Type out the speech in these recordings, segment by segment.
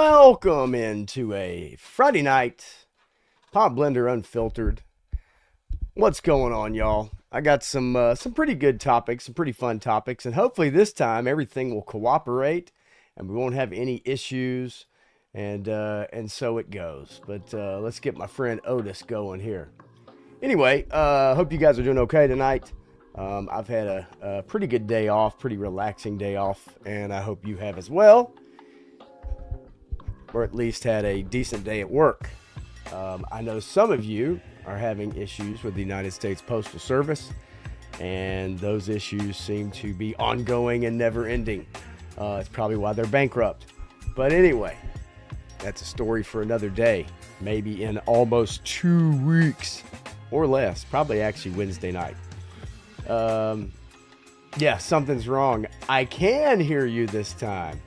Welcome into a Friday night Pop Blender Unfiltered. What's going on, y'all? I got some pretty good topics, some pretty fun topics, and hopefully this time everything will cooperate and we won't have any issues, and so it goes. But let's get my friend Otis going here. Anyway, hope you guys are doing okay tonight. I've had a pretty good day off, pretty relaxing day off, and I hope you have as well. Or at least had a decent day at work. I know some of you are having issues with the United States Postal Service, and those issues seem to be ongoing and never ending. It's probably why they're bankrupt. But anyway, that's a story for another day, maybe in almost 2 weeks or less, probably actually Wednesday night. Yeah, something's wrong. I can hear you this time.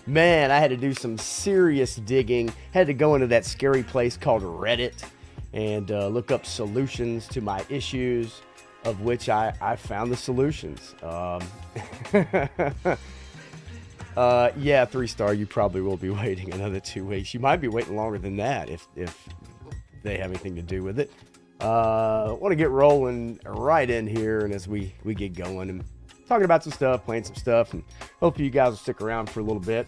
Man, I had to do some serious digging. Had to go into that scary place called Reddit and look up solutions to my issues, of which I found the solutions. Yeah, 3-star, you probably will be waiting another 2 weeks. You might be waiting longer than that if they have anything to do with it. I want to get rolling right in here, and as we get going and talking about some stuff, playing some stuff, and hopefully you guys will stick around for a little bit.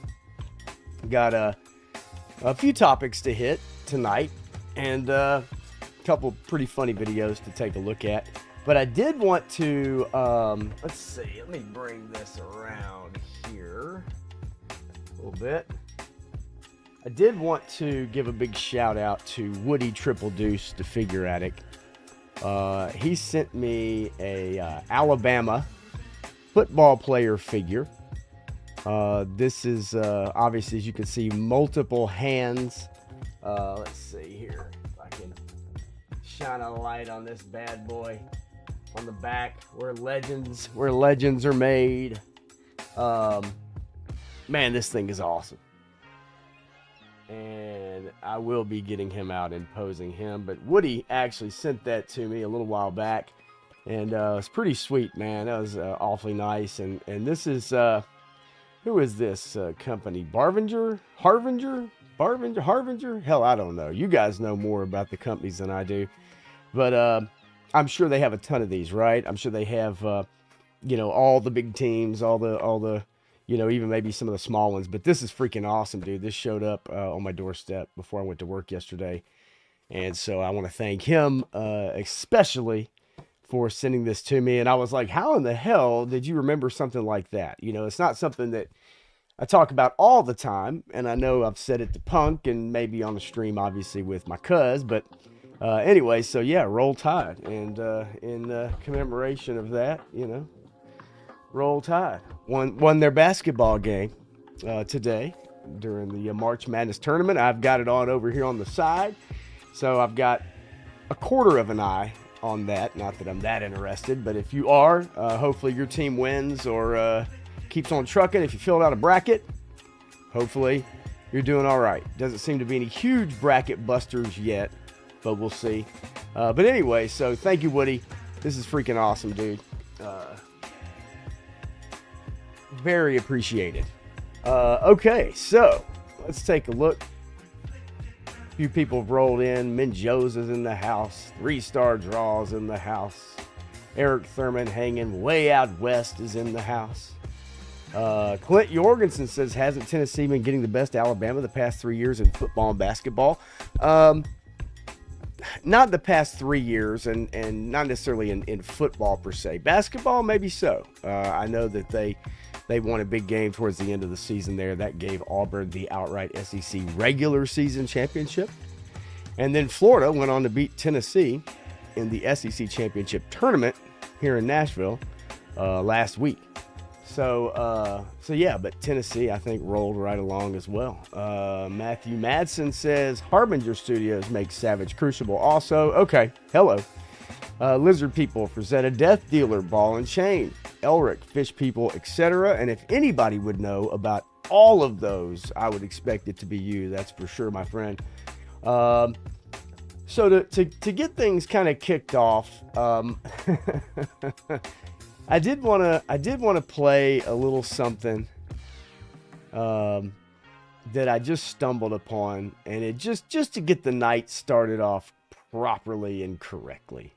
Got a few topics to hit tonight, and a couple pretty funny videos to take a look at. But I did want to, let's see, let me bring this around here a little bit. I did want to give a big shout out to Woody Triple Deuce, the figure addict. He sent me a Alabama football player figure. This is obviously, as you can see, multiple hands. Let's see here if I can shine a light on this bad boy on the back where legends are made. Man, this thing is awesome, and I will be getting him out and posing him. But Woody actually sent that to me a little while back, and it's pretty sweet, man. That was awfully nice. And this is who is this company? Harbinger? Hell, I don't know. You guys know more about the companies than I do, but I'm sure they have a ton of these, right? I'm sure they have all the big teams, all the even maybe some of the small ones. But this is freaking awesome, dude. This showed up on my doorstep before I went to work yesterday, and so I want to thank him especially for sending this to me. And I was like, how in the hell did you remember something like that? It's not something that I talk about all the time, and I know I've said it to Punk and maybe on the stream, obviously, with my cuz. But anyway, so yeah, Roll Tide, and in commemoration of that, Roll Tide won their basketball game today during the March Madness tournament. I've got it on over here on the side, so I've got a quarter of an eye on that. Not that I'm that interested, but if you are, hopefully your team wins or keeps on trucking. If you filled out a bracket, hopefully you're doing all right. Doesn't seem to be any huge bracket busters yet, but we'll see. But anyway, so thank you, Woody. This is freaking awesome, dude. Very appreciated. Okay, so let's take a look. A few people have rolled in. Menjoza's in the house. 3-star draws in the house. Eric Thurman hanging way out west is in the house. Clint Jorgensen says, hasn't Tennessee been getting the best Alabama the past 3 years in football and basketball? Not the past 3 years, and not necessarily in football per se. Basketball, maybe so. I know that they won a big game towards the end of the season there. That gave Auburn the outright SEC regular season championship. And then Florida went on to beat Tennessee in the SEC championship tournament here in Nashville last week. So yeah, but Tennessee, I think, rolled right along as well. Matthew Madsen says, Harbinger Studios makes Savage Crucible also. Okay, hello. Lizard People, Frazetta Death Dealer, Ball and Chain, Elric, Fish People, etc. And if anybody would know about all of those, I would expect it to be you. That's for sure, my friend. So to get things kind of kicked off, I did want to play a little something that I just stumbled upon, and it just to get the night started off properly and correctly.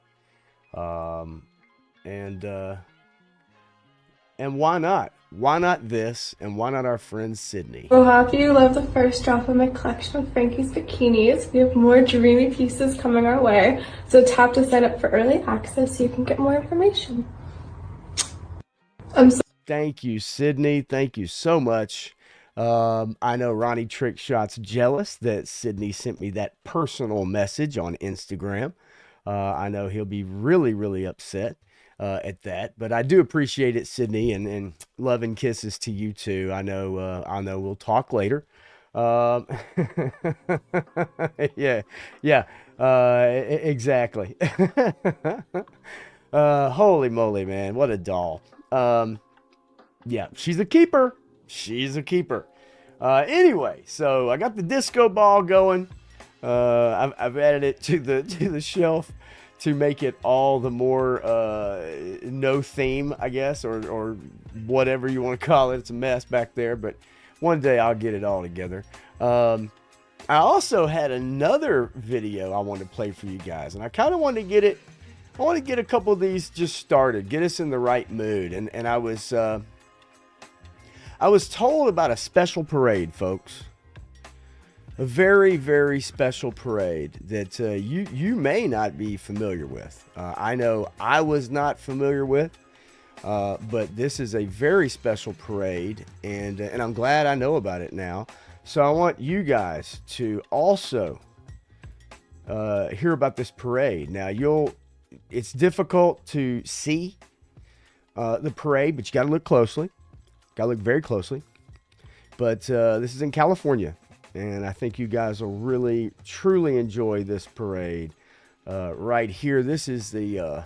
Um, and and why not? Why not this? And why not our friend Sydney? So happy you love the first drop of my collection of Frankie's bikinis. We have more dreamy pieces coming our way, so tap to sign up for early access so you can get more information. Thank you, Sydney. Thank you so much. I know Ronnie Trickshot's jealous that Sydney sent me that personal message on Instagram. I know he'll be really, really upset at that, but I do appreciate it, Sydney, and love and kisses to you too. I know we'll talk later. Um, yeah, yeah, exactly. Holy moly, man, what a doll. Yeah, she's a keeper. She's a keeper. Anyway, so I got the disco ball going. I've added it to the shelf to make it all the more no theme, I guess, or whatever you want to call it. It's a mess back there, but one day I'll get it all together. I also had another video I wanted to play for you guys, and I kind of wanted to get it. I want to get a couple of these just started, get us in the right mood, and I was told about a special parade, folks. A very, very special parade that you may not be familiar with. I know I was not familiar with, but this is a very special parade, and I'm glad I know about it now. So I want you guys to also hear about this parade. Now, it's difficult to see the parade, but you got to look closely. Got to look very closely. But this is in California, and I think you guys will really, truly enjoy this parade right here. This is the...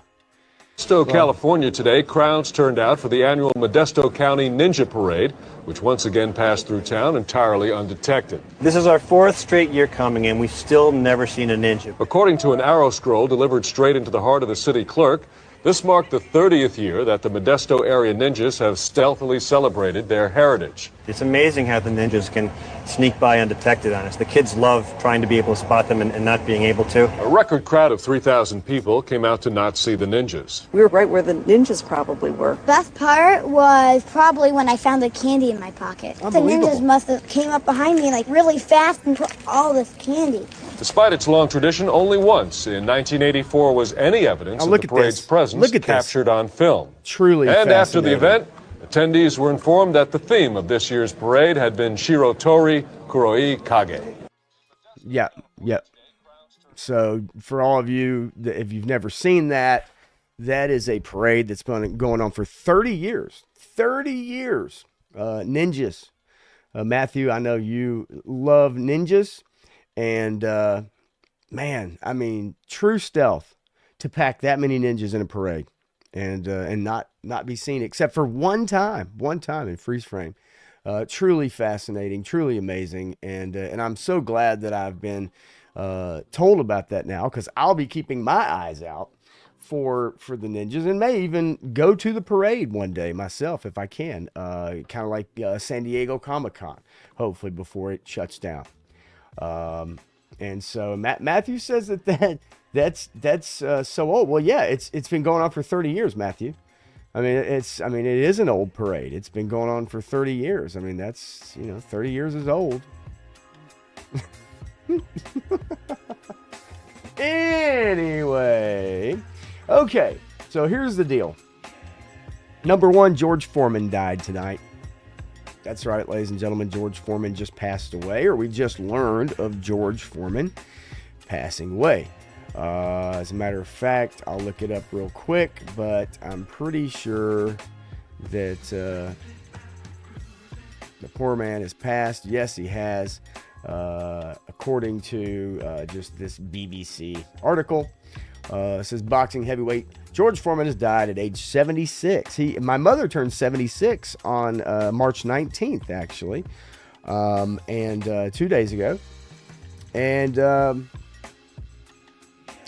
Modesto, California today, crowds turned out for the annual Modesto County Ninja Parade, which once again passed through town entirely undetected. This is our 4th straight year coming, and we've still never seen a ninja. According to an arrow scroll delivered straight into the heart of the city clerk, this marked the 30th year that the Modesto area ninjas have stealthily celebrated their heritage. It's amazing how the ninjas can sneak by undetected on us. The kids love trying to be able to spot them and not being able to. A record crowd of 3,000 people came out to not see the ninjas. We were right where the ninjas probably were. Best part was probably when I found the candy in my pocket. The ninjas must have came up behind me like really fast and took all this candy. Despite its long tradition, only once in 1984 was any evidence of the parade's presence captured on film. Truly And after the event, attendees were informed that the theme of this year's parade had been Shirotori Kuroi Kage. Yeah. So for all of you, if you've never seen that, that is a parade that's been going on for 30 years. 30 years. Ninjas. Matthew, I know you love ninjas. And, man, I mean, true stealth to pack that many ninjas in a parade and not be seen except for one time in freeze frame. Truly fascinating, truly amazing. And I'm so glad that I've been told about that now, because I'll be keeping my eyes out for the ninjas and may even go to the parade one day myself if I can, kind of like San Diego Comic-Con, hopefully before it shuts down. And so Matthew says that's so old. Well, yeah, it's been going on for 30 years, Matthew. I mean, it is an old parade. It's been going on for 30 years. I mean, that's, 30 years is old. Anyway, okay, so here's the deal. Number one, George Foreman died tonight. That's right, ladies and gentlemen, George Foreman just passed away, or we just learned of George Foreman passing away. As a matter of fact, I'll look it up real quick, but I'm pretty sure that the poor man has passed. Yes, he has, according to just this BBC article. It says boxing heavyweight George Foreman has died at age 76. My mother turned 76 on March 19th, actually, and 2 days ago. And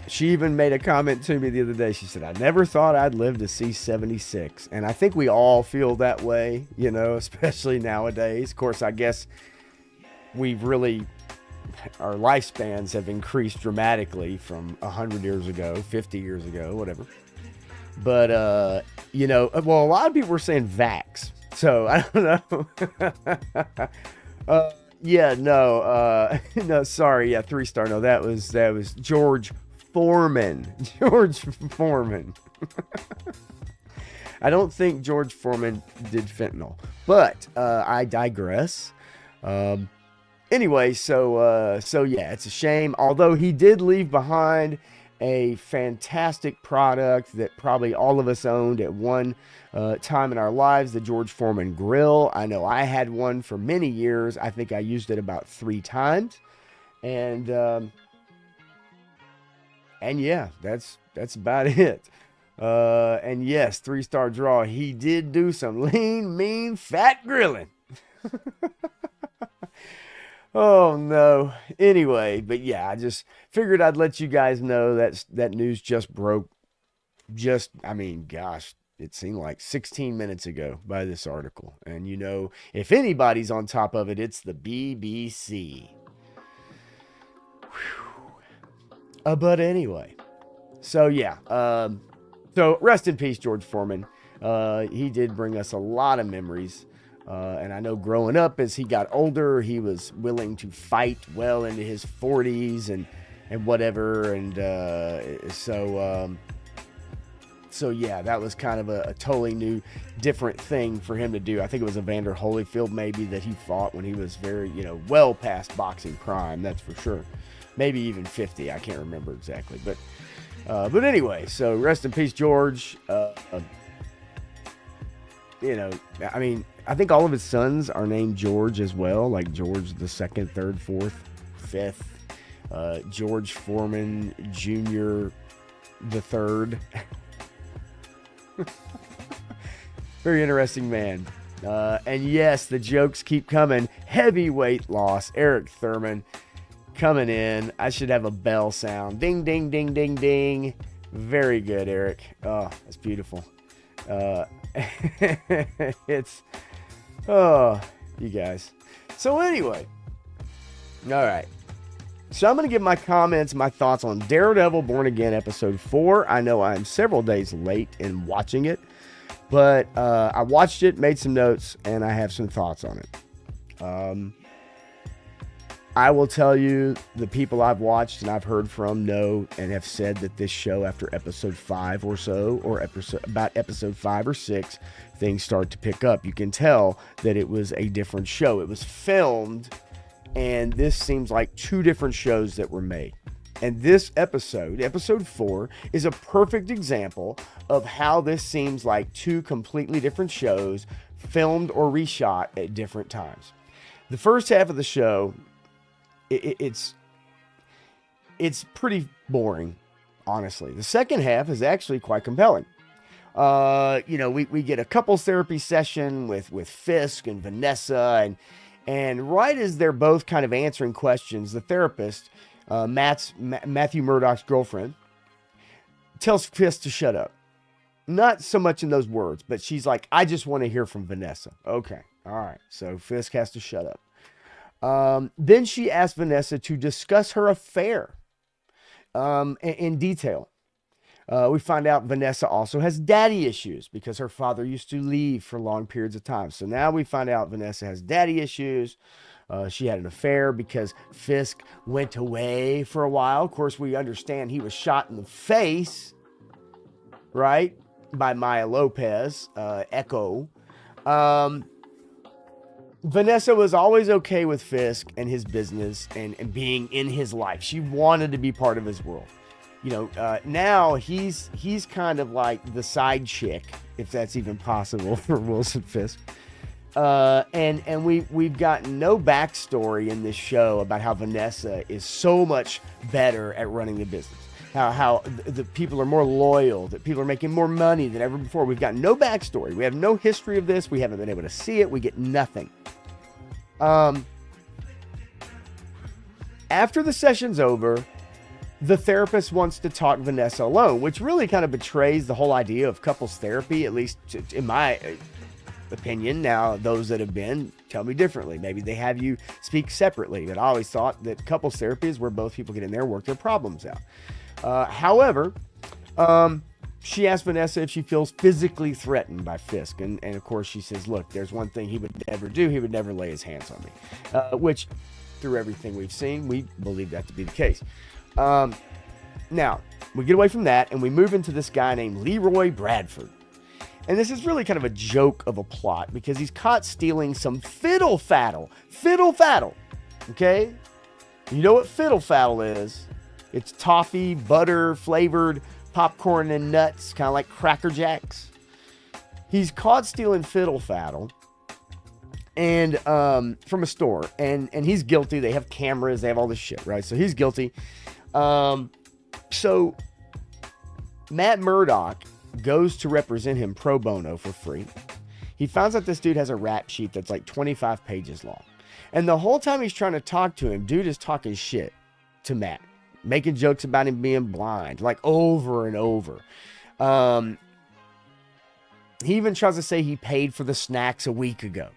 she even made a comment to me the other day. She said, I never thought I'd live to see 76. And I think we all feel that way, especially nowadays. Of course, I guess we've really, our lifespans have increased dramatically from 100 years ago, 50 years ago, whatever. But, you know, well, a lot of people were saying vax. So I don't know. Yeah, no, no, sorry. Yeah, 3-star. No, that was George Foreman. George Foreman. I don't think George Foreman did fentanyl, but I digress. Anyway, so yeah, it's a shame. Although he did leave behind a fantastic product that probably all of us owned at one time in our lives, the George Foreman grill. I know I had one for many years. I think I used it about 3 times, and yeah, that's about it. And yes, 3-star draw. He did do some lean, mean, fat grilling. Oh no. Anyway, but yeah, I just figured I'd let you guys know that news just broke. I mean, gosh, it seemed like 16 minutes ago by this article. And you know, if anybody's on top of it, it's the BBC. But anyway, so yeah, so rest in peace, George Foreman. He did bring us a lot of memories. And I know growing up, as he got older, he was willing to fight well into his 40s and whatever. And so yeah, that was kind of a totally new, different thing for him to do. I think it was Evander Holyfield maybe that he fought when he was very, you know, well past boxing prime. That's for sure. Maybe even 50. I can't remember exactly. But anyway, so rest in peace, George. You know, I mean, I think all of his sons are named George as well, like George the 2nd, 3rd, 4th, 5th, George Foreman Jr. the 3rd. Very interesting man. And yes, the jokes keep coming. Heavyweight loss. Eric Thurman coming in. I should have a bell sound. Ding, ding, ding, ding, ding. Very good, Eric. Oh, that's beautiful. It's, oh, you guys. So anyway, all right. So I'm going to give my comments, my thoughts on Daredevil Born Again episode 4. I know I'm several days late in watching it, but I watched it, made some notes, and I have some thoughts on it. I will tell you, the people I've watched and I've heard from know and have said that this show, after episode 5 or so, or about episode 5 or 6, things start to pick up. You can tell that it was a different show. It was filmed, and this seems like 2 different shows that were made. And this episode 4, is a perfect example of how this seems like 2 completely different shows filmed or reshot at different times. The first half of the show, it's pretty boring, honestly. The second half is actually quite compelling. You know, we get a couples therapy session with Fisk and Vanessa, and right as they're both kind of answering questions, the therapist, Matthew Murdock's girlfriend, tells Fisk to shut up. Not so much in those words, but she's like, I just want to hear from Vanessa. Okay, all right. So Fisk has to shut up. Then she asked Vanessa to discuss her affair in detail. We find out Vanessa also has daddy issues because her father used to leave for long periods of time. So now we find out Vanessa has daddy issues. She had an affair because Fisk went away for a while. Of course, we understand he was shot in the face, right, by Maya Lopez, Echo. Vanessa was always okay with Fisk and his business and being in his life. She wanted to be part of his world. You know, now he's kind of like the side chick, if that's even possible for Wilson Fisk. And we've gotten no backstory in this show about how Vanessa is so much better at running the business. How the people are more loyal, that people are making more money than ever before. We've got no backstory. We have no history of this. We haven't been able to see it. We get nothing. After the session's over, the therapist wants to talk Vanessa alone, which really kind of betrays the whole idea of couples therapy, at least in my opinion. Now, those that have been, tell me differently. Maybe they have you speak separately. But I always thought that couples therapy is where both people get in there and work their problems out. However, she asked Vanessa if she feels physically threatened by Fisk. And of course, she says, look, there's one thing he would never do. He would never lay his hands on me. Which, through everything we've seen, we believe that to be the case. Now, we get away from that and we move into this guy named Leroy Bradford. And this is really kind of a joke of a plot because he's caught stealing some fiddle faddle. Fiddle faddle. Okay? You know what fiddle faddle is? It's toffee, butter, flavored popcorn and nuts, kind of like Cracker Jacks. He's caught stealing fiddle faddle and from a store. And he's guilty. They have cameras. They have all this shit, right? So he's guilty. So Matt Murdock goes to represent him pro bono for free. He finds out this dude has a rap sheet that's like 25 pages long. And the whole time he's trying to talk to him, dude is talking shit to Matt, making jokes about him being blind, like over and over. He even tries to say he paid for the snacks a week ago.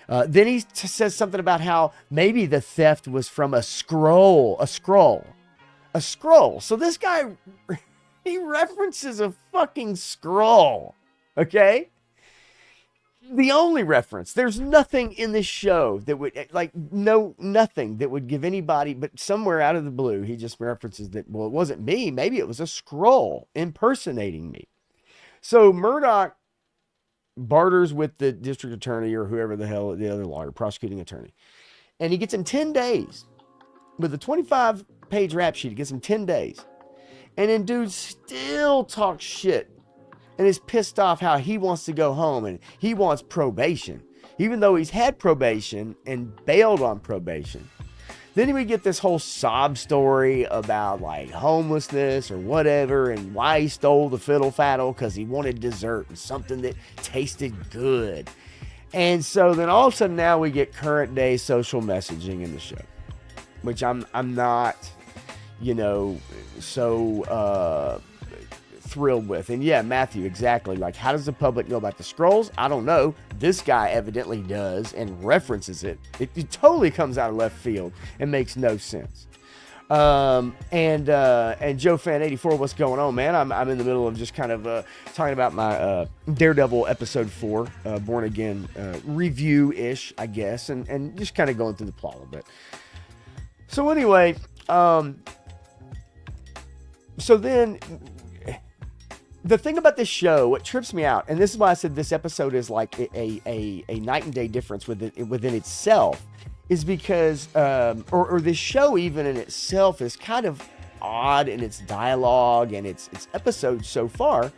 Then he says something about how maybe the theft was from a scroll. So this guy, he references a fucking scroll. Okay? The only reference. There's nothing in this show that would, nothing that would give anybody, but somewhere out of the blue, he just references that, well, it wasn't me. Maybe it was a scroll impersonating me. So Murdoch barters with the district attorney or whoever the hell, the other lawyer, prosecuting attorney. And he gets him 10 days. With a 25-page rap sheet, he gets him 10 days. And then dude still talks shit and is pissed off how he wants to go home and he wants probation, even though he's had probation and bailed on probation. Then we get this whole sob story about like homelessness or whatever and why he stole the fiddle faddle because he wanted dessert and something that tasted good. And so then all of a sudden now we get current day social messaging in the show, which I'm not, so thrilled with. And yeah, Matthew, exactly. Like, how does the public know about the scrolls? I don't know. This guy evidently does and references it. It totally comes out of left field and makes no sense. And Joe Fan 84, what's going on, man? I'm in the middle of just kind of talking about my Daredevil episode 4, Born Again review-ish, I guess, and just kind of going through the plot a little bit. So anyway, so then the thing about this show, what trips me out, and this is why I said this episode is like a night and day difference within itself, is because, or this show even in itself is kind of odd in its dialogue and its episodes so far,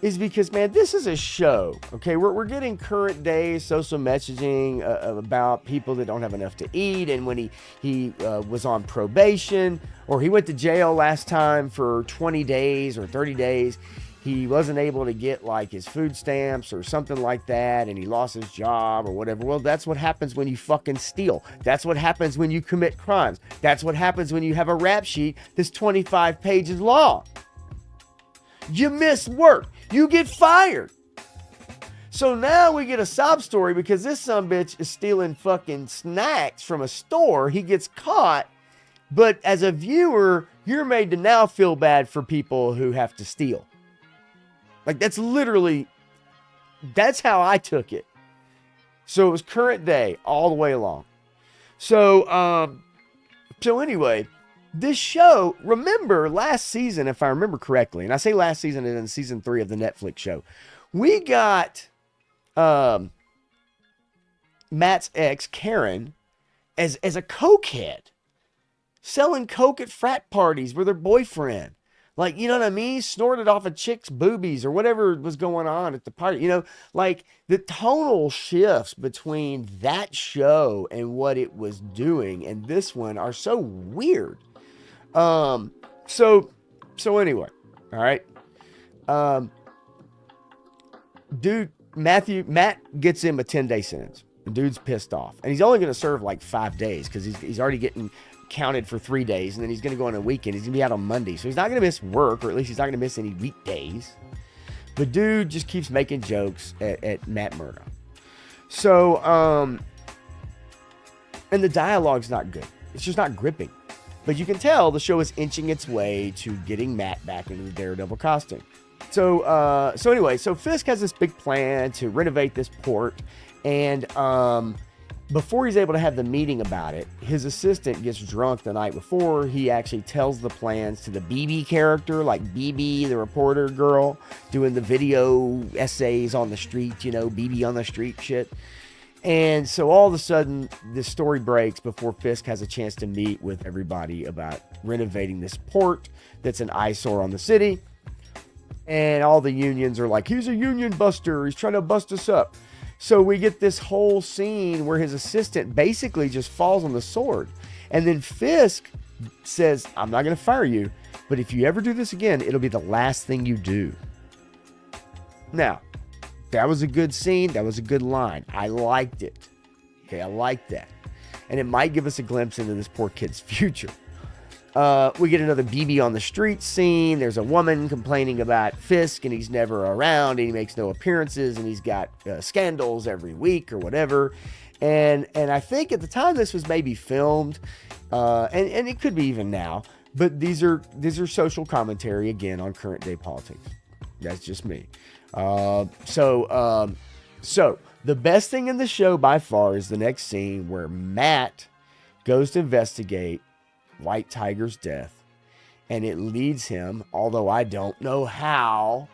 is because, man, this is a show, okay? We're getting current day social messaging about people that don't have enough to eat, and when he was on probation, or he went to jail last time for 20 days or 30 days, he wasn't able to get like his food stamps or something like that, and he lost his job or whatever. Well, that's what happens when you fucking steal. That's what happens when you commit crimes. That's what happens when you have a rap sheet that's 25 pages long. You miss work. You get fired. So now we get a sob story because this sumbitch is stealing fucking snacks from a store. He gets caught, but as a viewer, you're made to now feel bad for people who have to steal. Like, that's how I took it. So it was current day all the way along. So anyway, this show, remember last season, if I remember correctly, and I say last season and in season 3 of the Netflix show, we got Matt's ex, Karen, as a cokehead, selling coke at frat parties with her boyfriend. Like, you know what I mean? Snorted off a chick's boobies or whatever was going on at the party. Like the tonal shifts between that show and what it was doing and this one are so weird. So anyway, all right. Matt gets him a 10-day sentence. The dude's pissed off. And he's only going to serve like 5 days because he's already getting counted for 3 days, and then he's going to go on a weekend. He's going to be out on Monday, so he's not going to miss work, or at least he's not going to miss any weekdays. But dude just keeps making jokes at Matt Murdock. So, and the dialogue's not good. It's just not gripping. But you can tell the show is inching its way to getting Matt back into the Daredevil costume. So anyway, so Fisk has this big plan to renovate this port, and before he's able to have the meeting about it, his assistant gets drunk the night before. He actually tells the plans to the BB character, like BB, the reporter girl, doing the video essays on the street, you know, BB on the street shit. And so all of a sudden, this story breaks before Fisk has a chance to meet with everybody about renovating this port that's an eyesore on the city. And all the unions are like, he's a union buster. He's trying to bust us up. So we get this whole scene where his assistant basically just falls on the sword. And then Fisk says, I'm not going to fire you, but if you ever do this again, it'll be the last thing you do. Now, that was a good scene. That was a good line. I liked it. Okay, I liked that. And it might give us a glimpse into this poor kid's future. We get another BB on the street scene. There's a woman complaining about Fisk, and he's never around, and he makes no appearances, and he's got scandals every week or whatever. And I think at the time this was maybe filmed, and it could be even now, but these are social commentary again on current day politics. That's just me. So the best thing in the show by far is the next scene where Matt goes to investigate White Tiger's death, and it leads him, although I don't know how,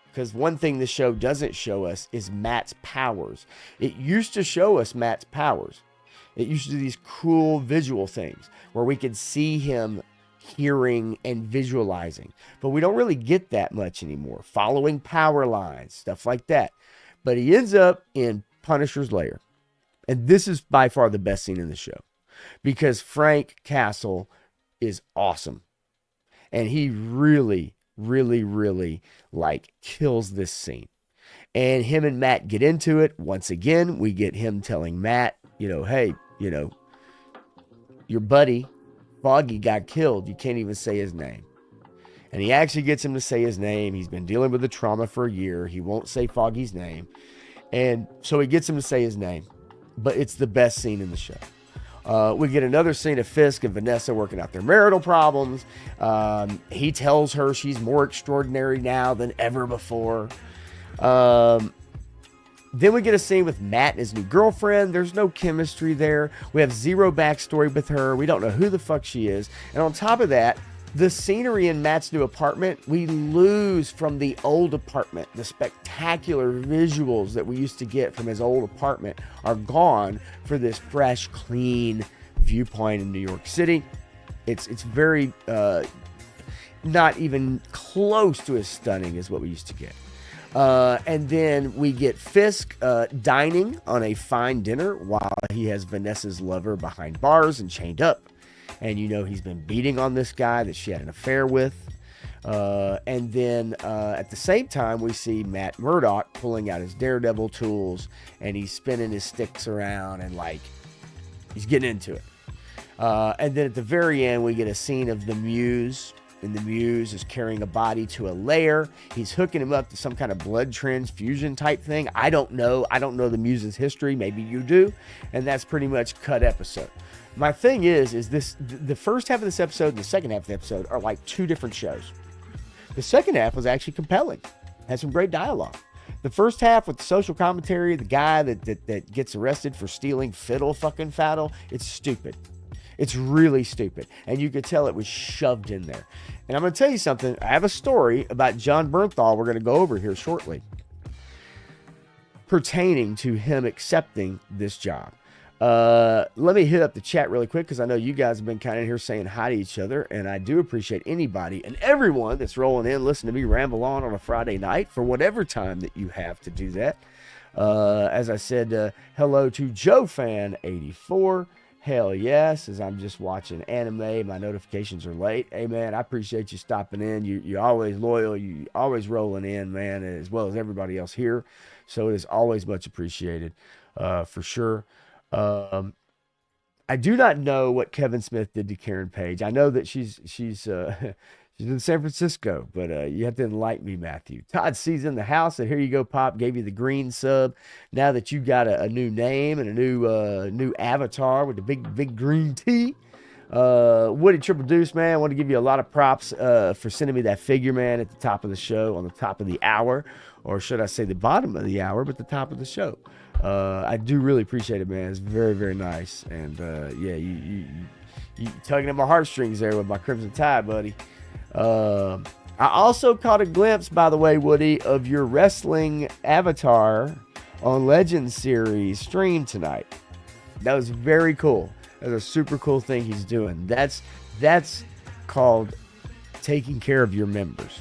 because one thing the show doesn't show us is Matt's powers. It used to show us Matt's powers. It used to do these cool visual things where we could see him hearing and visualizing, but we don't really get that much anymore. Following power lines, stuff like that. But he ends up in Punisher's lair, and this is by far the best scene in the show, because Frank Castle is awesome. And he really, really, really like kills this scene. And him and Matt get into it. Once again, we get him telling Matt, you know, hey, you know, your buddy, Foggy, got killed. You can't even say his name. And he actually gets him to say his name. He's been dealing with the trauma for a year. He won't say Foggy's name. And so he gets him to say his name. But it's the best scene in the show. We get another scene of Fisk and Vanessa working out their marital problems. He tells her she's more extraordinary now than ever before. Then we get a scene with Matt and his new girlfriend. There's no chemistry there. We have zero backstory with her. We don't know who the fuck she is. And on top of that, the scenery in Matt's new apartment, we lose from the old apartment. The spectacular visuals that we used to get from his old apartment are gone for this fresh, clean viewpoint in New York City. It's very, not even close to as stunning as what we used to get. And then we get Fisk dining on a fine dinner while he has Vanessa's lover behind bars and chained up. And you know he's been beating on this guy that she had an affair with. And then at the same time, we see Matt Murdock pulling out his Daredevil tools, and he's spinning his sticks around and like he's getting into it. And then at the very end, we get a scene of the Muse. And the Muse is carrying a body to a lair. He's hooking him up to some kind of blood transfusion type thing. I don't know. I don't know the Muse's history. Maybe you do. And that's pretty much cut episode. My thing is this, the first half of this episode and the second half of the episode are like two different shows. The second half was actually compelling. Had some great dialogue. The first half with the social commentary, the guy that gets arrested for stealing fiddle fucking faddle, it's stupid. It's really stupid. And you could tell it was shoved in there. And I'm going to tell you something. I have a story about John Bernthal we're going to go over here shortly, pertaining to him accepting this job. Let me hit up the chat really quick, because I know you guys have been kind of here saying hi to each other, and I do appreciate anybody and everyone that's rolling in, listening to me ramble on a Friday night for whatever time that you have to do that. As I said, hello to JoeFan84. Hell yes, as I'm just watching anime, my notifications are late. Hey man, I appreciate you stopping in. You're always loyal. You always rolling in, man, as well as everybody else here. So it is always much appreciated, for sure. I do not know what Kevin Smith did to Karen Page. I know that she's She's in San Francisco, but you have to enlighten me, Matthew. Todd C's in the house, and here you go, Pop. Gave you the green sub. Now that you got a new name and a new avatar with the big green T. Woody Triple Deuce, man, I want to give you a lot of props for sending me that figure, man, at the top of the show, on the top of the hour, or should I say the bottom of the hour, but the top of the show. I do really appreciate it, man. It's very, very nice. And yeah, you tugging at my heartstrings there with my Crimson Tide, buddy. I also caught a glimpse, by the way, Woody, of your wrestling avatar on Legends series stream tonight. That was very cool. That's a super cool thing he's doing. That's called taking care of your members.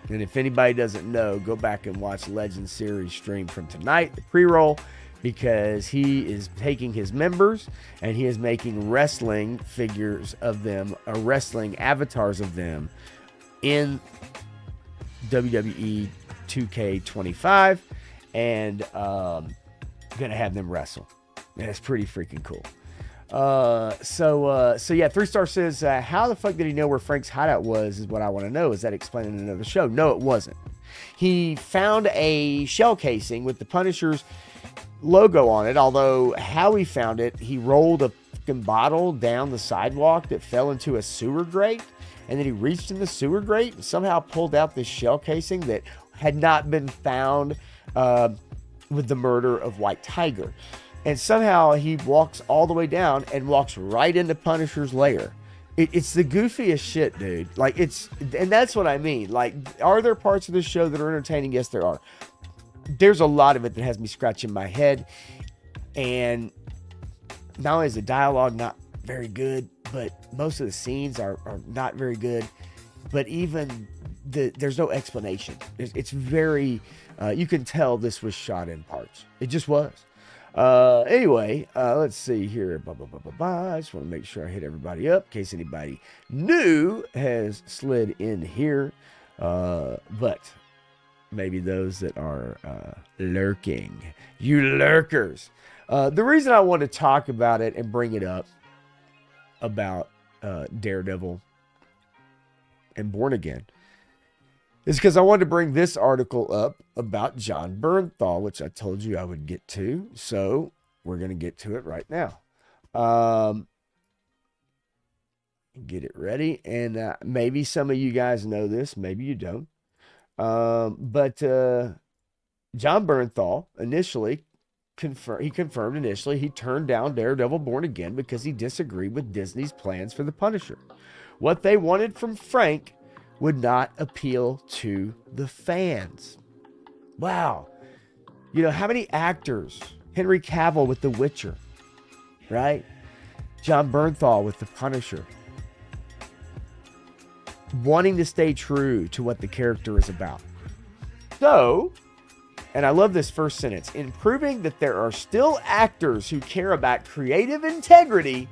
And if anybody doesn't know, go back and watch Legends series stream from tonight, the pre-roll, because he is taking his members and he is making wrestling figures of them, or wrestling avatars of them in WWE 2K25, and gonna have them wrestle. And it's pretty freaking cool. So yeah, 3-star says, how the fuck did he know where Frank's hideout was, is what I want to know. Is that explained in another show? No, it wasn't. He found a shell casing with the Punisher's logo on it, although how he found it, he rolled a fucking bottle down the sidewalk that fell into a sewer grate, and then he reached in the sewer grate and somehow pulled out this shell casing that had not been found with the murder of White Tiger. And somehow he walks all the way down and walks right into Punisher's lair. It's the goofiest shit, dude. Like, and that's what I mean. Like, are there parts of this show that are entertaining? Yes, there are. There's a lot of it that has me scratching my head. And not only is the dialogue not very good, but most of the scenes are not very good. But even there's no explanation. It's very, you can tell this was shot in parts. It just was. Anyway, let's see here. I just want to make sure I hit everybody up in case anybody new has slid in here. But maybe those that are lurking, you lurkers. The reason I want to talk about it and bring it up about Daredevil and Born Again is because I wanted to bring this article up about John Bernthal, which I told you I would get to. So we're going to get to it right now. Get it ready. And maybe some of you guys know this. Maybe you don't. But John Bernthal initially confirmed initially he turned down Daredevil Born Again because he disagreed with Disney's plans for the Punisher. What they wanted from Frank would not appeal to the fans. Wow. You know, how many actors? Henry Cavill with The Witcher, right? John Bernthal with The Punisher. Wanting to stay true to what the character is about. So, and I love this first sentence, in proving that there are still actors who care about creative integrity,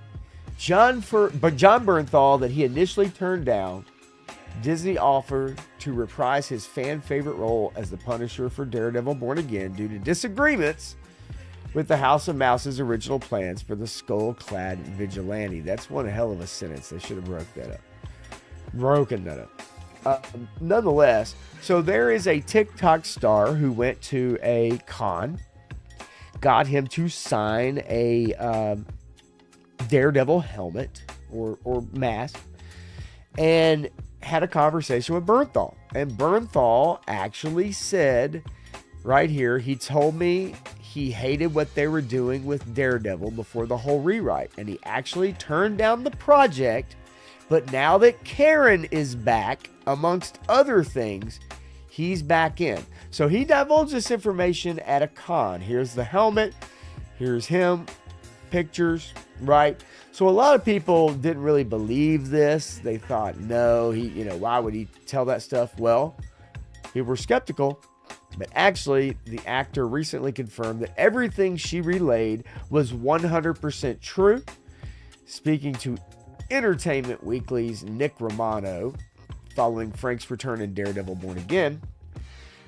John Bernthal, that he initially turned down, Disney offered to reprise his fan favorite role as the Punisher for Daredevil Born Again due to disagreements with the House of Mouse's original plans for the skull-clad vigilante. That's one hell of a sentence. They should have broken that up. Nonetheless, so there is a TikTok star who went to a con, got him to sign a Daredevil helmet or mask, and had a conversation with Bernthal. And Bernthal actually said right here, he told me he hated what they were doing with Daredevil before the whole rewrite. And he actually turned down the project. But now that Karen is back, amongst other things, he's back in. So he divulged this information at a con. Here's the helmet. Here's him. Pictures, right? So a lot of people didn't really believe this. They thought, no, why would he tell that stuff? Well, people were skeptical, but actually the actor recently confirmed that everything she relayed was 100% true. Speaking to Entertainment Weekly's Nick Romano, following Frank's return in Daredevil Born Again,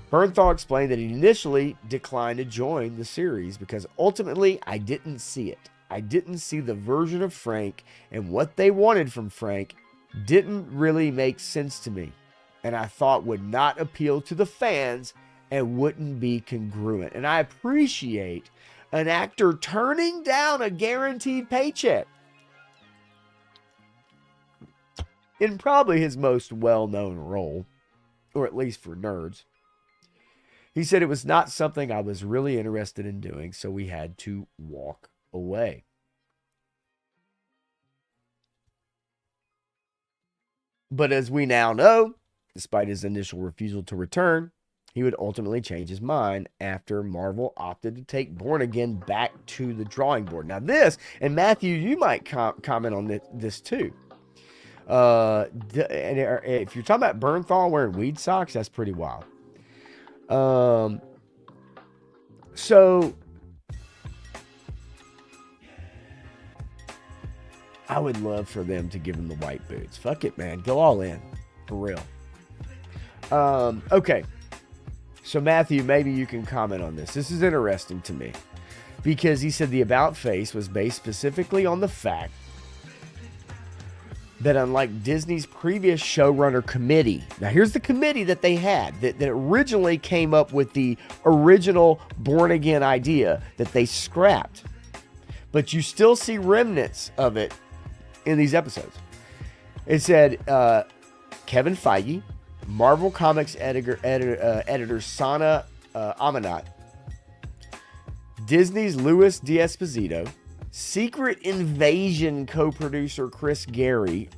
Bernthal explained that he initially declined to join the series because ultimately I didn't see it. I didn't see the version of Frank and what they wanted from Frank didn't really make sense to me, and I thought would not appeal to the fans and wouldn't be congruent. And I appreciate an actor turning down a guaranteed paycheck in probably his most well-known role, or at least for nerds. He said it was not something I was really interested in doing, so we had to walk away. But as we now know, despite his initial refusal to return, he would ultimately change his mind after Marvel opted to take Born Again back to the drawing board. Now this, and Matthew, you might comment on this too. And if you're talking about Bernthal wearing weed socks, that's pretty wild. So I would love for them to give him the white boots. Fuck it, man. Go all in. For real. Okay. So Matthew, maybe you can comment on this. This is interesting to me because he said the about face was based specifically on the fact that unlike Disney's previous showrunner committee, now here's the committee that they had that originally came up with the original Born Again idea that they scrapped, but you still see remnants of it in these episodes. It said Kevin Feige, Marvel Comics editor Sana Amanat, Disney's Louis D'Esposito, Secret Invasion co-producer Chris Gary,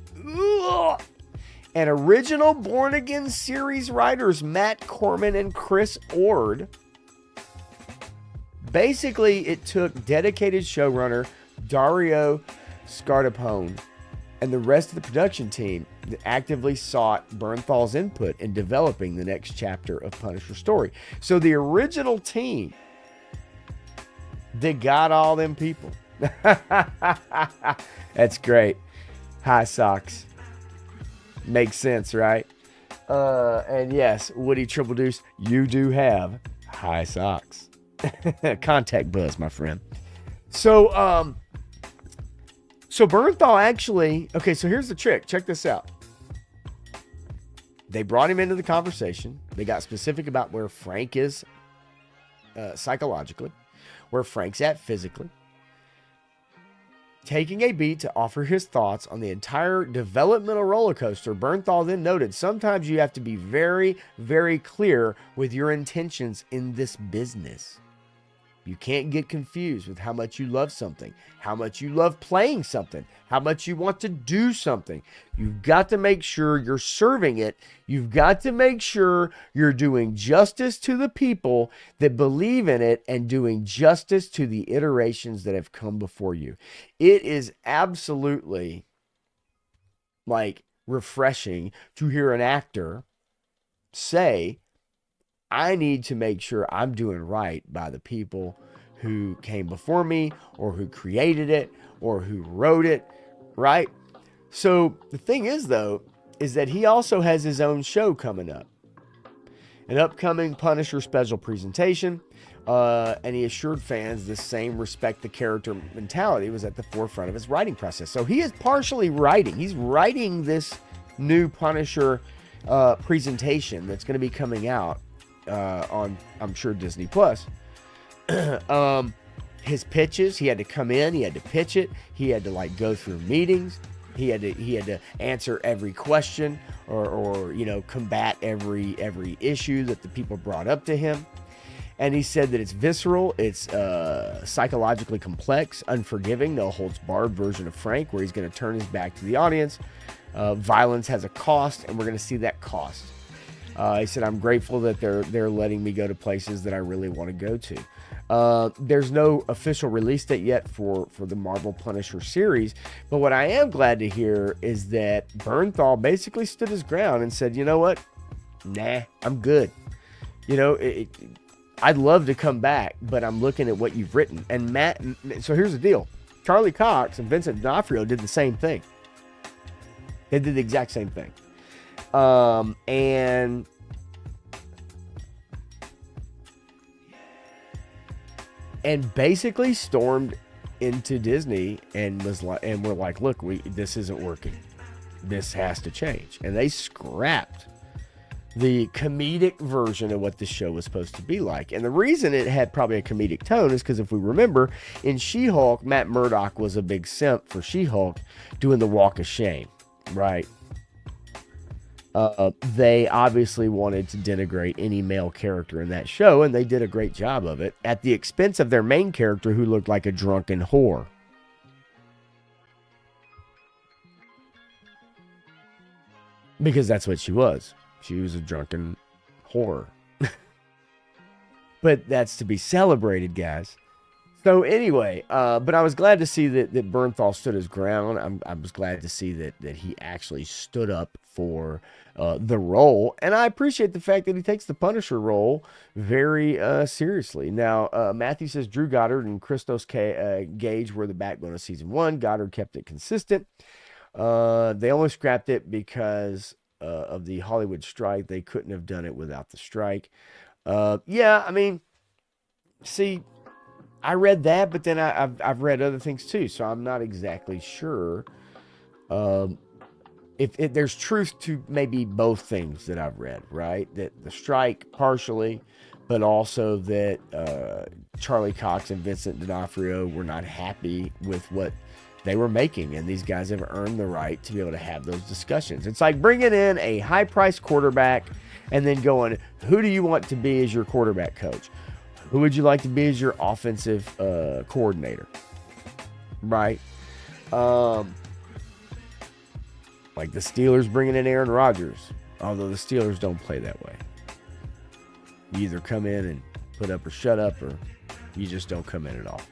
and original Born Again series writers Matt Corman and Chris Ord. Basically, it took dedicated showrunner Dario Scartapone and the rest of the production team that actively sought Bernthal's input in developing the next chapter of Punisher's story. So the original team, they got all them people. That's great. High socks. Makes sense, right? And yes, Woody Triple Deuce, you do have high socks. Contact Buzz, my friend. So Bernthal actually, okay, so here's the trick. Check this out. They brought him into the conversation. They got specific about where Frank is psychologically, where Frank's at physically. Taking a beat to offer his thoughts on the entire developmental roller coaster, Bernthal then noted, sometimes you have to be very, very clear with your intentions in this business. You can't get confused with how much you love something, how much you love playing something, how much you want to do something. You've got to make sure you're serving it. You've got to make sure you're doing justice to the people that believe in it and doing justice to the iterations that have come before you. It is absolutely like refreshing to hear an actor say, I need to make sure I'm doing right by the people who came before me or who created it or who wrote it, right? So the thing is, though, is that he also has his own show coming up. An upcoming Punisher special presentation, and he assured fans the same respect the character mentality was at the forefront of his writing process. So he is partially writing. He's writing this new Punisher presentation that's going to be coming out on, I'm sure, Disney Plus. His pitches, he had to come in, he had to pitch it, he had to like go through meetings, he had to answer every question or you know, combat every issue that the people brought up to him. And he said that it's visceral, it's psychologically complex, unforgiving, no holds barred version of Frank, where he's going to turn his back to the audience. Violence has a cost, and we're going to see that cost. He said, I'm grateful that they're letting me go to places that I really want to go to. There's no official release date yet for the Marvel Punisher series, but what I am glad to hear is that Bernthal basically stood his ground and said, you know what? Nah, I'm good. You know, I'd love to come back, but I'm looking at what you've written. And so here's the deal. Charlie Cox and Vincent D'Onofrio did the same thing. They did the exact same thing. And basically stormed into Disney and was like, and we're like, look, this isn't working. this has to change. And they scrapped the comedic version of what the show was supposed to be like. And the reason it had probably a comedic tone is because if we remember, in She-Hulk, Matt Murdock was a big simp for She-Hulk doing the walk of shame, right? They obviously wanted to denigrate any male character in that show, and they did a great job of it at the expense of their main character, who looked like a drunken whore. Because that's what she was. She was a drunken whore. But that's to be celebrated, guys. So anyway, but I was glad to see that Bernthal stood his ground. I was glad to see that he actually stood up for the role. And I appreciate the fact that he takes the Punisher role very seriously. Now, Matthew says Drew Goddard and Christos Gage were the backbone of season 1. Goddard kept it consistent. They only scrapped it because of the Hollywood strike. They couldn't have done it without the strike. Yeah, I mean, see, I read that, but then I've read other things too, so I'm not exactly sure if there's truth to maybe both things that I've read, right? That the strike partially, but also that Charlie Cox and Vincent D'Onofrio were not happy with what they were making, and these guys have earned the right to be able to have those discussions. It's like bringing in a high-priced quarterback and then going, who do you want to be as your quarterback coach? Who would you like to be as your offensive coordinator? Right? Like the Steelers bringing in Aaron Rodgers, although the Steelers don't play that way. You either come in and put up or shut up, or you just don't come in at all.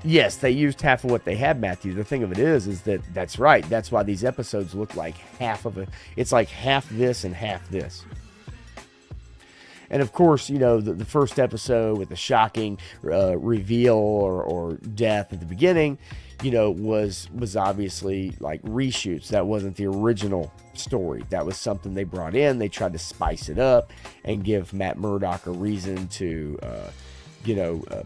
Yes, they used half of what they had, Matthew. The thing of it is that's right. That's why these episodes look like half of it. It's like half this and half this. And of course, you know, the first episode with the shocking reveal or death at the beginning, you know, was obviously like reshoots. That wasn't the original story. That was something they brought in. They tried to spice it up and give Matt Murdock a reason to,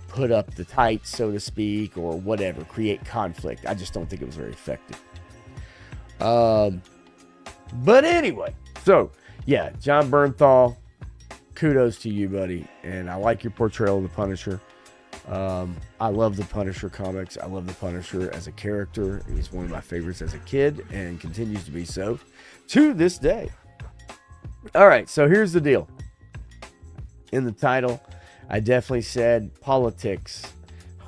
put up the tights, so to speak, or whatever, create conflict. I just don't think it was very effective. But anyway, so yeah, John Bernthal, kudos to you, buddy. And I like your portrayal of the Punisher. I love the Punisher comics. I love the Punisher as a character. He's one of my favorites as a kid and continues to be so to this day. All right, so here's the deal. In the title, I definitely said politics,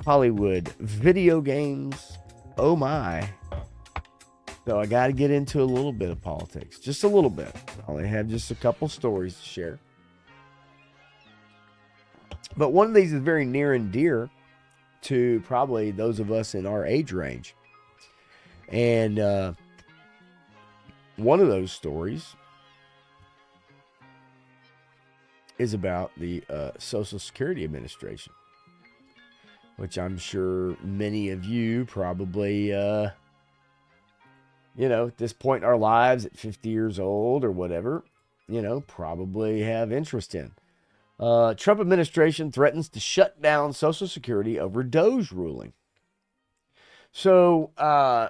Hollywood, video games. Oh my. So I got to get into a little bit of politics, just a little bit. I only have just a couple stories to share. But one of these is very near and dear to probably those of us in our age range. And one of those stories is about the Social Security Administration, which I'm sure many of you probably, at this point in our lives at 50 years old or whatever, probably have interest in. Trump administration threatens to shut down Social Security over Doge ruling. So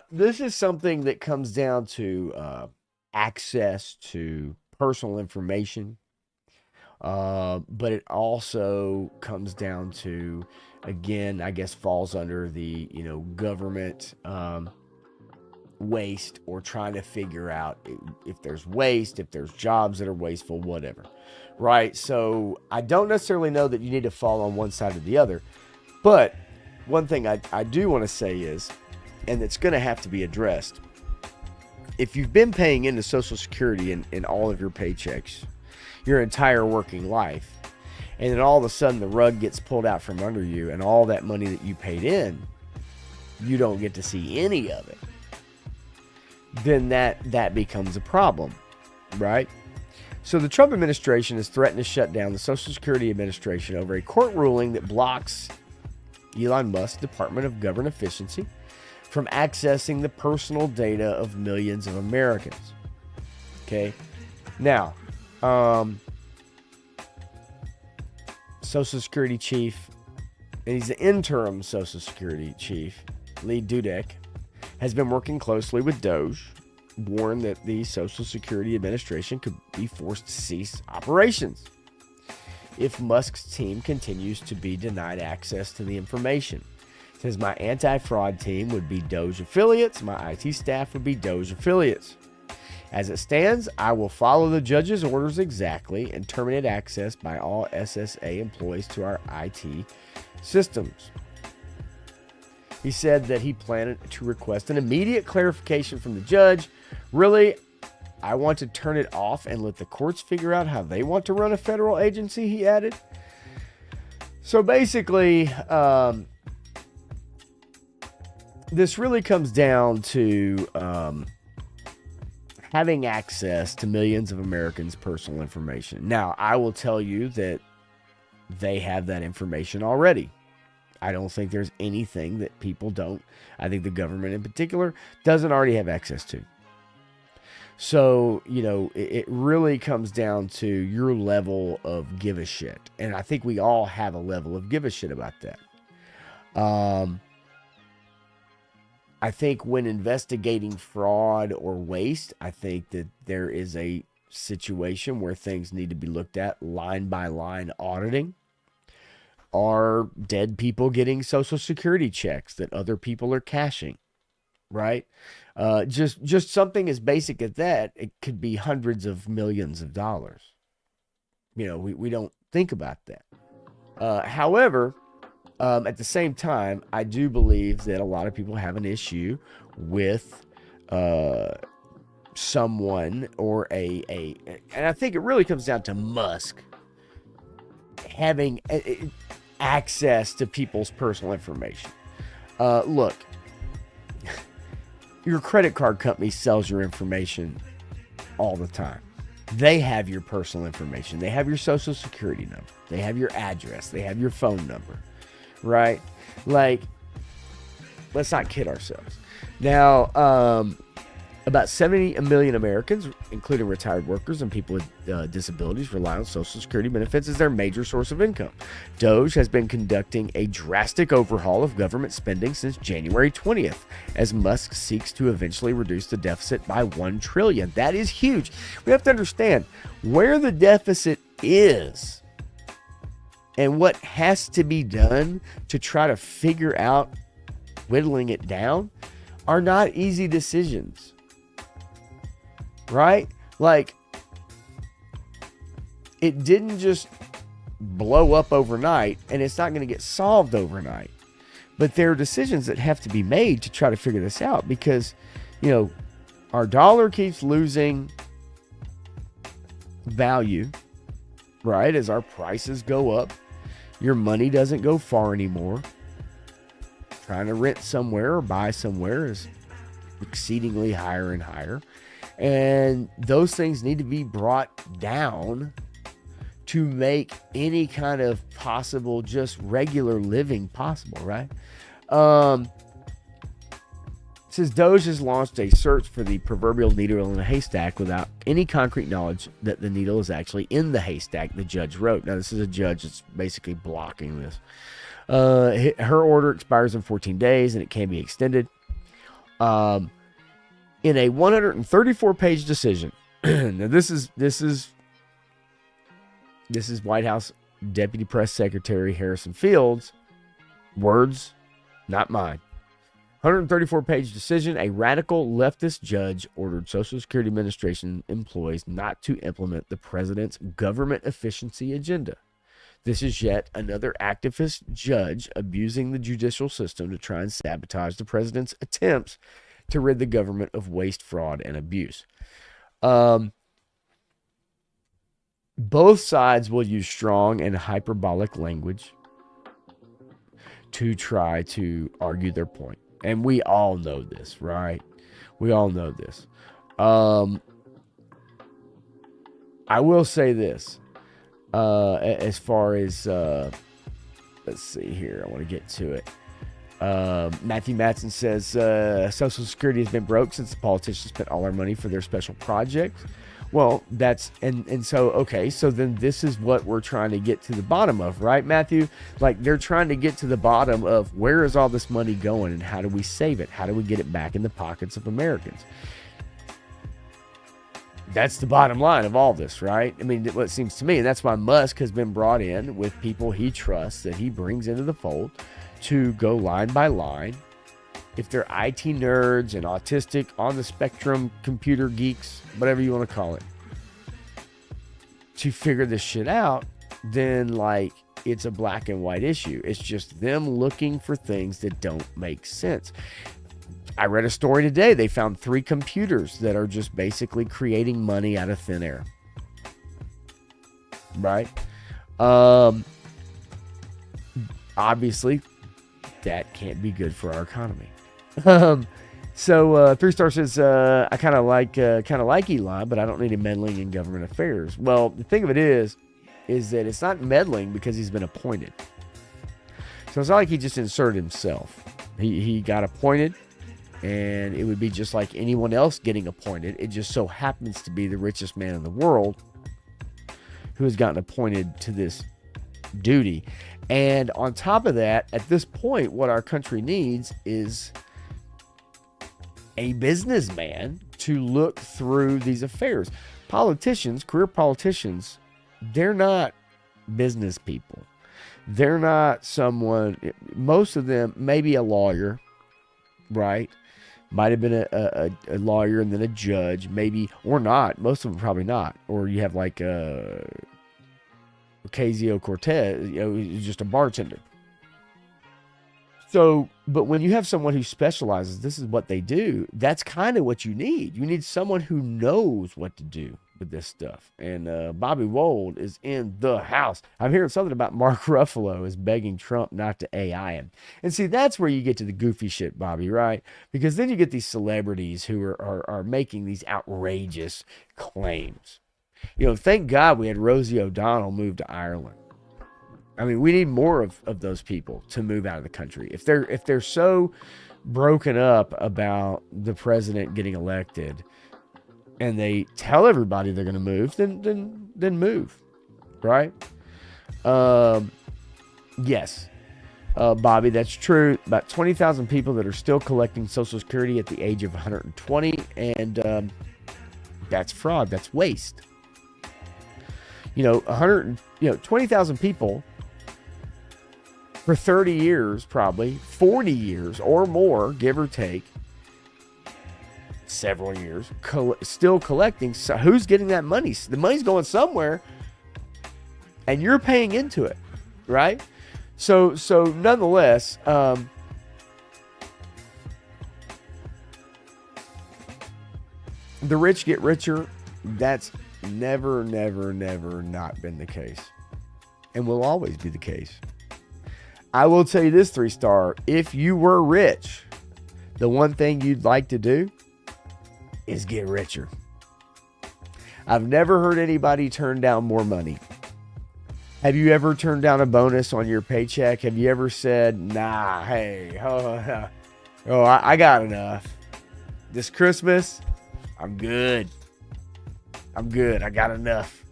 this is something that comes down to access to personal information. But it also comes down to, again, I guess falls under the, government waste, or trying to figure out if there's waste, if there's jobs that are wasteful, whatever. Right? So I don't necessarily know that you need to fall on one side or the other. But one thing I do want to say is, and it's going to have to be addressed, if you've been paying into Social Security in all of your paychecks your entire working life, and then all of a sudden the rug gets pulled out from under you, and all that money that you paid in, you don't get to see any of it, then that becomes a problem, right? So the Trump administration has threatened to shut down the Social Security Administration over a court ruling that blocks Elon Musk's Department of Government Efficiency from accessing the personal data of millions of Americans. Okay, now Social Security chief, and he's the interim Social Security chief, Lee Dudek, has been working closely with Doge, warned that the Social Security Administration could be forced to cease operations if Musk's team continues to be denied access to the information. It says, my anti-fraud team would be Doge affiliates. My IT staff would be Doge affiliates. As it stands, I will follow the judge's orders exactly and terminate access by all SSA employees to our IT systems. He said that he planned to request an immediate clarification from the judge. Really, I want to turn it off and let the courts figure out how they want to run a federal agency, he added. So basically, this really comes down to having access to millions of Americans' personal information. Now, I will tell you that they have that information already. I don't think there's anything that people don't. I think the government in particular doesn't already have access to. So, it really comes down to your level of give a shit. And I think we all have a level of give a shit about that. I think when investigating fraud or waste, I think that there is a situation where things need to be looked at line by line auditing. Are dead people getting Social Security checks that other people are cashing? Right? Just something as basic as that, it could be hundreds of millions of dollars. We don't think about that. However, at the same time, I do believe that a lot of people have an issue with someone or and I think it really comes down to Musk having access to people's personal information. Look, your credit card company sells your information all the time. They have your personal information. They have your Social Security number. They have your address. They have your phone number, right? Like, let's not kid ourselves. Now, about 70 million Americans, including retired workers and people with disabilities, rely on Social Security benefits as their major source of income. Doge has been conducting a drastic overhaul of government spending since January 20th, as Musk seeks to eventually reduce the deficit by $1 trillion. That is huge. We have to understand where the deficit is and what has to be done to try to figure out whittling it down are not easy decisions. Right? Like, it didn't just blow up overnight, and it's not going to get solved overnight. But there are decisions that have to be made to try to figure this out because, our dollar keeps losing value, right? As our prices go up, your money doesn't go far anymore. Trying to rent somewhere or buy somewhere is exceedingly higher and higher. And those things need to be brought down to make any kind of possible, just regular living possible, right? It says Doge has launched a search for the proverbial needle in a haystack without any concrete knowledge that the needle is actually in the haystack, the judge wrote. Now, this is a judge that's basically blocking this. Her order expires in 14 days and it can be extended. In a 134-page decision, now this is White House Deputy Press Secretary Harrison Fields' words, not mine. 134-page decision, a radical leftist judge ordered Social Security Administration employees not to implement the president's government efficiency agenda. This is yet another activist judge abusing the judicial system to try and sabotage the president's attempts to rid the government of waste, fraud, and abuse. Both sides will use strong and hyperbolic language to try to argue their point. And we all know this, right? We all know this. I will say this. As far as, let's see here. I want to get to it. Matthew Matson says Social Security has been broke since the politicians spent all our money for their special projects. Well, that's and so okay, so then this is what we're trying to get to the bottom of, right, Matthew? Like, they're trying to get to the bottom of where is all this money going and how do we save it? How do we get it back in the pockets of Americans? That's the bottom line of all this, right? I mean, what it seems to me, and that's why Musk has been brought in with people he trusts that he brings into the fold to go line by line. If they're IT nerds and autistic, on the spectrum, computer geeks, whatever you want to call it, to figure this shit out, then like it's a black and white issue. It's just them looking for things that don't make sense. I read a story today. They found 3 computers that are just basically creating money out of thin air. Right? Obviously, that can't be good for our economy. So 3-star says, I kind of like Elon, but I don't need him meddling in government affairs. Well, the thing of it is that it's not meddling because he's been appointed. So it's not like he just inserted himself. He got appointed, and it would be just like anyone else getting appointed. It just so happens to be the richest man in the world who has gotten appointed to this duty. And on top of that, at this point, what our country needs is a businessman to look through these affairs. Politicians, career politicians, they're not business people. They're not someone, most of them, maybe a lawyer, right? Might have been a lawyer and then a judge, maybe, or not. Most of them probably not. Or you have like Ocasio-Cortez, he's just a bartender. So, but when you have someone who specializes, this is what they do, that's kind of what you need. You need someone who knows what to do with this stuff. And Bobby Wold is in the house. I'm hearing something about Mark Ruffalo is begging Trump not to AI him. And see, that's where you get to the goofy shit, Bobby, right? Because then you get these celebrities who are making these outrageous claims. Thank God we had Rosie O'Donnell move to Ireland. I mean, we need more of those people to move out of the country. If they're so broken up about the president getting elected, and they tell everybody they're going to move, then move, right? Yes, Bobby, that's true. About 20,000 people that are still collecting Social Security at the age of 120, and that's fraud. That's waste. 20,000 people for 30 years, probably 40 years or more, give or take, several years, still collecting. So who's getting that money? The money's going somewhere, and you're paying into it, right? So nonetheless, the rich get richer. That's never not been the case, and will always be the case. I will tell you this, 3-star, if you were rich, the one thing you'd like to do is get richer. I've never heard anybody turn down more money. Have you ever turned down a bonus on your paycheck? Have you ever said, nah, hey, I got enough. This Christmas, I'm good. I got enough.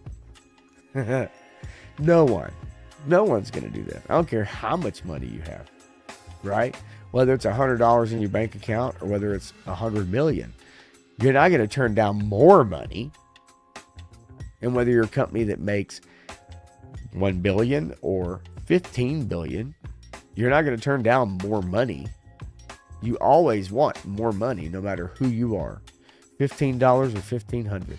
No one's going to do that. I don't care how much money you have, right? Whether it's $100 in your bank account or whether it's $100 million, you're not going to turn down more money. And whether you're a company that makes $1 billion or $15 billion, you're not going to turn down more money. You always want more money, no matter who you are. $15 or $1,500.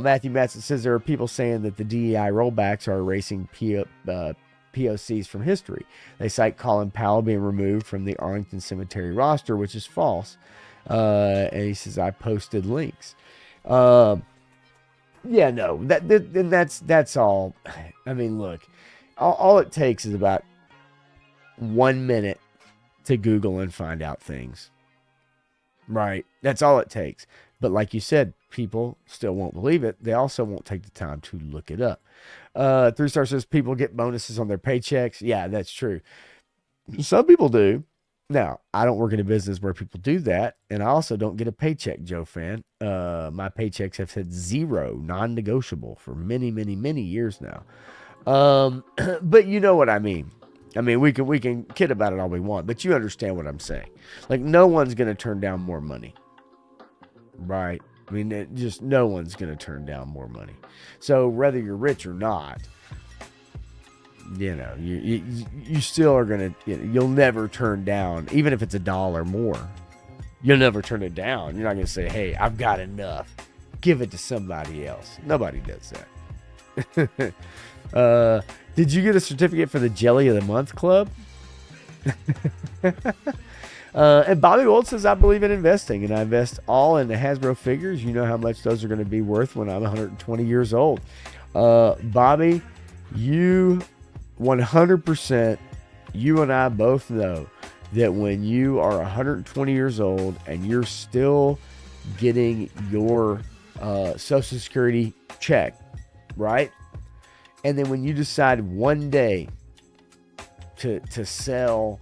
Matthew Matson says there are people saying that the DEI rollbacks are erasing POCs from history. They cite Colin Powell being removed from the Arlington Cemetery roster, which is false. And he says, I posted links. That's all. I mean, look, all it takes is about 1 minute to Google and find out things. Right? That's all it takes. But like you said, people still won't believe it. They also won't take the time to look it up. 3-star says people get bonuses on their paychecks. Yeah, that's true. Some people do. Now, I don't work in a business where people do that. And I also don't get a paycheck, Joe Fan. My paychecks have said 0, non-negotiable for many, many, many years now. But you know what I mean. I mean, we can kid about it all we want, but you understand what I'm saying. Like, no one's going to turn down more money. Right. I mean, just no one's going to turn down more money. So whether you're rich or not, you still are going to, you'll never turn down, even if it's $1 more. You'll never turn it down. You're not going to say, hey, I've got enough. Give it to somebody else. Nobody does that. Did you get a certificate for the Jelly of the Month Club? And Bobby Gold says, I believe in investing, and I invest all in the Hasbro figures. You know how much those are going to be worth when I'm 120 years old. Bobby, you 100%, you and I both know that when you are 120 years old and you're still getting your Social Security check, right? And then when you decide one day to sell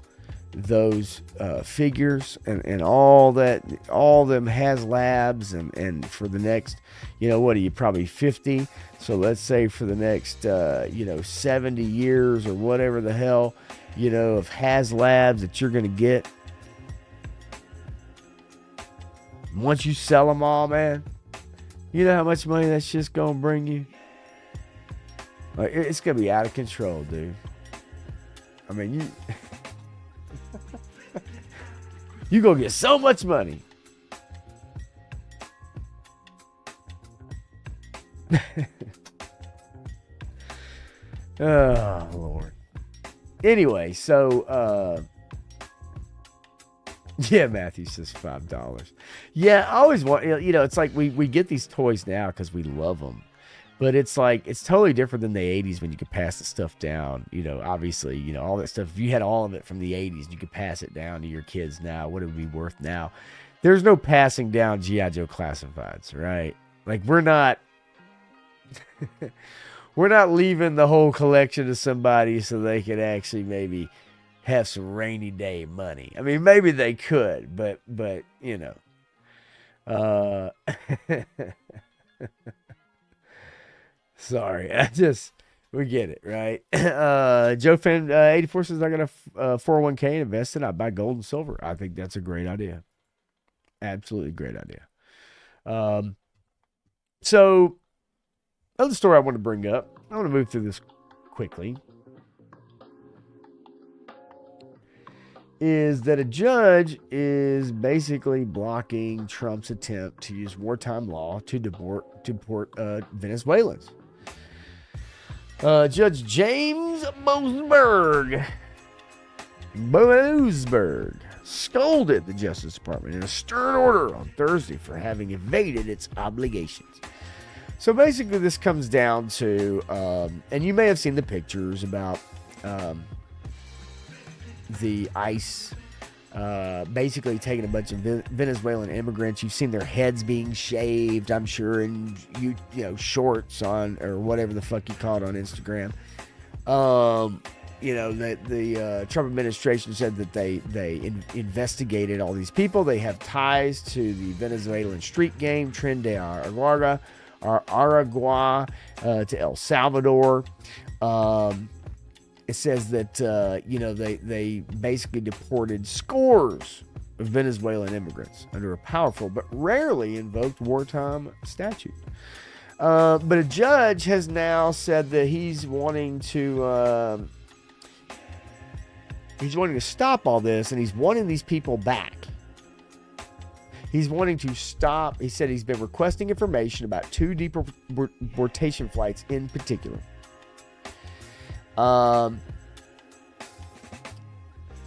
those figures and all that, all them HasLabs and for the next, what are you, probably 50? So let's say for the next, 70 years or whatever the hell, of HasLabs that you're going to get. Once you sell them all, man, you know how much money that shit's going to bring you? Like, it's going to be out of control, dude. I mean, you going to get so much money. Oh, Lord. Anyway, so, yeah, Matthew says $5. Yeah, I always want, it's like we get these toys now because we love them. But it's like, it's totally different than the 80s when you could pass the stuff down. Obviously, all that stuff. If you had all of it from the 80s, you could pass it down to your kids now. What it would be worth now? There's no passing down G.I. Joe classifieds, right? Like, we're not leaving the whole collection to somebody so they could actually maybe have some rainy day money. I mean, maybe they could, but sorry, we get it, right? Joe Fan 84 says I got a 401k invested. I buy gold and silver. I think that's a great idea. Absolutely great idea. So another story I want to bring up. I want to move through this quickly. Is that a judge is basically blocking Trump's attempt to use wartime law to deport Venezuelans. Judge James Boasberg scolded the Justice Department in a stern order on Thursday for having evaded its obligations. So basically this comes down to, and you may have seen the pictures about the ICE basically taking a bunch of Venezuelan immigrants. You've seen their heads being shaved, I'm sure, in shorts on, or whatever the fuck you call it on Instagram. The Trump administration said that they investigated all these people. They have ties to the Venezuelan street gang, Tren de Aragua, to El Salvador. It says that, they basically deported scores of Venezuelan immigrants under a powerful but rarely invoked wartime statute. But a judge has now said that he's wanting to stop all this, and he's wanting these people back. He's wanting to stop. He said he's been requesting information about 2 deportation flights in particular.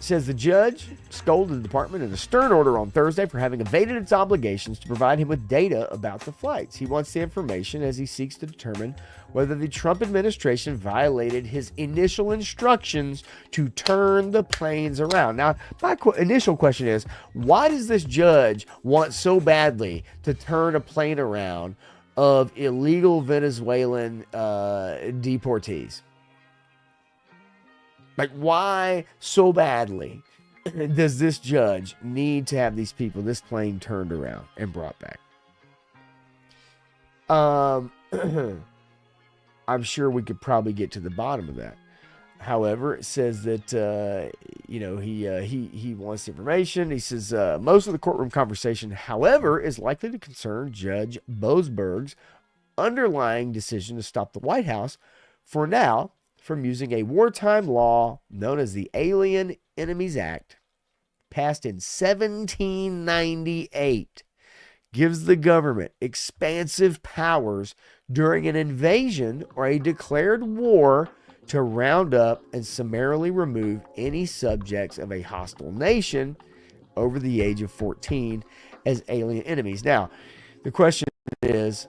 Says the judge scolded the department in a stern order on Thursday for having evaded its obligations to provide him with data about the flights. He wants the information as he seeks to determine whether the Trump administration violated his initial instructions to turn the planes around. Now, my initial question is, why does this judge want so badly to turn a plane around of illegal Venezuelan deportees? Like, why so badly does this judge need to have these people, this plane, turned around and brought back? I'm sure we could probably get to the bottom of that. However, it says that, he wants information. He says most of the courtroom conversation, however, is likely to concern Judge Boasberg's underlying decision to stop the White House for now from using a wartime law known as the Alien Enemies Act, passed in 1798, gives the government expansive powers during an invasion or a declared war to round up and summarily remove any subjects of a hostile nation over the age of 14 as alien enemies. Now, the question is,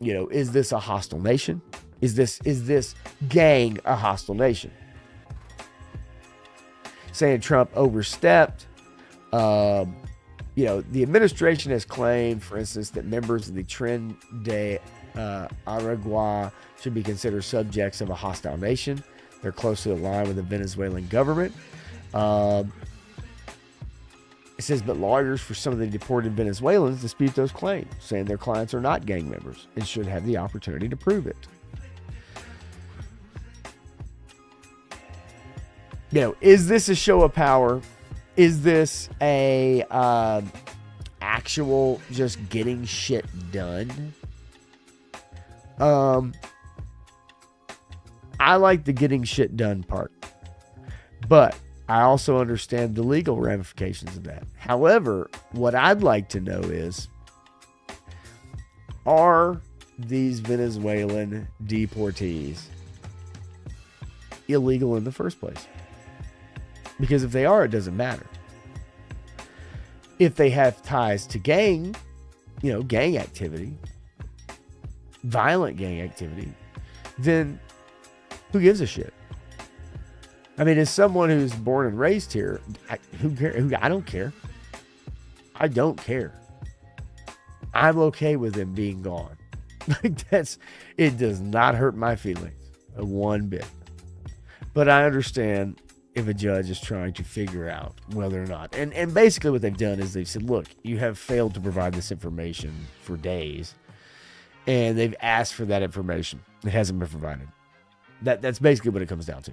is this a hostile nation? Is this gang a hostile nation? Saying Trump overstepped. The administration has claimed, for instance, that members of the Tren de Aragua should be considered subjects of a hostile nation. They're closely aligned with the Venezuelan government. It says, but lawyers for some of the deported Venezuelans dispute those claims, saying their clients are not gang members and should have the opportunity to prove it. Is this a show of power? Is this a actual just getting shit done? I like the getting shit done part, but I also understand the legal ramifications of that. However, what I'd like to know is, are these Venezuelan deportees illegal in the first place? Because if they are, it doesn't matter. If they have ties to gang activity, violent gang activity, then who gives a shit? I mean, as someone who's born and raised here, who cares? I don't care. I don't care. I'm okay with them being gone. It does not hurt my feelings one bit. But I understand if a judge is trying to figure out whether or not. And basically what they've done is they've said, look, you have failed to provide this information for days. And they've asked for that information. It hasn't been provided. That's basically what it comes down to.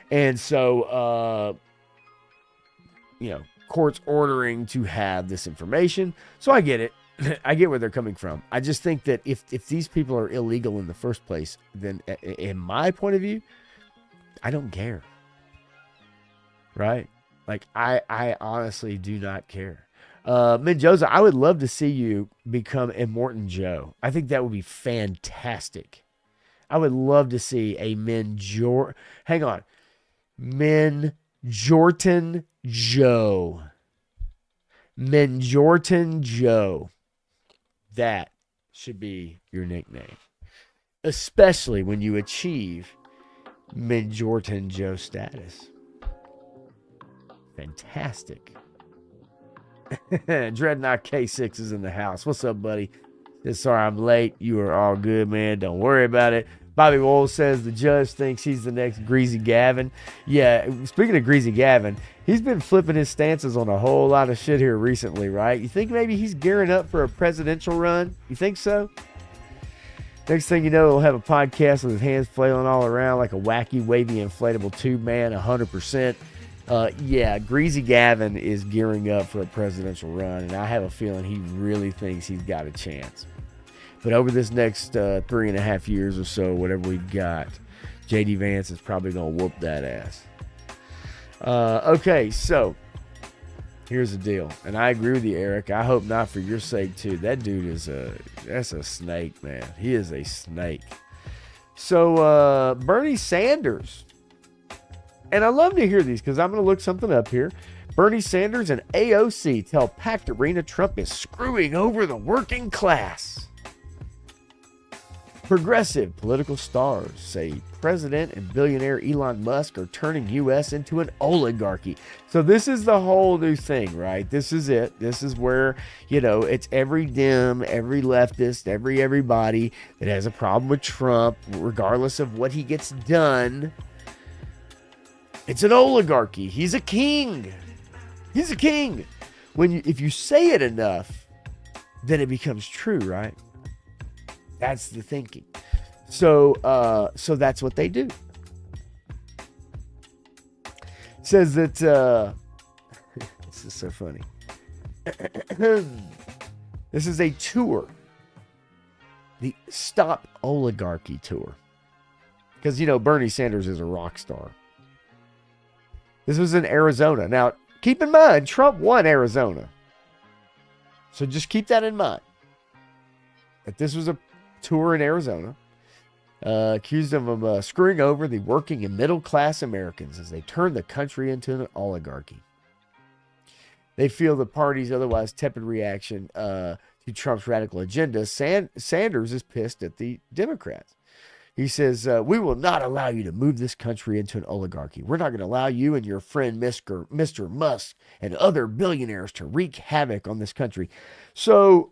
And so, court's ordering to have this information. So I get it. I get where they're coming from. I just think that if these people are illegal in the first place, then in my point of view, I don't care. Right? Like, I honestly do not care. Mendoza, I would love to see you become Immortan Joe. I think that would be fantastic. I would love to see a Menjortan Joe. Menjortan Joe. That should be your nickname. Especially when you achieve Menjortan Joe status. Fantastic. Dreadnought K6 is in the house. What's up, buddy? Sorry I'm late. You are all good, man. Don't worry about it. Bobby Wohl says the judge thinks he's the next Greasy Gavin. Yeah, speaking of Greasy Gavin, he's been flipping his stances on a whole lot of shit here recently, right? You think maybe he's gearing up for a presidential run? You think so? Next thing you know, he'll have a podcast with his hands flailing all around like a wacky, wavy, inflatable tube man, 100%. Yeah, Greasy Gavin is gearing up for a presidential run, and I have a feeling he really thinks he's got a chance. But over this next 3.5 years or so, whatever we've got, J.D. Vance is probably going to whoop that ass. Okay, so here's the deal. And I agree with you, Eric. I hope not for your sake, too. That dude that's a snake, man. He is a snake. So Bernie Sanders. And I love to hear these because I'm going to look something up here. Bernie Sanders and AOC tell packed arena Trump is screwing over the working class. Progressive political stars say President and billionaire Elon Musk are turning U.S. into an oligarchy. So this is the whole new thing, right? This is it. This is where, it's every Dem, every leftist, everybody that has a problem with Trump, regardless of what he gets done. It's an oligarchy. He's a king. He's a king. If you say it enough, then it becomes true, right? That's the thinking. So that's what they do. Says that this is so funny. This is a tour, the Stop Oligarchy tour, because Bernie Sanders is a rock star. This was in Arizona. Now, keep in mind, Trump won Arizona, so just keep that in mind. That this was a tour in Arizona. Accused of screwing over the working and middle class Americans as they turn the country into an oligarchy. They feel the party's otherwise tepid reaction to Trump's radical agenda. Sanders is pissed at the Democrats. He says, we will not allow you to move this country into an oligarchy. We're not going to allow you and your friend Mr. Musk and other billionaires to wreak havoc on this country. So,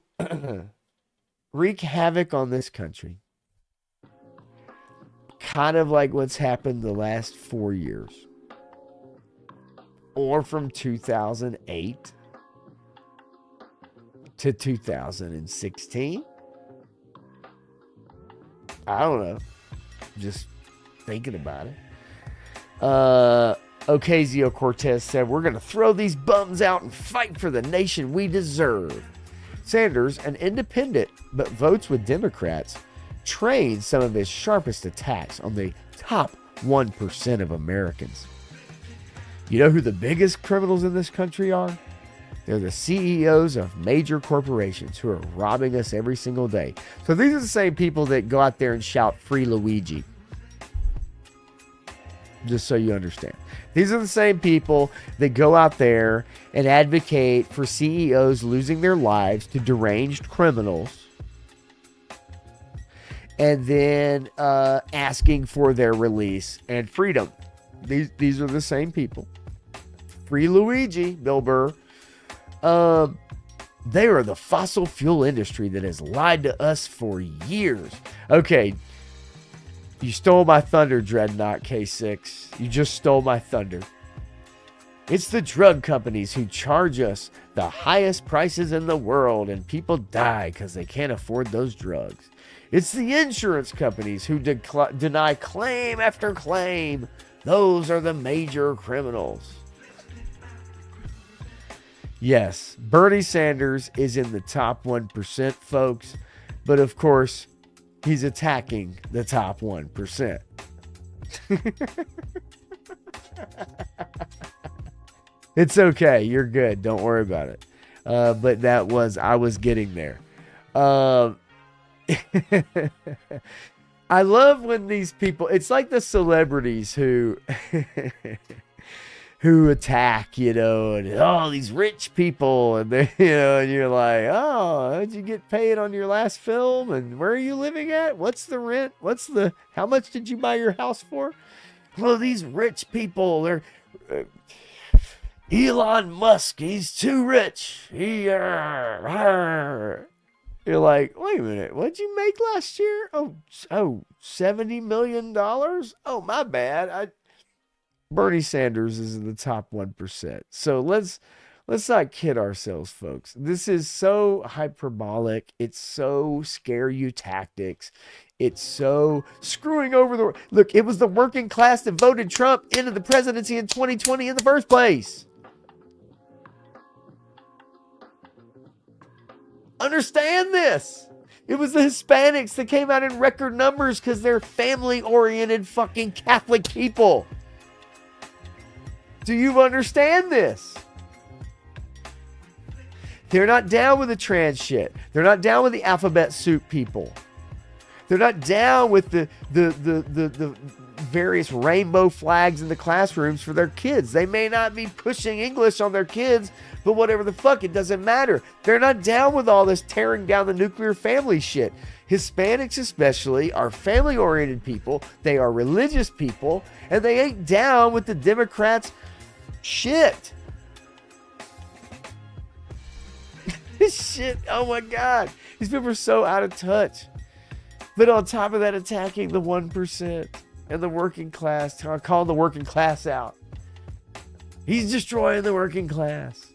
wreak havoc on this country. Kind of like what's happened the last 4 years. Or from 2008 to 2016. I don't know. Just thinking about it. Ocasio-Cortez said, we're going to throw these bums out and fight for the nation we deserve. Sanders, an independent but votes with Democrats, trained some of his sharpest attacks on the top 1% of Americans. You know who the biggest criminals in this country are? They're the CEOs of major corporations who are robbing us every single day. So these are the same people that go out there and shout "Free Luigi." Just so you understand. These are the same people that go out there and advocate for CEOs losing their lives to deranged criminals and then asking for their release and freedom. These are the same people. Free Luigi, Bill Burr. They are the fossil fuel industry that has lied to us for years. Okay, you stole my thunder, Dreadnought K6. You just stole my thunder. It's the drug companies who charge us the highest prices in the world, and people die because they can't afford those drugs. It's the insurance companies who deny claim after claim. Those are the major criminals. Yes, Bernie Sanders is in the top 1%, folks. But of course, he's attacking the top 1%. It's okay. You're good. Don't worry about it. But I was getting there. I love when these people, it's like the celebrities who attack, and these rich people, and they, and you're like, oh, did you get paid on your last film? And where are you living at? What's the rent? How much did you buy your house for? Well, these rich people, they're, Elon Musk, he's too rich. You're like, wait a minute, what'd you make last year? Oh, $70 million? Oh, my bad. Bernie Sanders is in the top 1%. So let's not kid ourselves, folks. This is so hyperbolic. It's so scare you tactics. It's so screwing over look, it was the working class that voted Trump into the presidency in 2020 in the first place. Understand this. It was the Hispanics that came out in record numbers because they're family-oriented fucking Catholic people. Do you understand this? They're not down with the trans shit. They're not down with the alphabet soup people. They're not down with the various rainbow flags in the classrooms for their kids. They may not be pushing English on their kids, but whatever the fuck, it doesn't matter. They're not down with all this tearing down the nuclear family shit. Hispanics especially are family-oriented people. They are religious people, and they ain't down with the Democrats' shit. This shit, oh my God. These people are so out of touch. But on top of that, attacking the 1% and the working class, calling the working class out. He's destroying the working class.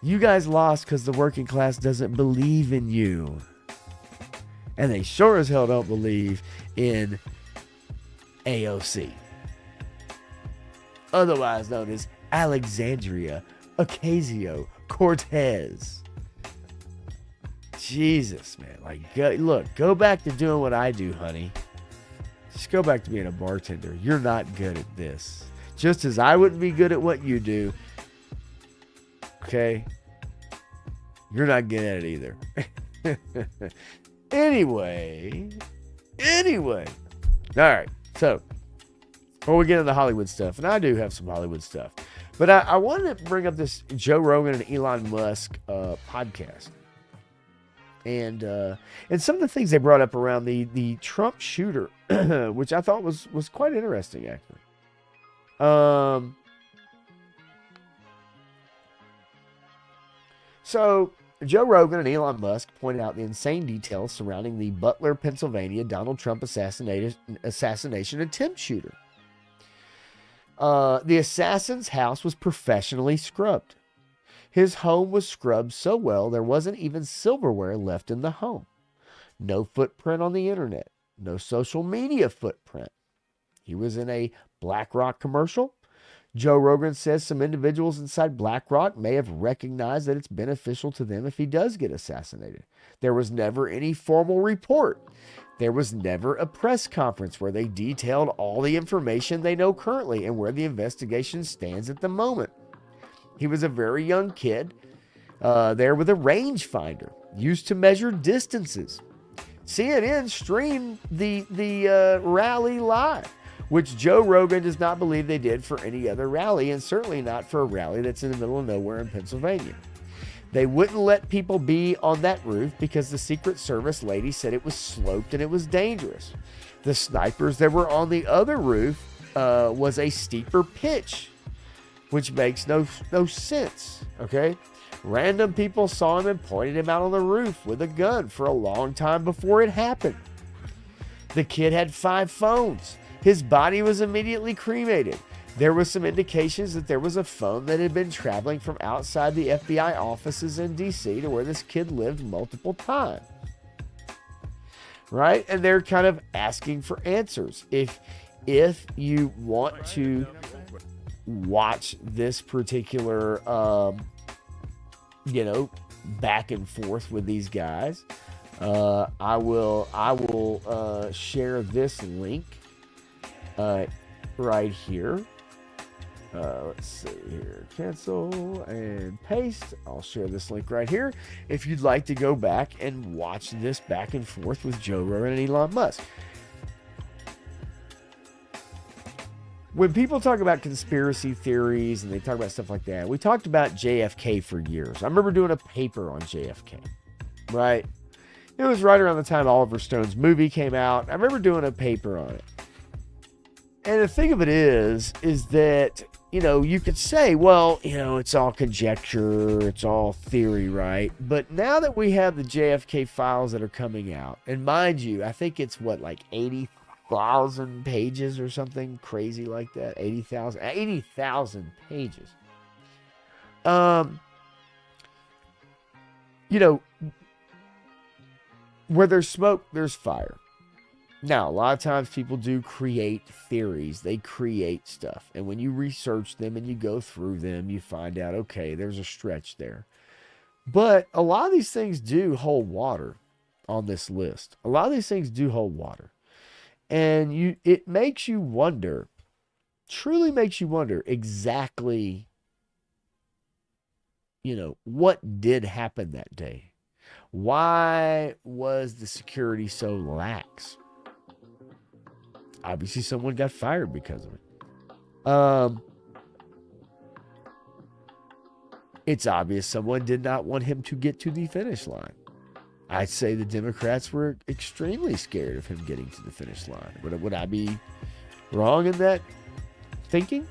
You guys lost because the working class doesn't believe in you. And they sure as hell don't believe in AOC. otherwise known as Alexandria Ocasio-Cortez. Jesus, man. Like, go back to doing what I do, honey. Just go back to being a bartender. You're not good at this. Just as I wouldn't be good at what you do. Okay? You're not good at it either. Anyway. All right. So, before we get into Hollywood stuff, and I do have some Hollywood stuff, but I wanted to bring up this Joe Rogan and Elon Musk podcast. And some of the things they brought up around the Trump shooter, which I thought was quite interesting, actually. So Joe Rogan and Elon Musk pointed out the insane details surrounding the Butler, Pennsylvania Donald Trump assassination attempt shooter. The assassin's house was professionally scrubbed. His home was scrubbed so well there wasn't even silverware left in the home. No footprint on the internet. No social media footprint. He was in a BlackRock commercial. Joe Rogan says some individuals inside BlackRock may have recognized that it's beneficial to them if he does get assassinated. There was never any formal report. There was never a press conference where they detailed all the information they know currently and where the investigation stands at the moment. He was a very young kid there with a rangefinder used to measure distances. CNN streamed the rally live, which Joe Rogan does not believe they did for any other rally, and certainly not for a rally that's in the middle of nowhere in Pennsylvania. They wouldn't let people be on that roof because the Secret Service lady said it was sloped and it was dangerous. The snipers that were on the other roof was a steeper pitch, which makes no sense, okay? Random people saw him and pointed him out on the roof with a gun for a long time before it happened. The kid had 5 phones. His body was immediately cremated. There was some indications that there was a phone that had been traveling from outside the FBI offices in D.C. to where this kid lived multiple times. Right? And they're kind of asking for answers. If you want to watch this particular, back and forth with these guys, I will share this link right here. Let's see here. Cancel and paste. I'll share this link right here if you'd like to go back and watch this back and forth with Joe Rogan and Elon Musk. When people talk about conspiracy theories and they talk about stuff like that, we talked about JFK for years. I remember doing a paper on JFK, right? It was right around the time Oliver Stone's movie came out. I remember doing a paper on it. And the thing of it is that, you could say, well, it's all conjecture, it's all theory, right? But now that we have the JFK files that are coming out, and mind you, I think it's 80,000 pages or something crazy like that. 80,000 pages. Where there's smoke, there's fire. Now, a lot of times people do create theories. They create stuff. And when you research them and you go through them, you find out, okay, there's a stretch there. But a lot of these things do hold water on this list. A lot of these things do hold water. And it makes you wonder, truly makes you wonder exactly, what did happen that day? Why was the security so lax? Obviously, someone got fired because of it. It's obvious someone did not want him to get to the finish line. I'd say the Democrats were extremely scared of him getting to the finish line. Would I be wrong in that thinking?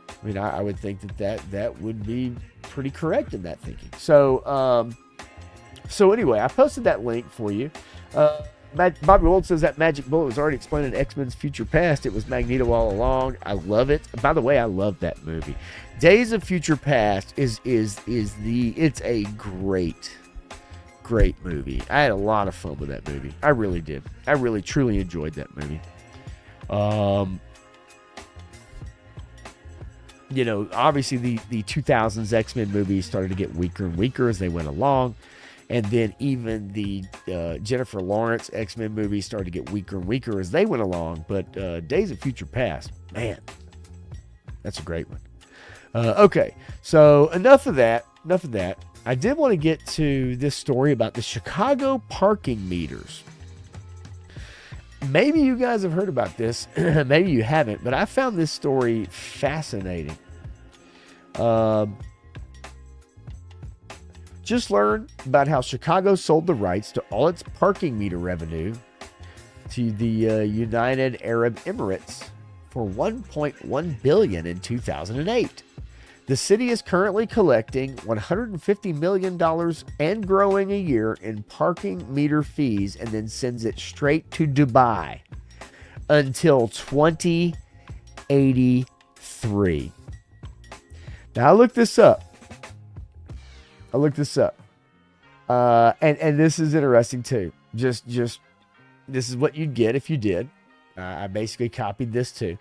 I mean, I would think that would be pretty correct in that thinking. So anyway, I posted that link for you. Bobby Wold says that magic bullet was already explained in X-Men's Future Past. It was Magneto all along. I love it. By the way, I love that movie. Days of Future Past it's a great movie. I had a lot of fun with that movie. I really did. I really truly enjoyed that movie. obviously the 2000s X-Men movies started to get weaker and weaker as they went along. And then even the Jennifer Lawrence X-Men movies started to get weaker and weaker as they went along. But Days of Future Past, man, that's a great one. Okay, so enough of that. I did want to get to this story about the Chicago parking meters. Maybe you guys have heard about this. Maybe you haven't, but I found this story fascinating. Just learned about how Chicago sold the rights to all its parking meter revenue to the United Arab Emirates for $1.1 billion in 2008. The city is currently collecting $150 million and growing a year in parking meter fees and then sends it straight to Dubai until 2083. Now, I looked this up. And this is interesting too. Just this is what you'd get if you did. I basically copied this too.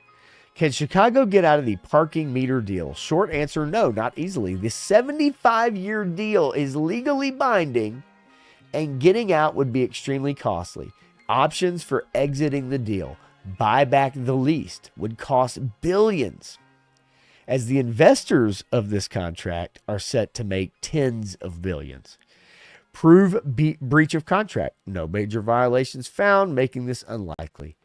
Can Chicago get out of the parking meter deal? Short answer, no, not easily. The 75-year deal is legally binding, and getting out would be extremely costly. Options for exiting the deal, buy back the lease, would cost billions, as the investors of this contract are set to make tens of billions. Prove breach of contract. No major violations found, making this unlikely.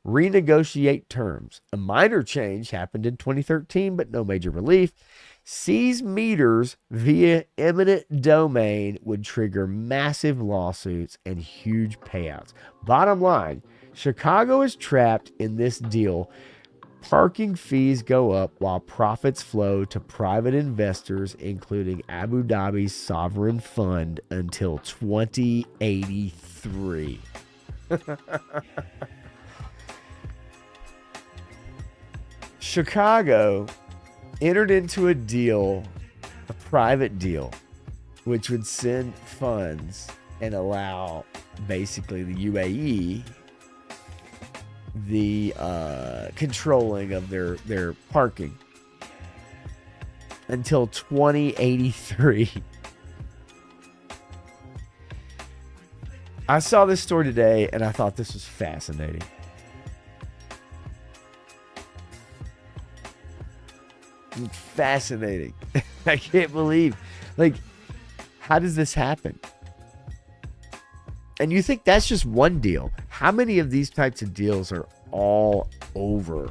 Renegotiate terms. A minor change happened in 2013, but no major relief. Seize meters via eminent domain would trigger massive lawsuits and huge payouts. Bottom line, Chicago is trapped in this deal. Parking fees go up while profits flow to private investors, including Abu Dhabi's sovereign fund, until 2083. Chicago entered into a deal, a private deal, which would send funds and allow basically the UAE the controlling of their parking until 2083. I saw this story today and I thought this was fascinating. Fascinating. I can't believe, how does this happen? And you think that's just one deal. How many of these types of deals are all over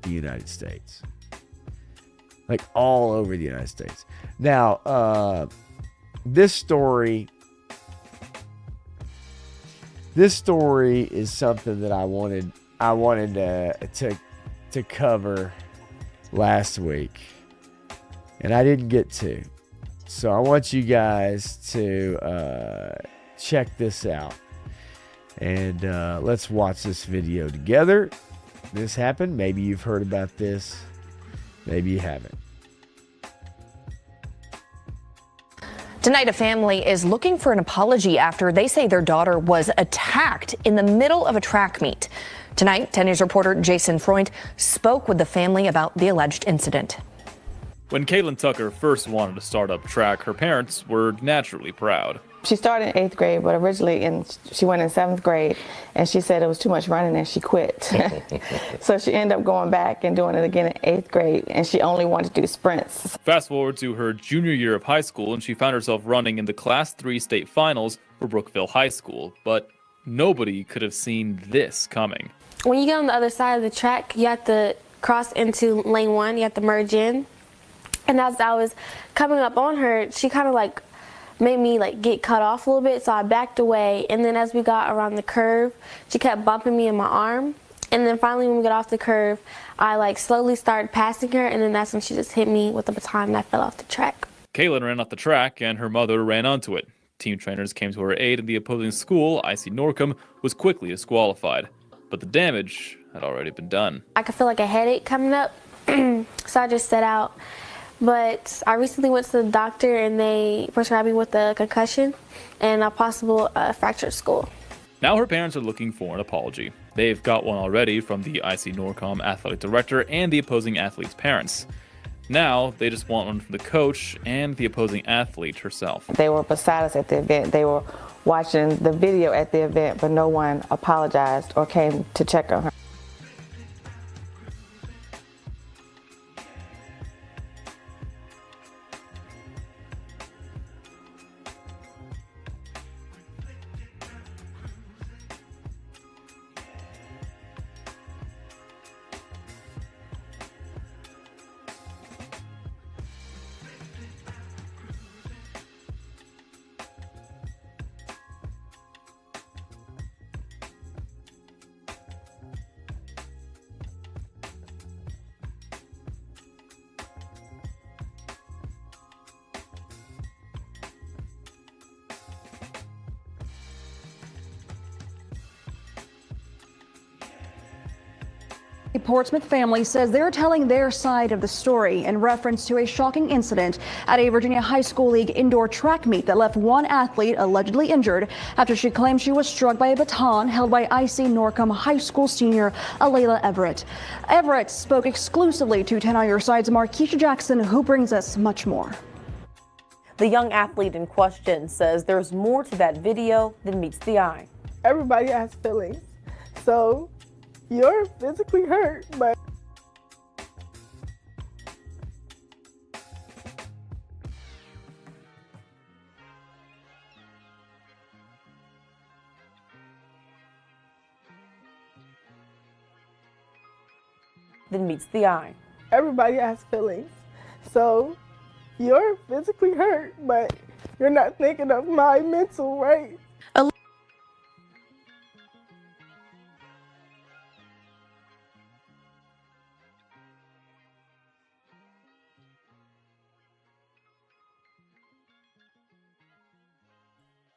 the United States? All over the United States. Now, this story is something that I wanted to cover last week, and I didn't get to. So I want you guys to check this out, and let's watch this video together. This happened. Maybe you've heard about this, maybe you haven't. Tonight, a family is looking for an apology after they say their daughter was attacked in the middle of a track meet. Tonight, 10 News reporter Jason Freund spoke with the family about the alleged incident. When Caitlin Tucker first wanted to start up track, her parents were naturally proud. She started in 8th grade, but originally she went in 7th grade, and she said it was too much running and she quit. So she ended up going back and doing it again in 8th grade, and she only wanted to do sprints. Fast forward to her junior year of high school, and she found herself running in the Class 3 state finals for Brookville High School. But nobody could have seen this coming. When you get on the other side of the track, you have to cross into lane 1, you have to merge in. And as I was coming up on her, she kind of made me get cut off a little bit, so I backed away. And then as we got around the curve, she kept bumping me in my arm. And then finally when we got off the curve, I slowly started passing her, and then that's when she just hit me with the baton and I fell off the track. Caitlin ran off the track and her mother ran onto it. Team trainers came to her aid, and the opposing school, IC Norcom, was quickly disqualified. But the damage had already been done. I could feel a headache coming up, so I just set out. But I recently went to the doctor, and they prescribed me with a concussion and a possible fractured skull. Now her parents are looking for an apology. They've got one already from the IC Norcom athletic director and the opposing athlete's parents. Now, they just want one from the coach and the opposing athlete herself. They were beside us at the event. They were watching the video at the event, but no one apologized or came to check on her. The Portsmouth family says they're telling their side of the story in reference to a shocking incident at a Virginia high school league indoor track meet that left one athlete allegedly injured after she claimed she was struck by a baton held by IC Norcom High School senior Alayla Everett. Everett spoke exclusively to 10 on Your Side's Markeisha Jackson, who brings us much more. The young athlete in question says there's more to that video than meets the eye. Everybody has feelings, so you're physically hurt, but than meets the eye. everybody has feelings, so you're physically hurt, but you're not thinking of my mental, right?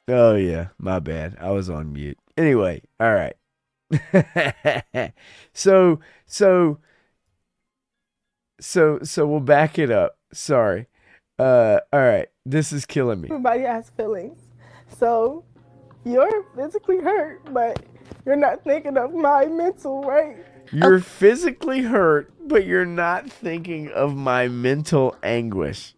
Oh yeah, my bad. I was on mute. Anyway, all right. so we'll back it up. Sorry. All right. This is killing me. Everybody has feelings, so you're physically hurt, but you're not thinking of my mental, right? You're physically hurt, but you're not thinking of my mental anguish.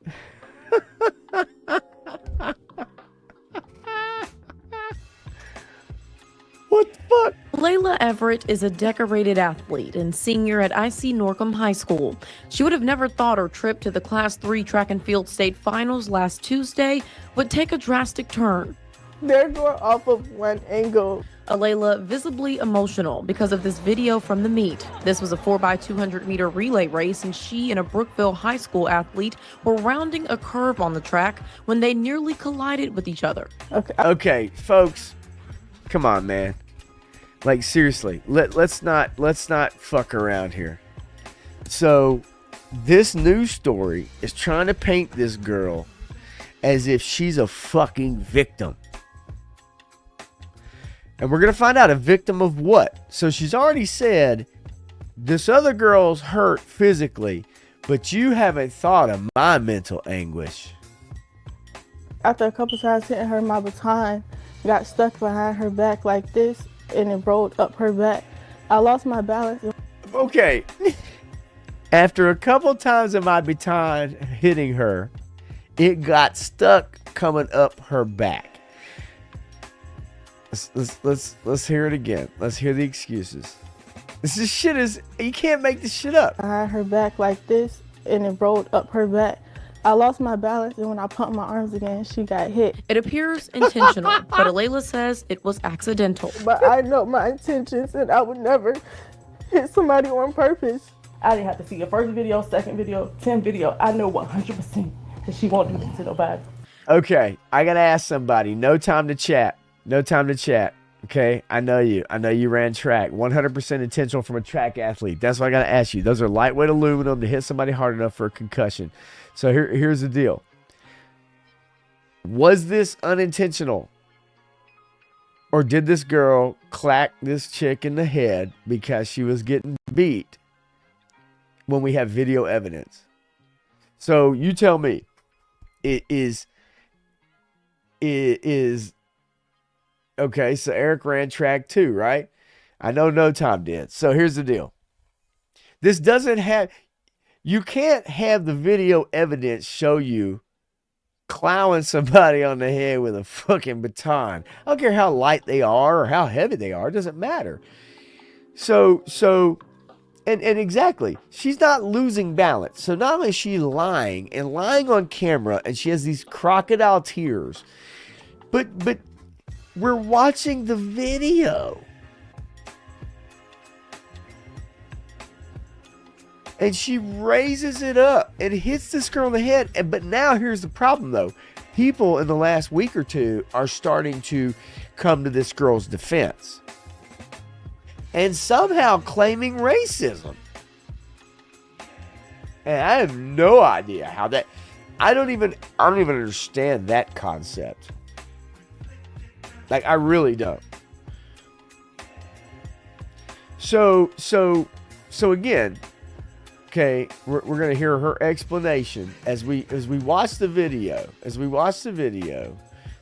What the fuck? Layla Everett is a decorated athlete and senior at IC Norcom High School. She would have never thought her trip to the Class 3 track and field state finals last Tuesday would take a drastic turn. They're going off of one angle. Alayla visibly emotional because of this video from the meet. This was a 4x200 meter relay race, and she and a Brookville High School athlete were rounding a curve on the track when they nearly collided with each other. Okay, folks, come on, man. Like seriously, let's not fuck around here. So, this news story is trying to paint this girl as if she's a fucking victim. And we're going to find out a victim of what. So she's already said this other girl's hurt physically, but you haven't thought of my mental anguish. After a couple times hitting her, my baton got stuck behind her back like this, and it rolled up her back. I lost my balance. Okay. After a couple times of my baton hitting her, it got stuck coming up her back. Let's hear it again. Let's hear the excuses. This shit is, you can't make this shit up. Behind her back like this, and it rolled up her back. I lost my balance, and when I pumped my arms again, she got hit. It appears intentional, but Alayla says it was accidental. But I know my intentions, and I would never hit somebody on purpose. I didn't have to see the first video, second video, 10th video. I know 100% that she won't do this to nobody. Okay, I gotta ask somebody. No time to chat. No time to chat. Okay, I know you. I know you ran track. 100% intentional from a track athlete. That's what I gotta ask you. Those are lightweight aluminum to hit somebody hard enough for a concussion. So here's the deal. Was this unintentional? Or did this girl clack this chick in the head because she was getting beat when we have video evidence? So you tell me. It is okay, so Eric ran track too, right? I know No Time did. So here's the deal. This doesn't have, You can't have the video evidence show you clowning somebody on the head with a fucking baton. I don't care how light they are or how heavy they are. It doesn't matter. And exactly, she's not losing balance. So not only is she lying on camera, and she has these crocodile tears, but we're watching the video. And she raises it up and hits this girl in the head. But now here's the problem, though. People in the last week or two are starting to come to this girl's defense. And somehow claiming racism. And I have no idea how that... I don't even understand that concept. Like, I really don't. So again... Okay, we're going to hear her explanation as we watch the video.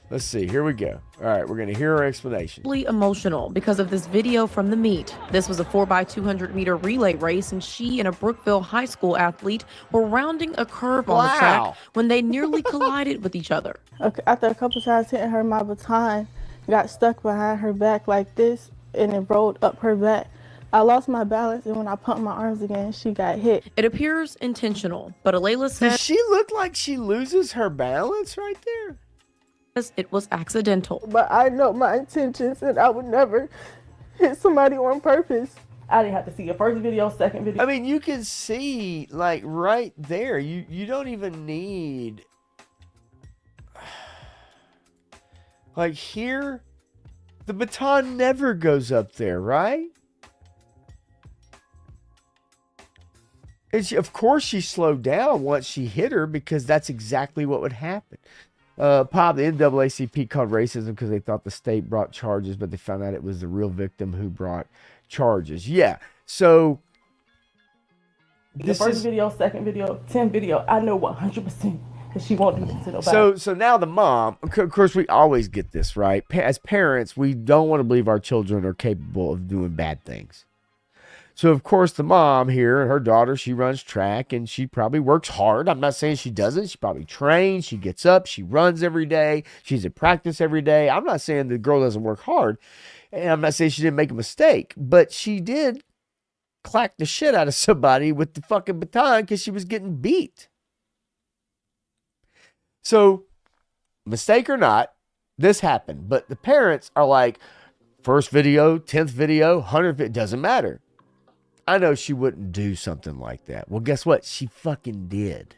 Let's see. Here we go. All right, we're going to hear her explanation. Emotional because of this video from the meet. This was a 4x200 meter relay race, and she and a Brookville high school athlete were rounding a curve on the track when they nearly collided with each other. Okay, after a couple times hitting her, my baton got stuck behind her back like this, and it rolled up her back. I lost my balance, and when I pumped my arms again, she got hit. It appears intentional, but Alayla says... Does she look like she loses her balance right there? It was accidental. But I know my intentions, and I would never hit somebody on purpose. I didn't have to see the first video, second video. I mean, you can see, like, right there. You don't even need... Like, here, the baton never goes up there, right? And of course, she slowed down once she hit her because that's exactly what would happen. Pop, the NAACP called racism because they thought the state brought charges, but they found out it was the real victim who brought charges. Yeah, so... The first video, second video, 10th video, I know 100% that she won't do this to nobody. So now the mom, of course, we always get this, right? As parents, we don't want to believe our children are capable of doing bad things. So, of course, the mom here, her daughter, she runs track and she probably works hard. I'm not saying she doesn't. She probably trains. She gets up. She runs every day. She's at practice every day. I'm not saying the girl doesn't work hard. And I'm not saying she didn't make a mistake. But she did clack the shit out of somebody with the fucking baton because she was getting beat. So, mistake or not, this happened. But the parents are like, first video, 10th video, 100th video, it doesn't matter. I know she wouldn't do something like that. Well, guess what? She fucking did.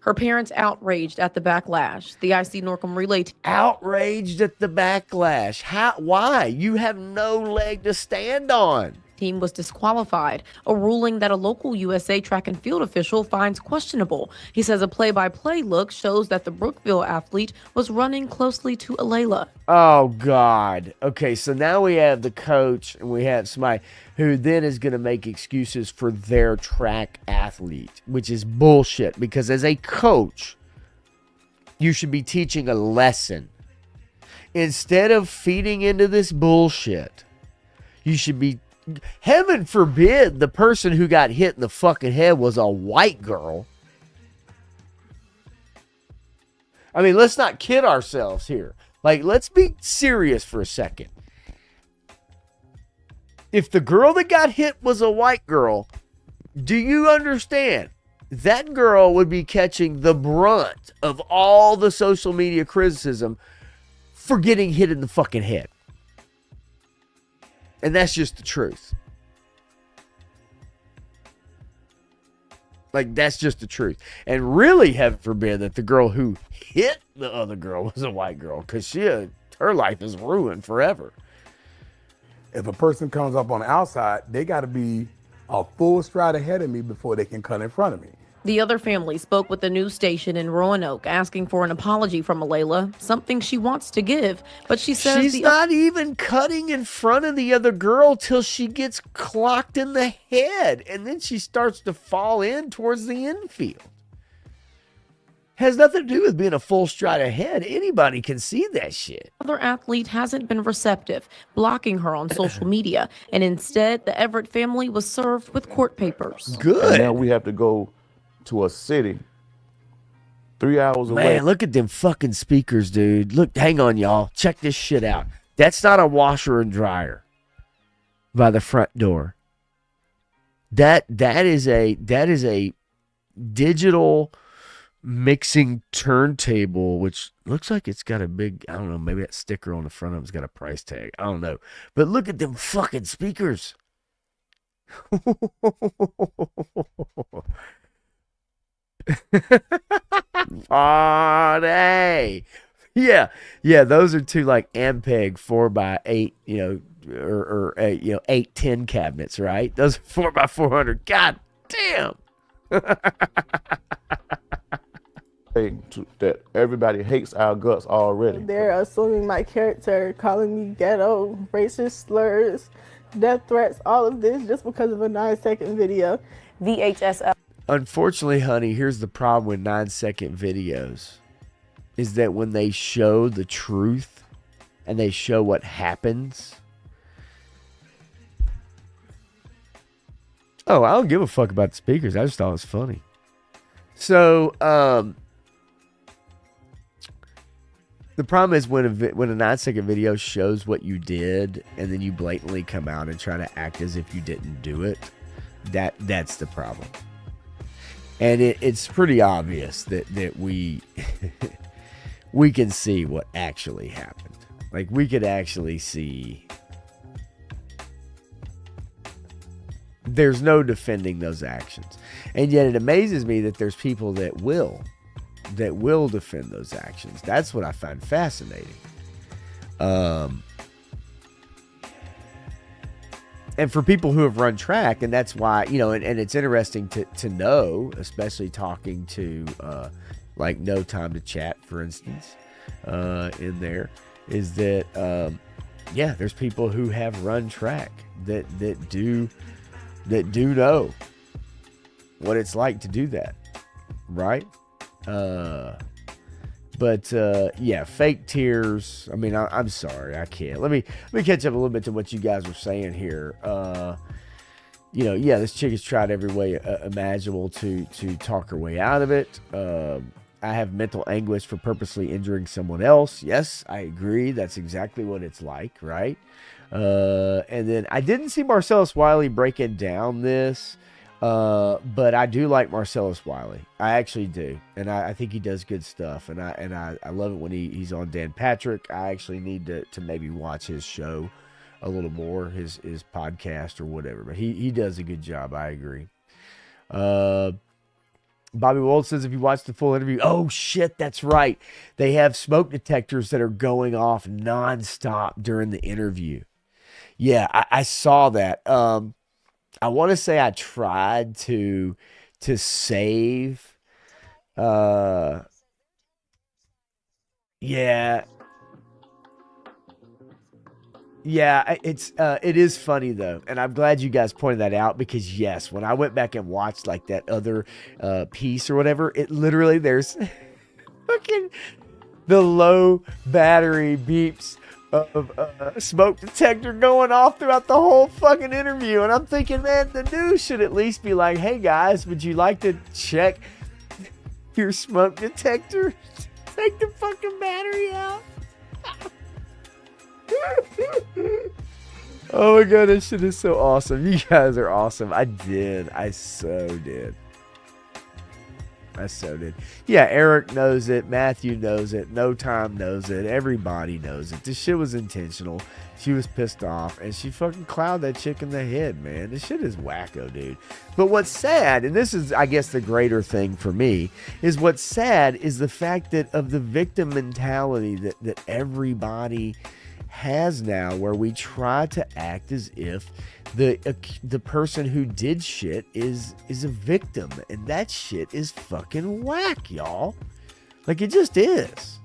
Her parents outraged at the backlash. The IC Norcom relay outraged at the backlash. How? Why? You have no leg to stand on. Team was disqualified, a ruling that a local USA track and field official finds questionable. He says a play-by-play look shows that the Brookville athlete was running closely to Alayla. Oh, God. Okay, so now we have the coach and we have somebody who then is going to make excuses for their track athlete, which is bullshit because as a coach, you should be teaching a lesson. Instead of feeding into this bullshit, you should be... Heaven forbid the person who got hit in the fucking head was a white girl. I mean, let's not kid ourselves here. Like, let's be serious for a second. If the girl that got hit was a white girl, do you understand? That girl would be catching the brunt of all the social media criticism for getting hit in the fucking head. And that's just the truth. Like, that's just the truth. And really, heaven forbid that the girl who hit the other girl was a white girl, because her life is ruined forever. If a person comes up on the outside, they got to be a full stride ahead of me before they can cut in front of me. The other family spoke with the news station in Roanoke asking for an apology from Alayla, something she wants to give, but she says she's not even cutting in front of the other girl till she gets clocked in the head, and then she starts to fall in towards the infield. Has nothing to do with being a full stride ahead. Anybody can see that shit. Other athlete hasn't been receptive, blocking her on social media, and instead the Everett family was served with court papers. Good. And now we have to go to a city 3 hours away. Man, look at them fucking speakers, dude. Look, hang on, y'all. Check this shit out. That's not a washer and dryer by the front door. That is a digital mixing turntable, which looks like it's got a big, I don't know, maybe that sticker on the front of it's got a price tag. I don't know. But look at them fucking speakers. Party. Yeah, those are two like Ampeg 4x8, or 810 cabinets, right? Those are 4x400. God damn. That everybody hates our guts already. They're assuming my character, calling me ghetto, racist slurs, death threats, all of this just because of a 9-second video. VHS. Unfortunately, honey, here's the problem with 9-second videos is that when they show the truth and they show what happens. Oh, I don't give a fuck about the speakers. I just thought it was funny. So, the problem is when a 9-second video shows what you did and then you blatantly come out and try to act as if you didn't do it. That's the problem. And it's pretty obvious that we we can see what actually happened. Like, we could actually see there's no defending those actions. And yet it amazes me that there's people that will defend those actions. That's what I find fascinating. And for people who have run track, and that's why, and it's interesting to know, especially talking to like No Time to Chat, for instance, in there, is that there's people who have run track that do know what it's like to do that, right? But fake tears. I mean, I'm sorry, I can't. Let me catch up a little bit to what you guys were saying here. This chick has tried every way imaginable to talk her way out of it. I have mental anguish for purposely injuring someone else. Yes, I agree. That's exactly what it's like, right? And then I didn't see Marcellus Wiley breaking down this. But I do like Marcellus Wiley. I actually do. And I think he does good stuff. And I love it when he's on Dan Patrick. I actually need to maybe watch his show a little more, his podcast or whatever. But he does a good job. I agree. Bobby Wold says if you watch the full interview, oh shit, that's right. They have smoke detectors that are going off nonstop during the interview. Yeah, I saw that. I want to say I tried to save. It is funny though, and I'm glad you guys pointed that out because yes, when I went back and watched like that other piece or whatever, it literally there's fucking the low battery beeps of smoke detector going off throughout the whole fucking interview. And I'm thinking, man, the news should at least be like, hey guys, would you like to check your smoke detector? Take the fucking battery out. Oh my god, this shit is so awesome. You guys are awesome. I so did. Yeah, Eric knows it. Matthew knows it. No Time knows it. Everybody knows it. This shit was intentional. She was pissed off, and she fucking clouded that chick in the head, man. This shit is wacko, dude. But what's sad, and this is, I guess, the greater thing for me, is what's sad is the fact that of the victim mentality that everybody has now, where we try to act as if the person who did shit is a victim, and that shit is fucking whack, y'all. Like, it just is.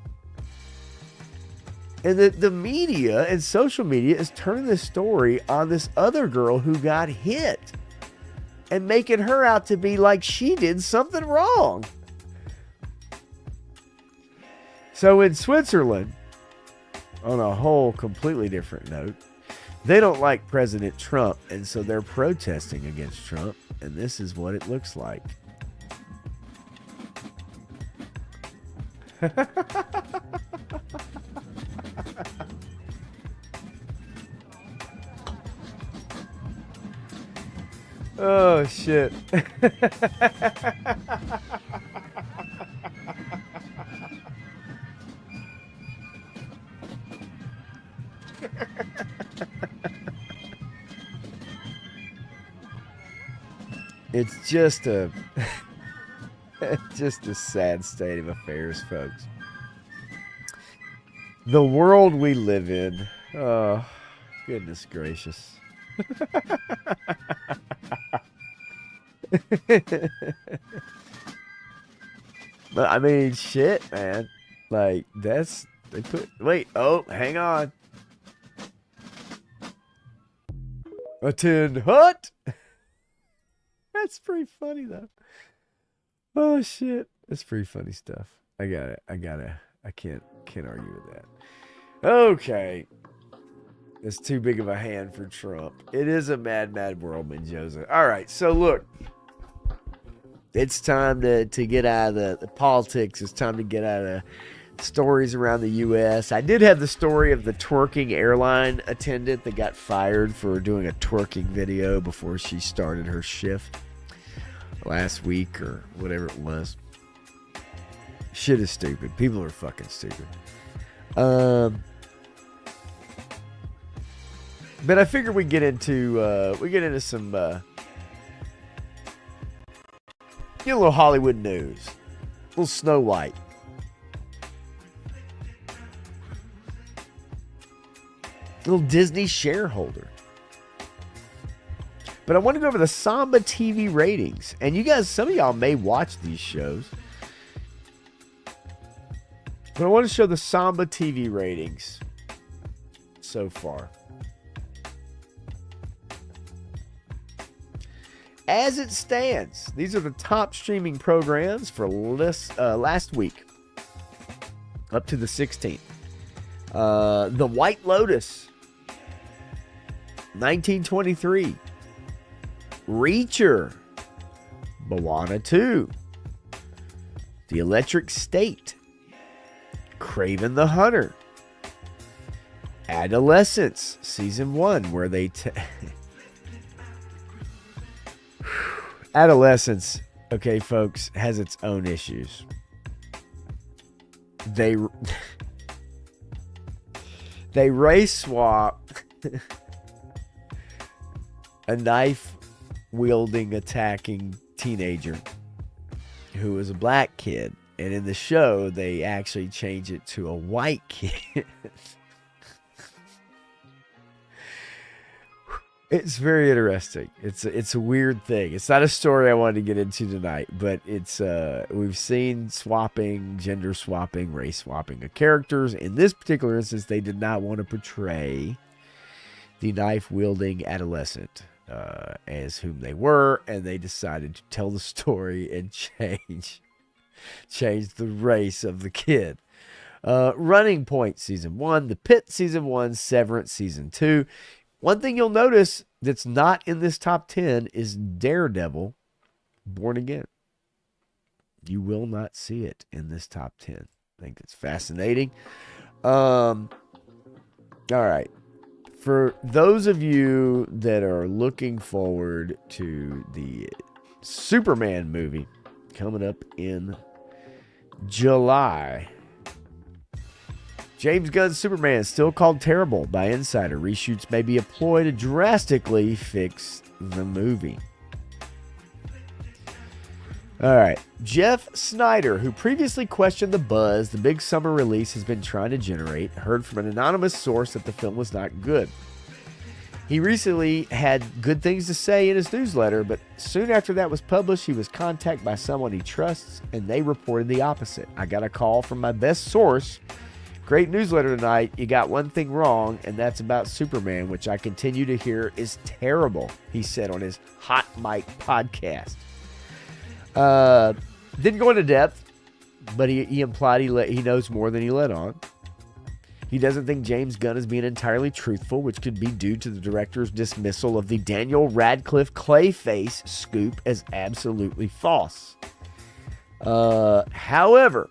And the media and social media is turning this story on this other girl who got hit and making her out to be like she did something wrong. So in Switzerland, on a whole completely different note, they don't like President Trump, and so they're protesting against Trump, and this is what it looks like. Oh, shit. It's just a sad state of affairs, folks. The world we live in. Oh, goodness gracious. But I mean, shit, man. Like, wait, oh, hang on. Attend hut. That's pretty funny, though. Oh, shit. That's pretty funny stuff. I can't argue with that. Okay. It's too big of a hand for Trump. It is a mad, mad world, Mendoza. All right, so look. It's time to get out of the politics. It's time to get out of the stories around the U.S. I did have the story of the twerking airline attendant that got fired for doing a twerking video before she started her shift last week or whatever it was. Shit is stupid. People are fucking stupid. But I figured we get into some get a little Hollywood news, a little Snow White. A little Disney shareholder. But I want to go over the Samba TV ratings. And you guys, some of y'all may watch these shows. But I want to show the Samba TV ratings so far. As it stands, these are the top streaming programs for last week, up to the 16th. The White Lotus, 1923. Reacher, Moana 2. The Electric State, Kraven the Hunter. Adolescence, Season 1, where they... Adolescence, okay, folks, has its own issues. They race swap a knife-wielding, attacking teenager who was a black kid. And in the show, they actually change it to a white kid. It's very interesting. It's a weird thing. It's not a story I wanted to get into tonight, but it's we've seen swapping, gender swapping, race swapping of characters. In this particular instance, they did not want to portray the knife-wielding adolescent as whom they were, and they decided to tell the story and change the race of the kid. Running Point Season 1, The Pit Season 1, Severance Season 2. One thing you'll notice that's not in this top 10 is Daredevil, Born Again. You will not see it in this top 10. I think it's fascinating. All right. For those of you that are looking forward to the Superman movie coming up in July, James Gunn's Superman is still called terrible by Insider. Reshoots may be a ploy to drastically fix the movie. All right. Jeff Snyder, who previously questioned the buzz the big summer release has been trying to generate, heard from an anonymous source that the film was not good. He recently had good things to say in his newsletter, but soon after that was published, he was contacted by someone he trusts, and they reported the opposite. I got a call from my best source. Great newsletter tonight. You got one thing wrong, and that's about Superman, which I continue to hear is terrible, he said on his Hot Mic podcast. Didn't go into depth, but he implied he knows more than he let on. He doesn't think James Gunn is being entirely truthful, which could be due to the director's dismissal of the Daniel Radcliffe Clayface scoop as absolutely false. However,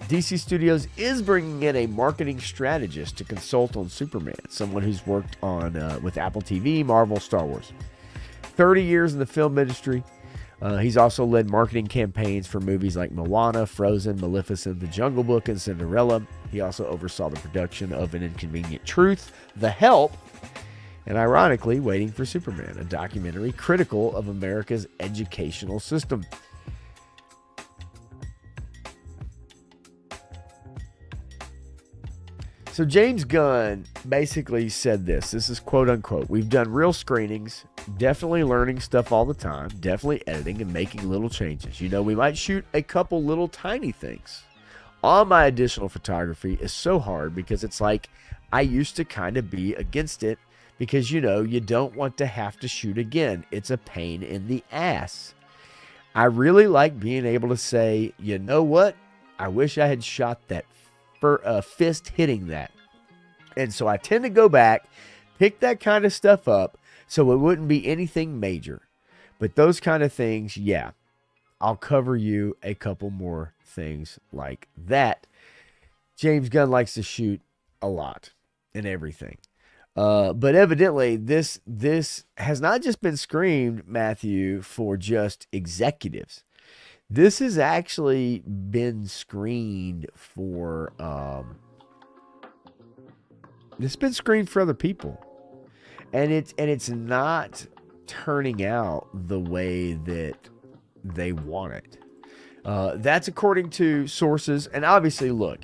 DC Studios is bringing in a marketing strategist to consult on Superman, someone who's worked on with Apple TV, Marvel, Star Wars. 30 years in the film industry. He's also led marketing campaigns for movies like Moana, Frozen, Maleficent, The Jungle Book, and Cinderella. He also oversaw the production of An Inconvenient Truth, The Help, and ironically, Waiting for Superman, a documentary critical of America's educational system. So James Gunn basically said this is quote unquote, "We've done real screenings, definitely learning stuff all the time, definitely editing and making little changes. You know, we might shoot a couple little tiny things. All my additional photography is so hard because it's like I used to kind of be against it because, you know, you don't want to have to shoot again. It's a pain in the ass. I really like being able to say, you know what? I wish I had shot that for fist hitting that. And so I tend to go back, pick that kind of stuff up so it wouldn't be anything major. But those kind of things, yeah, I'll cover you a couple more things like that." James Gunn likes to shoot a lot and everything. But evidently, this has not just been screened, Matthew, for just executives. This has actually been screened for it's been screened for other people. And it's not turning out the way that they want it. That's according to sources. And obviously, look,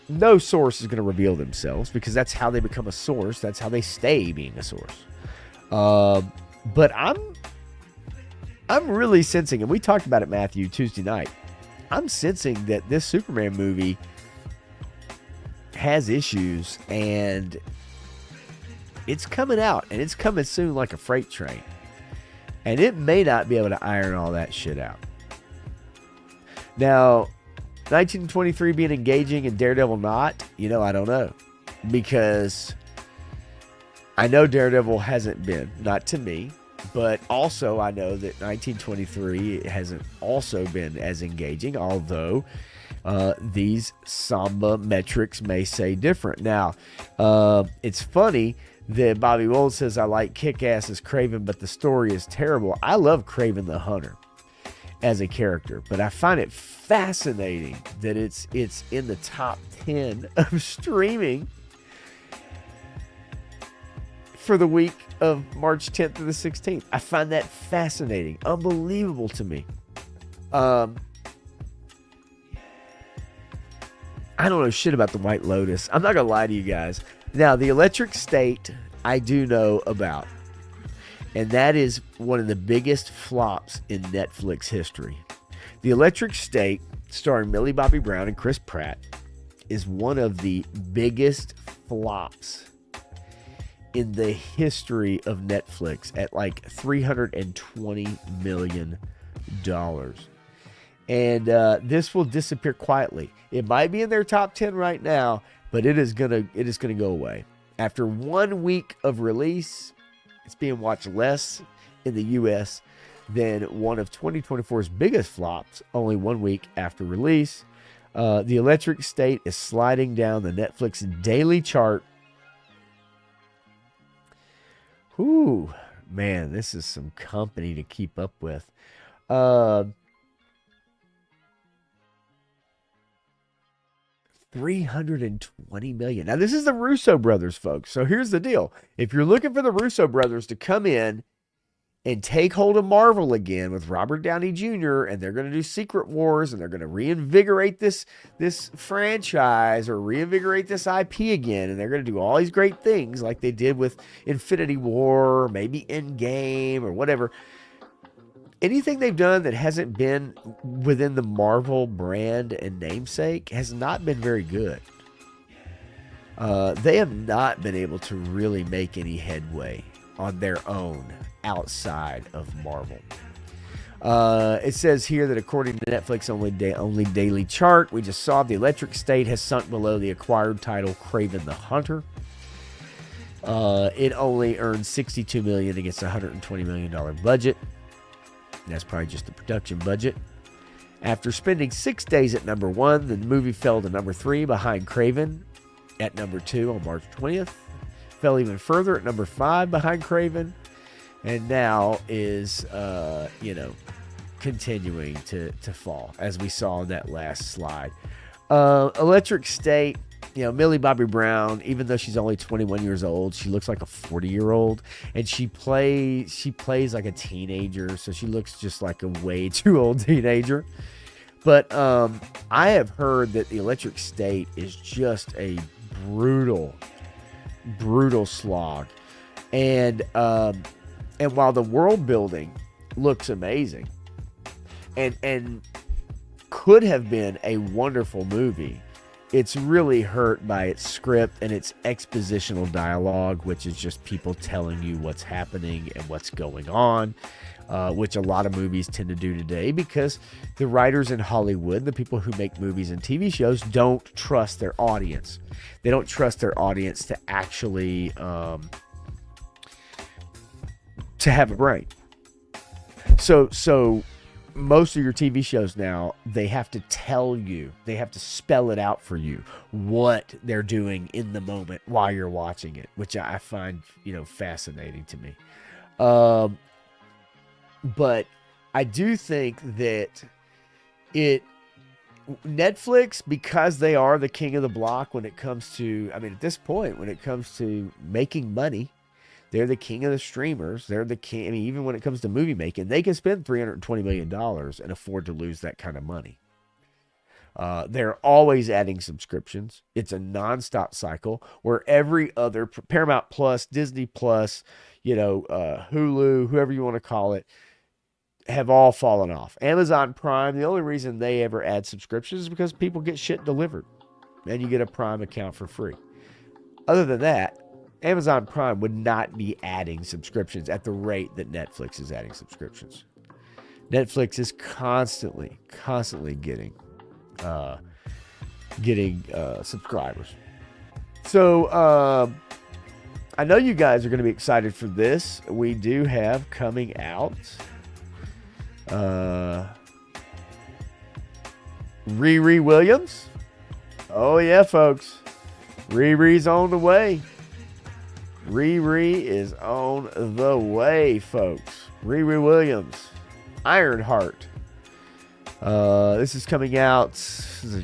no source is going to reveal themselves because that's how they become a source. That's how they stay being a source. But I'm really sensing, and we talked about it, Matthew, Tuesday night. I'm sensing that this Superman movie has issues, and it's coming out, and it's coming soon like a freight train. And it may not be able to iron all that shit out. Now, 1923 being engaging and Daredevil not, you know, I don't know. Because I know Daredevil hasn't been, not to me. But also, I know that 1923 hasn't also been as engaging, although these Samba metrics may say different. Now, it's funny that Bobby Wold says, "I like Kick-Ass as Kraven, but the story is terrible." I love Kraven the Hunter as a character, but I find it fascinating that it's in the top 10 of streaming for the week of March 10th to the 16th. I find that fascinating. Unbelievable to me. I don't know shit about the White Lotus. I'm not going to lie to you guys. Now, the Electric State, I do know about. And that is one of the biggest flops in Netflix history. The Electric State, starring Millie Bobby Brown and Chris Pratt, is one of the biggest flops in the history of Netflix at like $320 million. And this will disappear quietly. It might be in their top 10 right now, but it is gonna go away. After 1 week of release, it's being watched less in the U.S. than one of 2024's biggest flops, only 1 week after release. The Electric State is sliding down the Netflix daily chart. Ooh, man, this is some company to keep up with. $320 million. Now, this is the Russo brothers, folks. So here's the deal. If you're looking for the Russo brothers to come in and take hold of Marvel again with Robert Downey Jr., and they're going to do Secret Wars, and they're going to reinvigorate this franchise or reinvigorate this IP again, and they're going to do all these great things like they did with Infinity War, or maybe Endgame, or whatever. Anything they've done that hasn't been within the Marvel brand and namesake has not been very good. They have not been able to really make any headway on their own outside of Marvel. It says here that according to Netflix only daily chart, we just saw the Electric State has sunk below the acquired title Kraven the Hunter. It only earned $62 million against a $120 million budget. That's probably just the production budget. After spending 6 days at number 1, the movie fell to number 3 behind Kraven at number 2 on March 20th. Fell even further at number 5 behind Kraven. And now is, continuing to fall, as we saw in that last slide. Electric State, Millie Bobby Brown, even though she's only 21 years old, she looks like a 40-year-old, and she plays like a teenager, so she looks just like a way too old teenager. But I have heard that the Electric State is just a brutal slog, and while the world building looks amazing, and could have been a wonderful movie, it's really hurt by its script and its expositional dialogue, which is just people telling you what's happening and what's going on, which a lot of movies tend to do today because the writers in Hollywood, the people who make movies and TV shows, don't trust their audience. They don't trust their audience to actually to have a brain. So most of your TV shows now, they have to tell you, they have to spell it out for you what they're doing in the moment while you're watching it, which I find, fascinating to me. But I do think that Netflix, because they are the king of the block when it comes to, at this point, when it comes to making money, they're the king of the streamers. They're the king. Even when it comes to movie making, they can spend $320 million and afford to lose that kind of money. They're always adding subscriptions. It's a nonstop cycle where every other Paramount Plus, Disney Plus, Hulu, whoever you want to call it, have all fallen off. Amazon Prime, the only reason they ever add subscriptions is because people get shit delivered and you get a Prime account for free. Other than that, Amazon Prime would not be adding subscriptions at the rate that Netflix is adding subscriptions. Netflix is constantly getting subscribers. So I know you guys are going to be excited for this. We do have coming out Riri Williams. Oh yeah, folks. Riri's on the way. Riri is on the way, folks. Riri Williams, Ironheart. This is coming out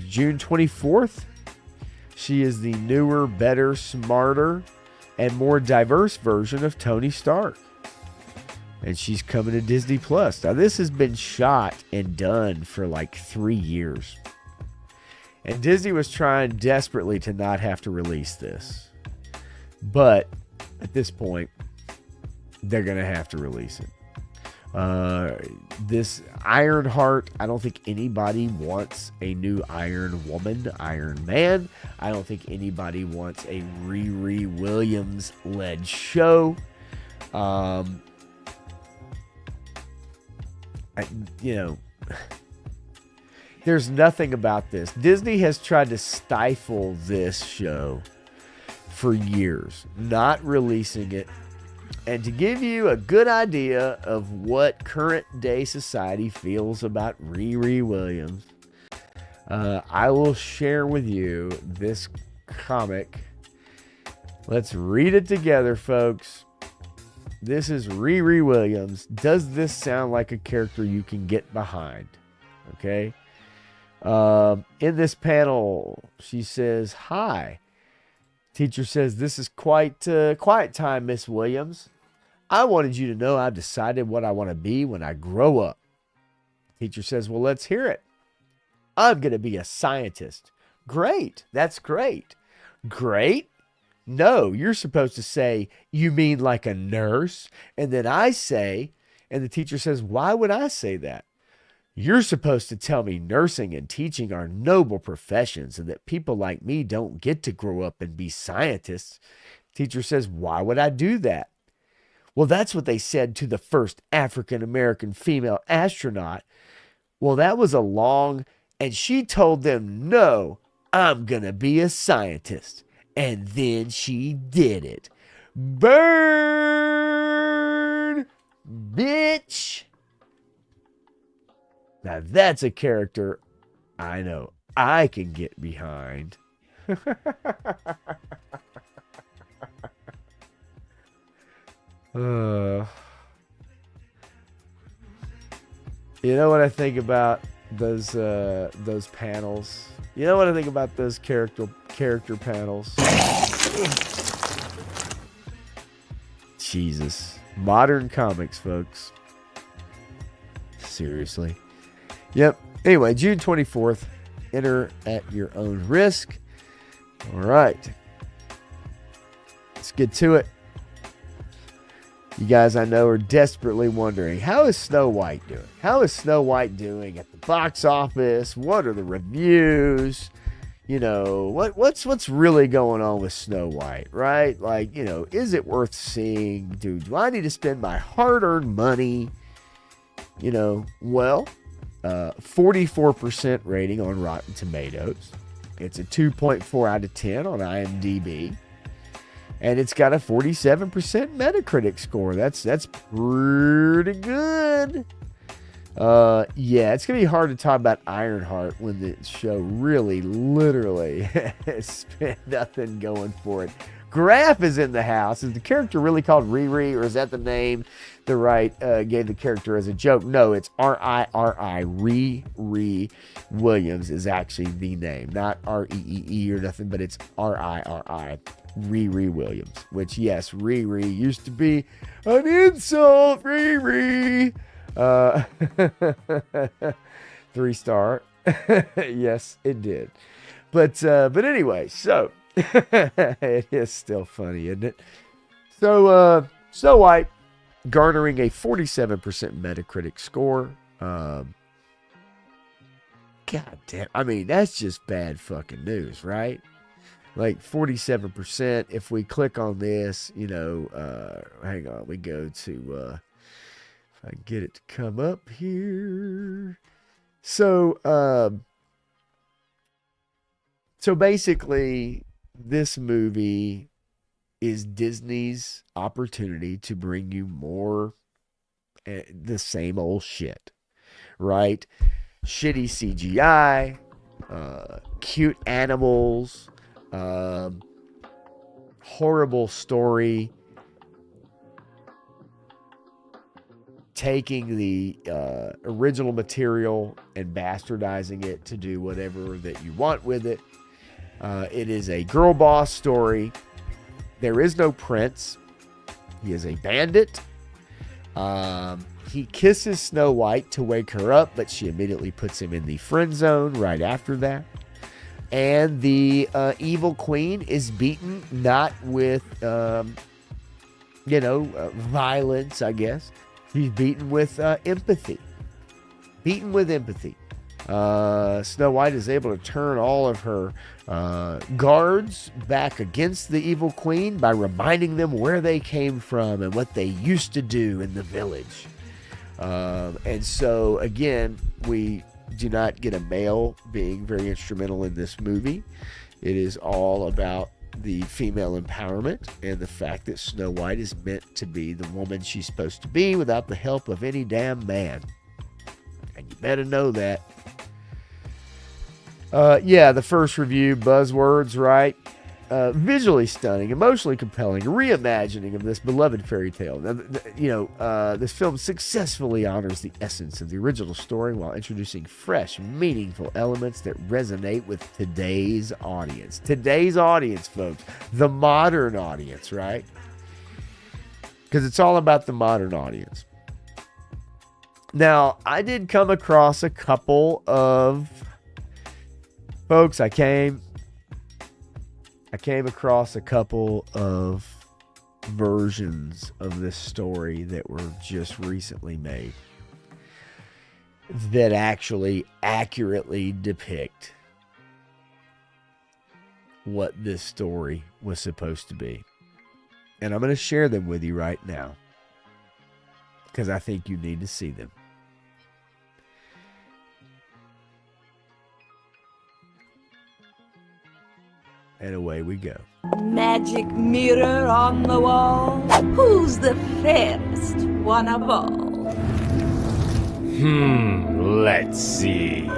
June 24th. She is the newer, better, smarter, and more diverse version of Tony Stark. And she's coming to Disney Plus. Now, this has been shot and done for like 3 years. And Disney was trying desperately to not have to release this. But at this point, they're going to have to release it. This Ironheart, I don't think anybody wants a new Iron Woman, Iron Man. I don't think anybody wants a Riri Williams-led show. There's nothing about this. Disney has tried to stifle this show for years, not releasing it. And to give you a good idea of what current day society feels about Riri Williams, I will share with you this comic. Let's read it together, folks. This is Riri Williams. Does this sound like a character you can get behind? Okay. In this panel, she says, "Hi." Teacher says, "This is quite quiet time, Miss Williams. I wanted you to know I've decided what I want to be when I grow up." Teacher says, "Well, let's hear it." "I'm going to be a scientist." "Great. That's great." "Great? No, you're supposed to say, you mean like a nurse?" And then I say, and the teacher says, "Why would I say that?" "You're supposed to tell me nursing and teaching are noble professions and that people like me don't get to grow up and be scientists." Teacher says, "Why would I do that?" Well, that's what they said to the first African-American female astronaut. Well, that was and she told them, no, I'm going to be a scientist. And then she did it. Burn, bitch. Now that's a character I know I can get behind. You know what I think about those panels? You know what I think about those character panels? Jesus. Modern comics, folks. Seriously. Yep. Anyway, June 24th. Enter at your own risk. All right. Let's get to it. You guys, I know, are desperately wondering, how is Snow White doing? How is Snow White doing at the box office? What are the reviews? You know, what's really going on with Snow White, right? Like, you know, is it worth seeing? Dude, do I need to spend my hard-earned money? You know, well, 44% rating on Rotten Tomatoes. It's a 2.4 out of 10 on IMDb. And it's got a 47% Metacritic score. That's pretty good. Yeah, it's going to be hard to talk about Ironheart when the show really, literally has nothing going for it. Graf is in the house. Is the character really called Riri, or is that the name the right gave the character as a joke? No, it's R-I-R-I. Riri Williams is actually the name. Not R-E-E-E or nothing, but it's R-I-R-I. Riri Williams, which, yes, Riri used to be an insult. Riri. 3-star. Yes, it did. But anyway, so it is still funny, isn't it? So Snow White garnering a 47% Metacritic score. God damn. I mean, that's just bad fucking news, right? Like 47%. If we click on this, you know, hang on, we go to, if I get it to come up here. So basically, this movie is Disney's opportunity to bring you more the same old shit, right? Shitty CGI, cute animals, horrible story, taking the original material and bastardizing it to do whatever that you want with it. It is a girl boss story. There is no prince. He is a bandit. He kisses Snow White to wake her up, but she immediately puts him in the friend zone right after that. And the evil queen is beaten not with, violence, I guess. He's beaten with empathy. Beaten with empathy. Snow White is able to turn all of her guards back against the evil queen by reminding them where they came from and what they used to do in the village. And so, again, we do not get a male being very instrumental in this movie. It is all about the female empowerment and the fact that Snow White is meant to be the woman she's supposed to be without the help of any damn man. And you better know that. The first review, buzzwords, right? Visually stunning, emotionally compelling, reimagining of this beloved fairy tale. Now, this film successfully honors the essence of the original story while introducing fresh, meaningful elements that resonate with today's audience. Today's audience, folks. The modern audience, right? Because it's all about the modern audience. Now, I did come across a couple of... Folks, I came across a couple of versions of this story that were just recently made that actually accurately depict what this story was supposed to be. And I'm going to share them with you right now. because I think you need to see them. And away we go. Magic mirror on the wall. Who's the fairest one of all? Let's see.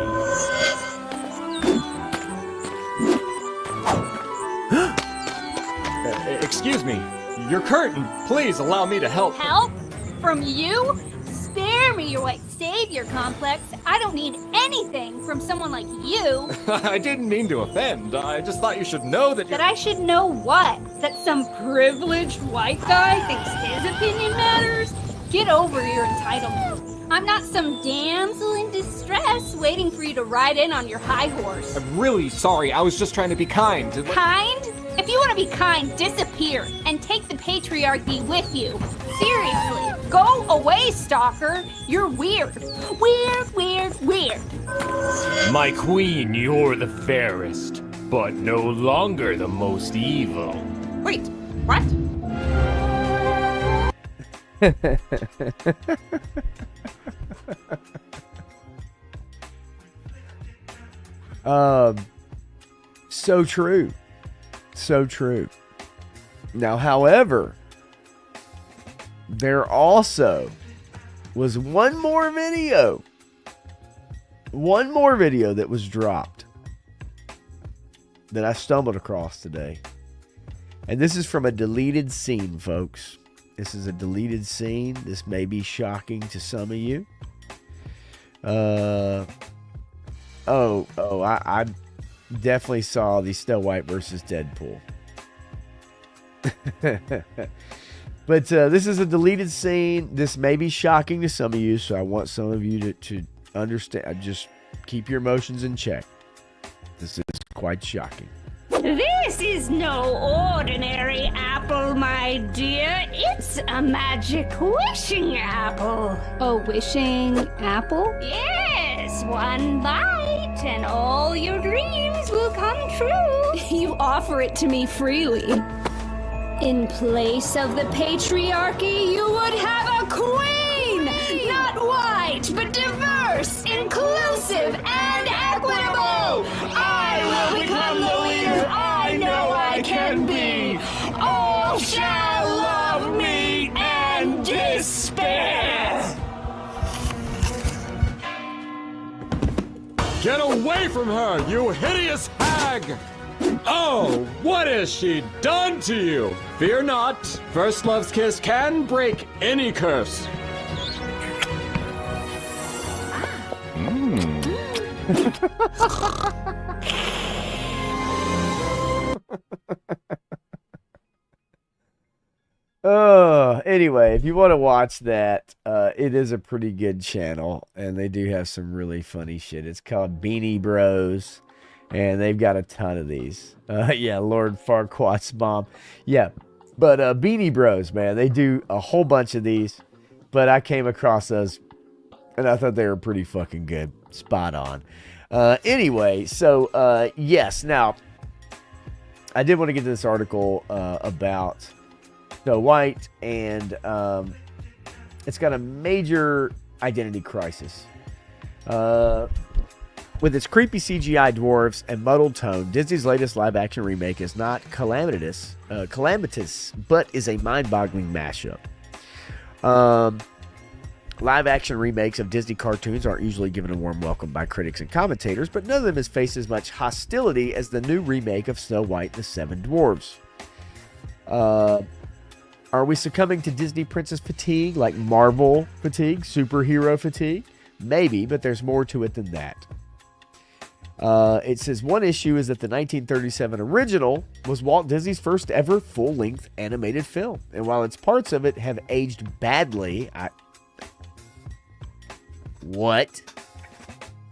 Excuse me. Your curtain. Please allow me to help. Help? From you? Spare me your white savior complex. I don't need anything from someone like you. I didn't mean to offend. I just thought you should know that That I should know what? That some privileged white guy thinks his opinion matters? Get over your entitlement. I'm not some damsel in distress waiting for you to ride in on your high horse. I'm really sorry. I was just trying to be kind. Kind? If you want to be kind, disappear and take the patriarchy with you. Seriously, go away, stalker. You're weird. Weird. My queen, you're the fairest, but no longer the most evil. Wait, what? So true. So true. Now, however, there also was one more video that was dropped that I stumbled across today. And this is from a deleted scene, folks. This is a deleted scene. This may be shocking to some of you. I definitely saw the Snow White versus Deadpool. But this is a deleted scene. This may be shocking to some of you, so I want some of you to understand. Just keep your emotions in check. This is quite shocking. This is no ordinary apple, my dear. It's a magic wishing apple. A wishing apple? Yes, one bite and all your dreams will come true. You offer it to me freely. In place of the patriarchy, you would have a queen! Not white, but diverse, inclusive, and equitable! I will become the leader I know I can be! All shall love me and despair! Get away from her, you hideous hag! Oh, what has she done to you? Fear not, First Love's kiss can break any curse. Anyway, if you want to watch that, it is a pretty good channel, and they do have some really funny shit. It's called Beanie Bros, and they've got a ton of these. Yeah, Lord Farquaad's mom. Yeah, but Beanie Bros, man, they do a whole bunch of these, but I came across those, and I thought they were pretty fucking good. Spot on. Anyway, so, yes, now, I did want to get to this article about Snow White, and it's got a major identity crisis. With its creepy CGI dwarves and muddled tone, Disney's latest live-action remake is not calamitous, but is a mind-boggling mashup. Live-action remakes of Disney cartoons aren't usually given a warm welcome by critics and commentators, but none of them has faced as much hostility as the new remake of Snow White and the Seven Dwarfs. Are we succumbing to Disney princess fatigue, like Marvel fatigue, superhero fatigue? Maybe, but there's more to it than that. It says one issue is that the 1937 original was Walt Disney's first ever full-length animated film. And while its parts of it have aged badly,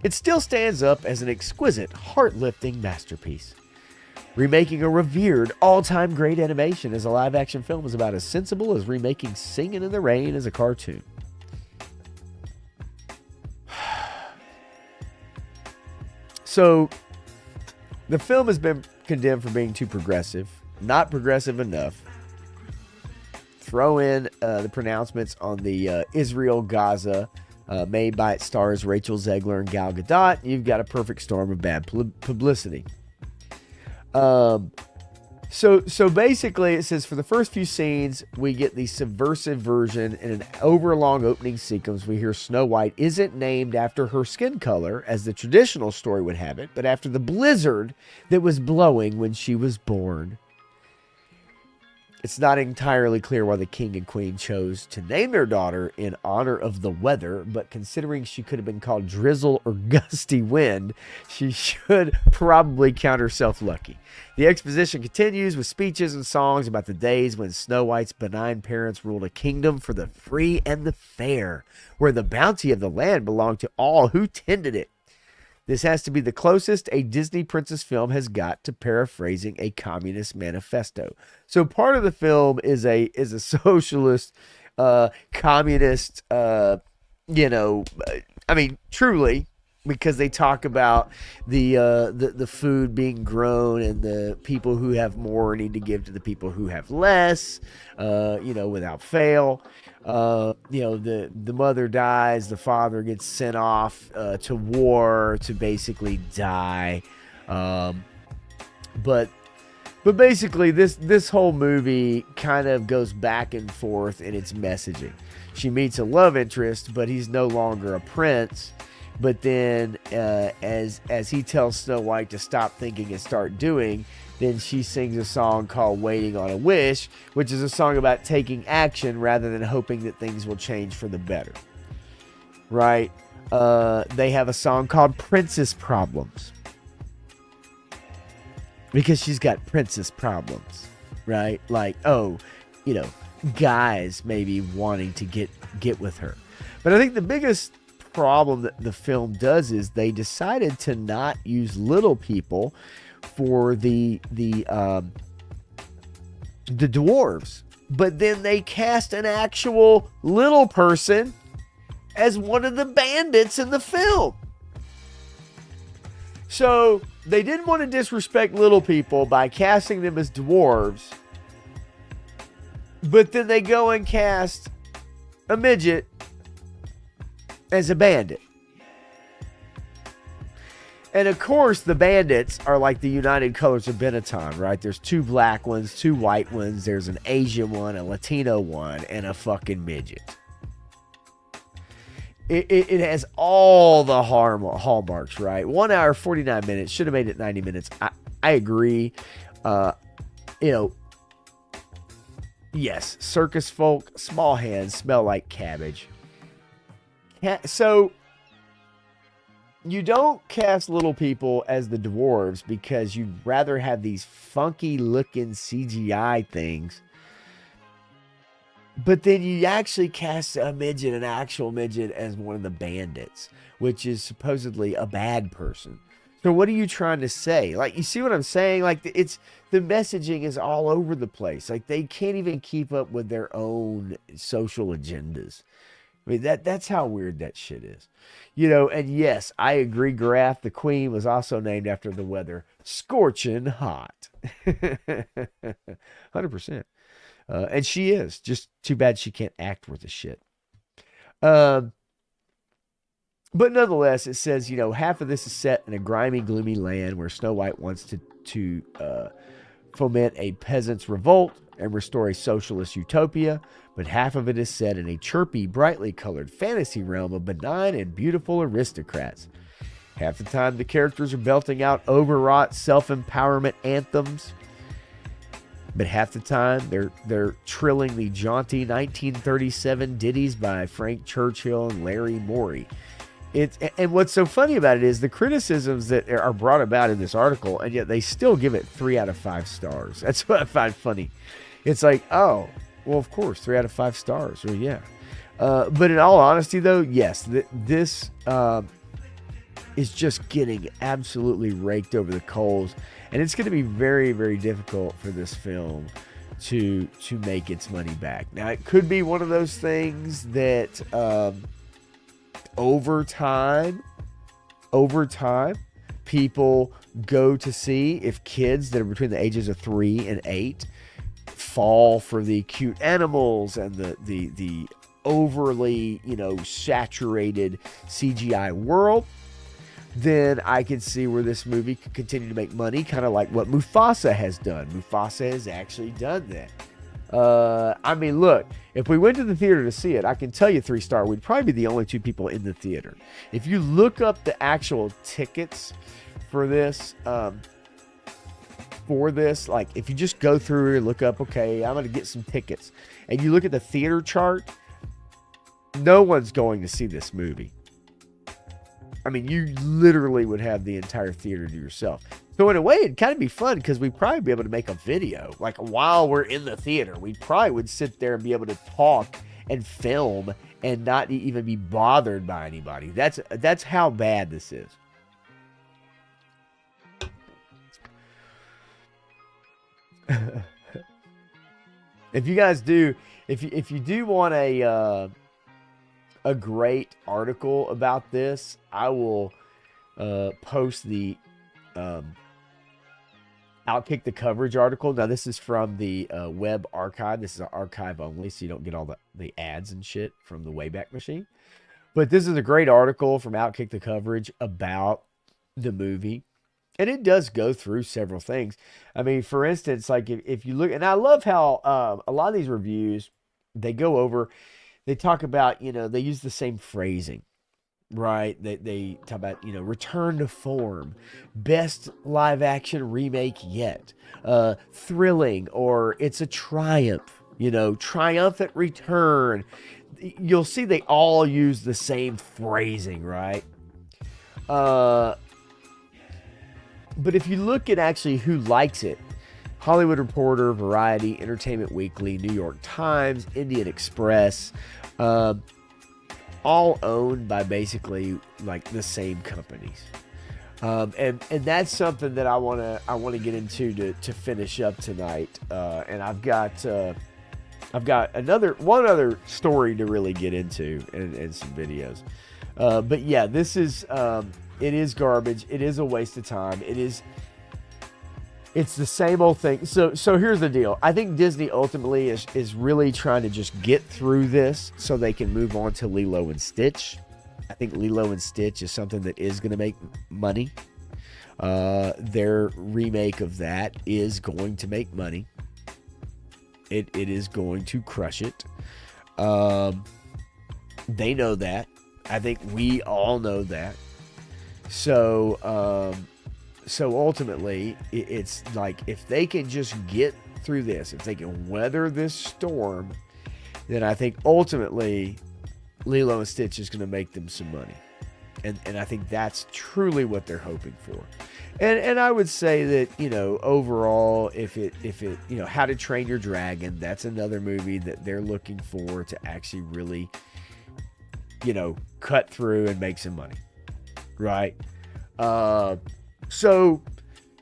it still stands up as an exquisite, heart-lifting masterpiece. Remaking a revered, all-time great animation as a live-action film is about as sensible as remaking Singin' in the Rain as a cartoon. So, the film has been condemned for being too progressive, not progressive enough throw in the pronouncements on the Israel-Gaza made by its stars Rachel Zegler and Gal Gadot, you've got a perfect storm of bad publicity. So basically, it says for the first few scenes, we get the subversive version in an overlong opening sequence. We hear Snow White isn't named after her skin color, as the traditional story would have it, but after the blizzard that was blowing when she was born. It's not entirely clear why the king and queen chose to name their daughter in honor of the weather, but considering she could have been called Drizzle or Gusty Wind, she should probably count herself lucky. The exposition continues with speeches and songs about the days when Snow White's benign parents ruled a kingdom for the free and the fair, where the bounty of the land belonged to all who tended it. This has to be the closest a Disney princess film has got to paraphrasing a communist manifesto. So part of the film is a socialist, communist, I mean, truly, because they talk about the food being grown and the people who have more need to give to the people who have less, without fail. The mother dies, the father gets sent off to war to basically die. But basically this whole movie kind of goes back and forth in its messaging. She meets a love interest, but he's no longer a prince. But then as he tells Snow White to stop thinking and start doing, then she sings a song called Waiting on a Wish, which is a song about taking action rather than hoping that things will change for the better. Right? They have a song called Princess Problems, because she's got princess problems, right? Like, guys maybe wanting to get with her. But I think the biggest problem that the film does is they decided to not use little people for the dwarves, but then they cast an actual little person as one of the bandits in the film. So they didn't want to disrespect little people by casting them as dwarves, but then they go and cast a midget as a bandit. And of course, the bandits are like the United Colors of Benetton, right? There's 2 black ones, 2 white ones, there's an Asian one, a Latino one, and a fucking midget. It has all the hallmarks, right? 1 hour, 49 minutes, should have made it 90 minutes. I agree. Yes, circus folk, small hands, smell like cabbage. So you don't cast little people as the dwarves because you'd rather have these funky looking CGI things. But then you actually cast an actual midget, as one of the bandits, which is supposedly a bad person. So what are you trying to say? Like, you see what I'm saying? Like, the messaging is all over the place. Like, they can't even keep up with their own social agendas. I mean, that's how weird that shit is. And yes, I agree, Graf, the queen was also named after the weather. Scorching hot. 100%. And she is. Just too bad she can't act worth a shit. But nonetheless, it says, half of this is set in a grimy, gloomy land where Snow White wants to foment a peasant's revolt and restore a socialist utopia, but half of it is set in a chirpy, brightly colored fantasy realm of benign and beautiful aristocrats. Half the time, the characters are belting out overwrought self-empowerment anthems, but half the time, they're trilling the jaunty 1937 ditties by Frank Churchill and Larry Morey. And what's so funny about it is the criticisms that are brought about in this article, and yet they still give it 3 out of 5 stars. That's what I find funny. It's like, oh, well, of course, 3 out of 5 stars. Well, yeah. But in all honesty, though, yes, this is just getting absolutely raked over the coals. And it's going to be very, very difficult for this film to make its money back. Now, it could be one of those things that over time, people go to see if kids that are between the ages of 3 and 8 fall for the cute animals and the overly, saturated CGI world, then I can see where this movie could continue to make money, kind of like what Mufasa has done. Mufasa has actually done that. I mean, look, if we went to the theater to see it, I can tell you 3-star, we'd probably be the only 2 people in the theater. If you look up the actual tickets for this, like if you just go through and look up, okay, I'm going to get some tickets, and you look at the theater chart, no one's going to see this movie. I mean, you literally would have the entire theater to yourself. So in a way, it'd kind of be fun because we'd probably be able to make a video. Like while we're in the theater, we probably would sit there and be able to talk and film and not even be bothered by anybody. That's how bad this is. If you guys do, if you do want a great article about this, I will post the Outkick the Coverage article. Now, this is from the web archive. This is an archive only, so you don't get all the ads and shit from the Wayback Machine. But this is a great article from Outkick the Coverage about the movie. And it does go through several things. I mean, for instance, like if you look, and I love how a lot of these reviews, they go over, they talk about, they use the same phrasing, right? They talk about, return to form, best live action remake yet, thrilling, or it's a triumph, triumphant return. You'll see they all use the same phrasing, right? But if you look at actually who likes it, Hollywood Reporter, Variety, Entertainment Weekly, New York Times, Indian Express, all owned by basically like the same companies. And that's something that I want to get into to finish up tonight. And I've got one other story to really get into and some videos. But yeah, this is it is garbage. It is a waste of time. It's the same old thing. So here's the deal. I think Disney ultimately is really trying to just get through this so they can move on to Lilo and Stitch. I think Lilo and Stitch is something that is going to make money. Their remake of that is going to make money. It is going to crush it. They know that. I think we all know that. So ultimately, it's like if they can just get through this, if they can weather this storm, then I think ultimately Lilo and Stitch is going to make them some money. And I think that's truly what they're hoping for. And I would say that, overall, if it How to Train Your Dragon, that's another movie that they're looking for to actually really, cut through and make some money. Right? So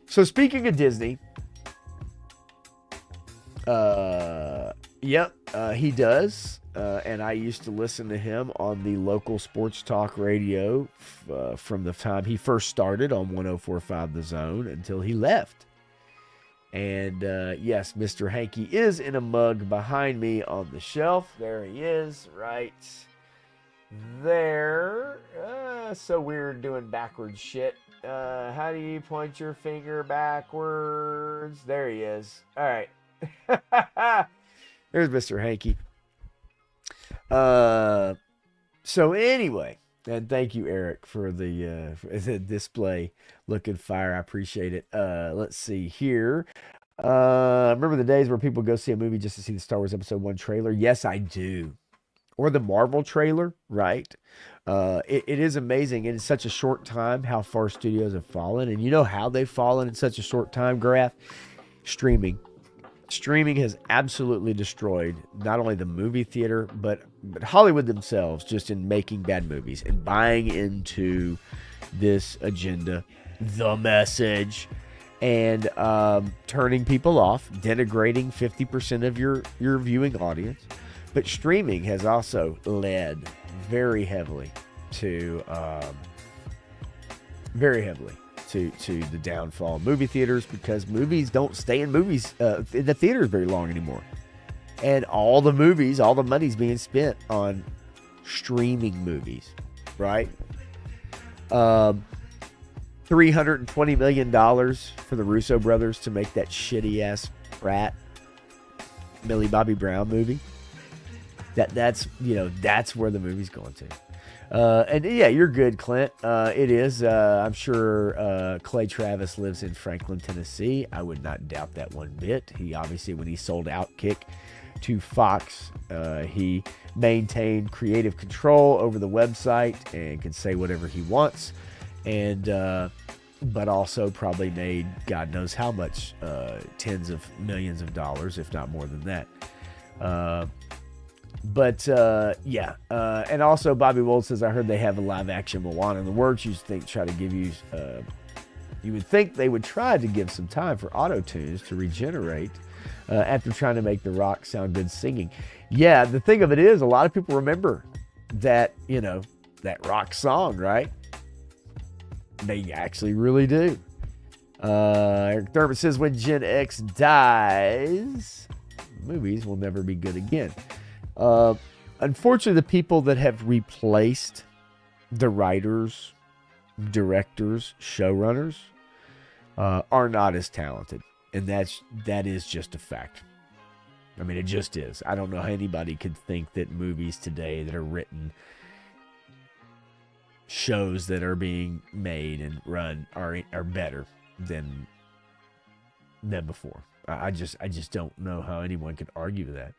speaking of Disney, he does. And I used to listen to him on the local sports talk radio from the time he first started on 104.5 The Zone until he left. And yes, Mr. Hanky is in a mug behind me on the shelf. There he is, right there. So weird doing backwards shit. How do you point your finger backwards? There he is. All right. There's Mr. Hanky. So anyway, and thank you, Eric, for the display looking fire. I appreciate it. Let's see here. Remember the days where people go see a movie just to see the Star Wars Episode 1 trailer? Yes, I do. Or the Marvel trailer, right? It is amazing in such a short time how far studios have fallen. And you know how they've fallen in such a short time, Graph? Streaming. Streaming has absolutely destroyed not only the movie theater, but Hollywood themselves, just in making bad movies and buying into this agenda, the message, and turning people off, denigrating 50% of your viewing audience. But streaming has also led very heavily to to the downfall of movie theaters, because movies don't stay in the theaters very long anymore. And all the money's being spent on streaming movies, right? $320 million for the Russo brothers to make that shitty-ass rat Millie Bobby Brown movie. That's where the movie's going to. And yeah, you're good, Clint. It is. I'm sure Clay Travis lives in Franklin, Tennessee. I would not doubt that one bit. He obviously, when he sold Outkick to Fox, he maintained creative control over the website and can say whatever he wants. And but also probably made God knows how much, tens of millions of dollars, if not more than that. And also Bobby Wold says, I heard they have a live action Moana in the works. You would think they would try to give some time for auto-tunes to regenerate after trying to make The Rock sound good singing. Yeah, the thing of it is, a lot of people remember that, that Rock song, right? They actually really do. Eric Thurman says, when Gen X dies, movies will never be good again. Unfortunately, the people that have replaced the writers, directors, showrunners are not as talented. And that is just a fact. I mean, it just is. I don't know how anybody could think that movies today that are written, shows that are being made and run are better than before. I just don't know how anyone could argue that.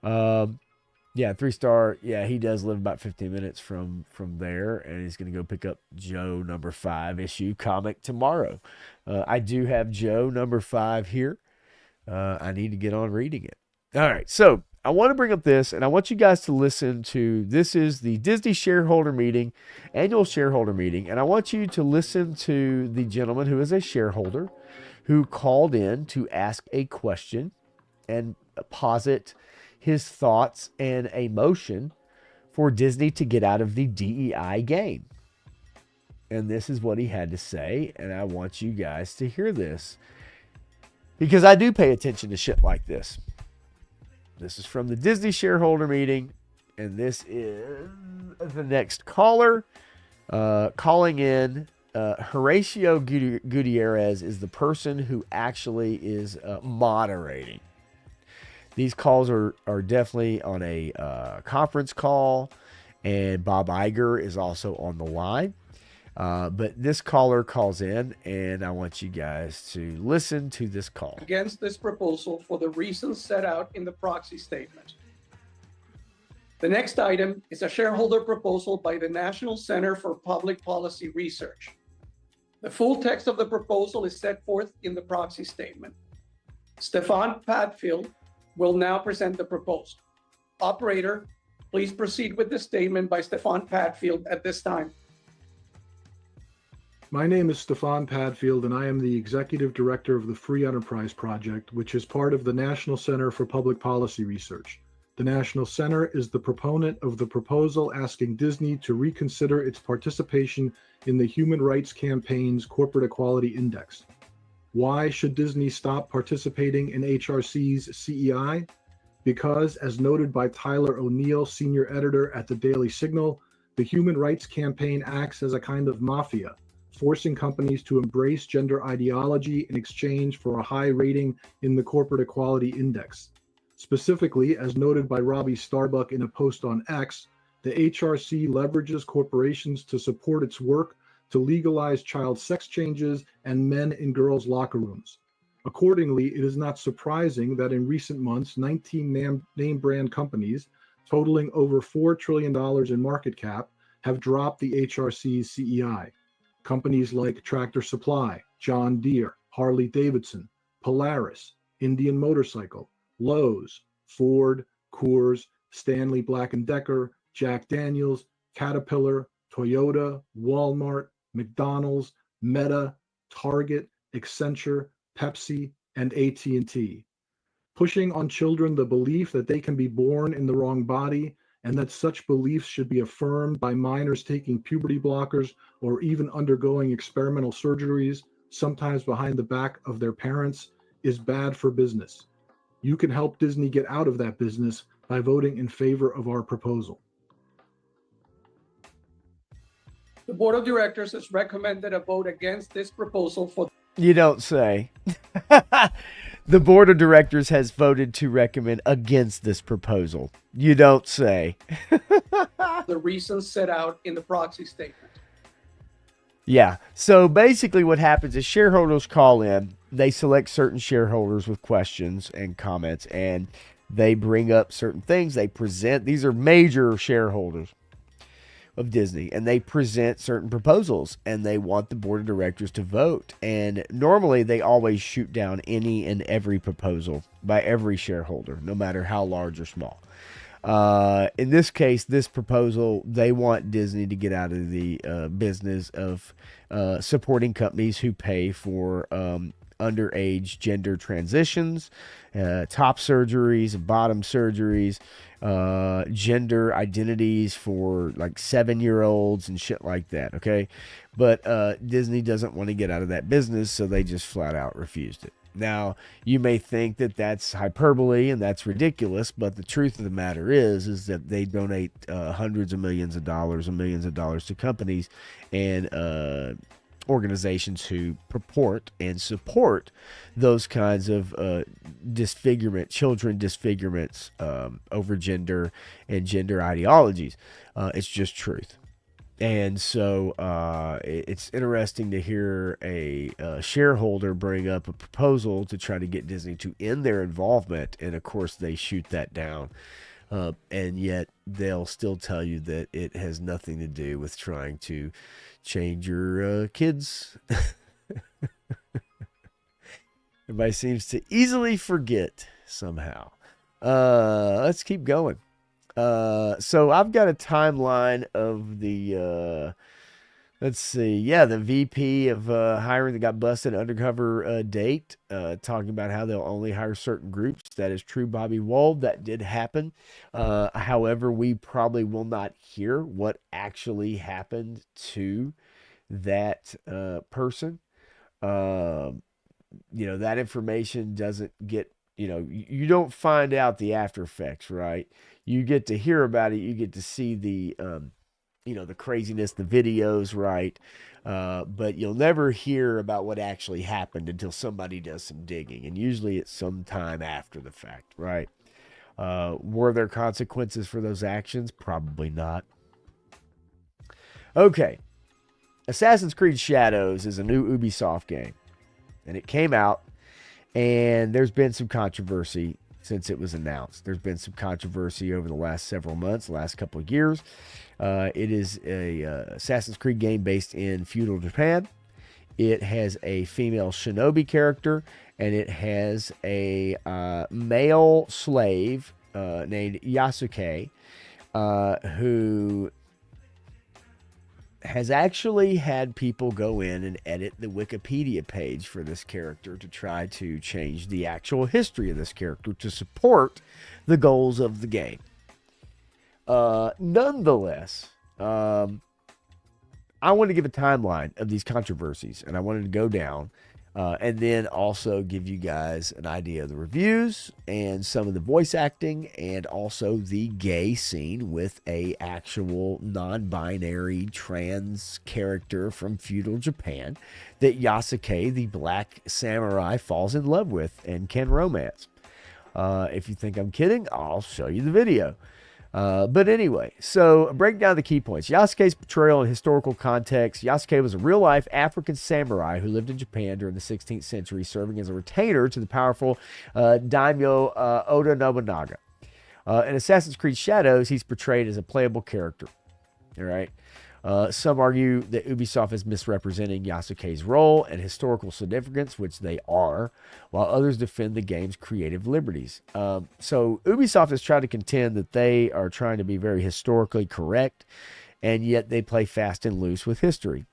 3-star. Yeah, he does live about 15 minutes from there, and he's going to go pick up Joe number 5 issue comic tomorrow. I do have Joe number 5 here. I need to get on reading it. All right, so I want to bring up this, and I want you guys to listen to, this is the Disney shareholder meeting, annual shareholder meeting, and I want you to listen to the gentleman who is a shareholder who called in to ask a question and posit his thoughts and a motion for Disney to get out of the DEI game. And this is what he had to say, and I want you guys to hear this, because I do pay attention to shit like this. This is from the Disney shareholder meeting, and this is the next caller calling in. Horatio Gutierrez is the person who actually is moderating. These calls are definitely on a conference call, and Bob Iger is also on the line. But this caller calls in, and I want you guys to listen to this call. Against this proposal for the reasons set out in the proxy statement. The next item is a shareholder proposal by the National Center for Public Policy Research. The full text of the proposal is set forth in the proxy statement. Stefan Padfield will now present the proposal. Operator, please proceed with the statement by Stefan Padfield at this time. My name is Stefan Padfield, and I am the Executive Director of the Free Enterprise Project, which is part of the National Center for Public Policy Research. The National Center is the proponent of the proposal asking Disney to reconsider its participation in the Human Rights Campaign's Corporate Equality Index. Why should Disney stop participating in HRC's CEI? Because, as noted by Tyler O'Neill, senior editor at the Daily Signal, the Human Rights Campaign acts as a kind of mafia, forcing companies to embrace gender ideology in exchange for a high rating in the Corporate Equality Index. Specifically, as noted by Robbie Starbuck in a post on X, the HRC leverages corporations to support its work to legalize child sex changes and men in girls' locker rooms. Accordingly, it is not surprising that in recent months, 19 name brand companies, totaling over $4 trillion in market cap, have dropped the HRC's CEI. Companies like Tractor Supply, John Deere, Harley Davidson, Polaris, Indian Motorcycle, Lowe's, Ford, Coors, Stanley Black & Decker, Jack Daniels, Caterpillar, Toyota, Walmart, McDonald's, Meta, Target, Accenture, Pepsi, and AT&T. Pushing on children the belief that they can be born in the wrong body and that such beliefs should be affirmed by minors taking puberty blockers or even undergoing experimental surgeries, sometimes behind the back of their parents, is bad for business. You can help Disney get out of that business by voting in favor of our proposal. The board of directors has recommended a vote against this proposal for. You don't say. The board of directors has voted to recommend against this proposal. You don't say. The reasons set out in the proxy statement. Yeah. So basically what happens is shareholders call in. They select certain shareholders with questions and comments, and they bring up certain things. They present. These are major shareholders of Disney, and they present certain proposals, and they want the board of directors to vote. And normally they always shoot down any and every proposal by every shareholder, no matter how large or small. In this case, this proposal, they want Disney to get out of the business of supporting companies who pay for underage gender transitions, top surgeries, bottom surgeries, gender identities for like 7-year-olds and shit like that. Okay. But Disney doesn't want to get out of that business, so they just flat out refused it. Now, you may think that that's hyperbole and that's ridiculous, but the truth of the matter is that they donate hundreds of millions of dollars and millions of dollars to companies and organizations who purport and support those kinds of children disfigurements over gender and gender ideologies. It's just truth. And so it's interesting to hear a shareholder bring up a proposal to try to get Disney to end their involvement. And of course, they shoot that down. And yet they'll still tell you that it has nothing to do with trying to change your kids. Everybody seems to easily forget somehow. Let's keep going. So I've got a timeline of the, let's see. Yeah, the VP of hiring that got busted undercover date, talking about how they'll only hire certain groups. That is true, Bobby Wold. That did happen. However, we probably will not hear what actually happened to that person. That information doesn't get, you don't find out the after effects, right? You get to hear about it. You get to see the, the craziness, the videos, right? But you'll never hear about what actually happened until somebody does some digging. And usually it's sometime after the fact, right? Were there consequences for those actions? Probably not. Okay. Assassin's Creed Shadows is a new Ubisoft game. And it came out, and there's been some controversy since it was announced. There's been some controversy over the last several months, the last couple of years. It is a Assassin's Creed game based in feudal Japan. It has a female shinobi character, and it has a male slave named Yasuke, who has actually had people go in and edit the Wikipedia page for this character to try to change the actual history of this character to support the goals of the game. Nonetheless, I want to give a timeline of these controversies, and I wanted to go down and then also give you guys an idea of the reviews and some of the voice acting and also the gay scene with a actual non-binary trans character from feudal Japan that Yasuke, the black samurai, falls in love with and can romance. If you think I'm kidding, I'll show you the video. But anyway, so break down the key points. Yasuke's portrayal in historical context. Yasuke was a real-life African samurai who lived in Japan during the 16th century, serving as a retainer to the powerful daimyo Oda Nobunaga. In Assassin's Creed Shadows, he's portrayed as a playable character. All right. Some argue that Ubisoft is misrepresenting Yasuke's role and historical significance, which they are, while others defend the game's creative liberties. So Ubisoft has tried to contend that they are trying to be very historically correct, and yet they play fast and loose with history.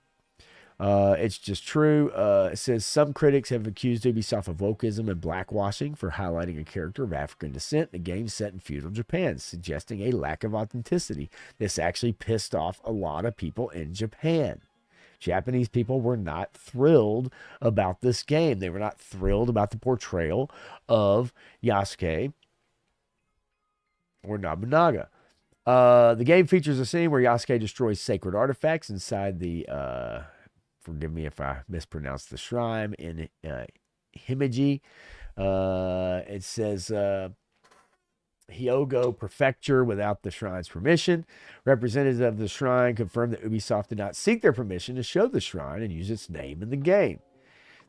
It's just true. It says some critics have accused Ubisoft of wokeism and blackwashing for highlighting a character of African descent in a game set in feudal Japan, suggesting a lack of authenticity. This actually pissed off a lot of people in Japan. Japanese people were not thrilled about this game. They were not thrilled about the portrayal of Yasuke or Nobunaga. The game features a scene where Yasuke destroys sacred artifacts inside the, forgive me if I mispronounce the shrine, in Himeji. It says Hyogo Prefecture without the shrine's permission. Representatives of the shrine confirmed that Ubisoft did not seek their permission to show the shrine and use its name in the game.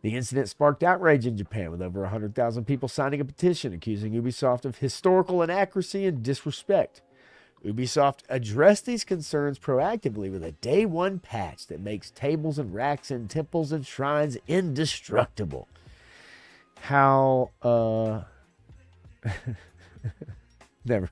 The incident sparked outrage in Japan, with over 100,000 people signing a petition accusing Ubisoft of historical inaccuracy and disrespect. Ubisoft addressed these concerns proactively with a day one patch that makes tables and racks in temples and shrines indestructible. How, never.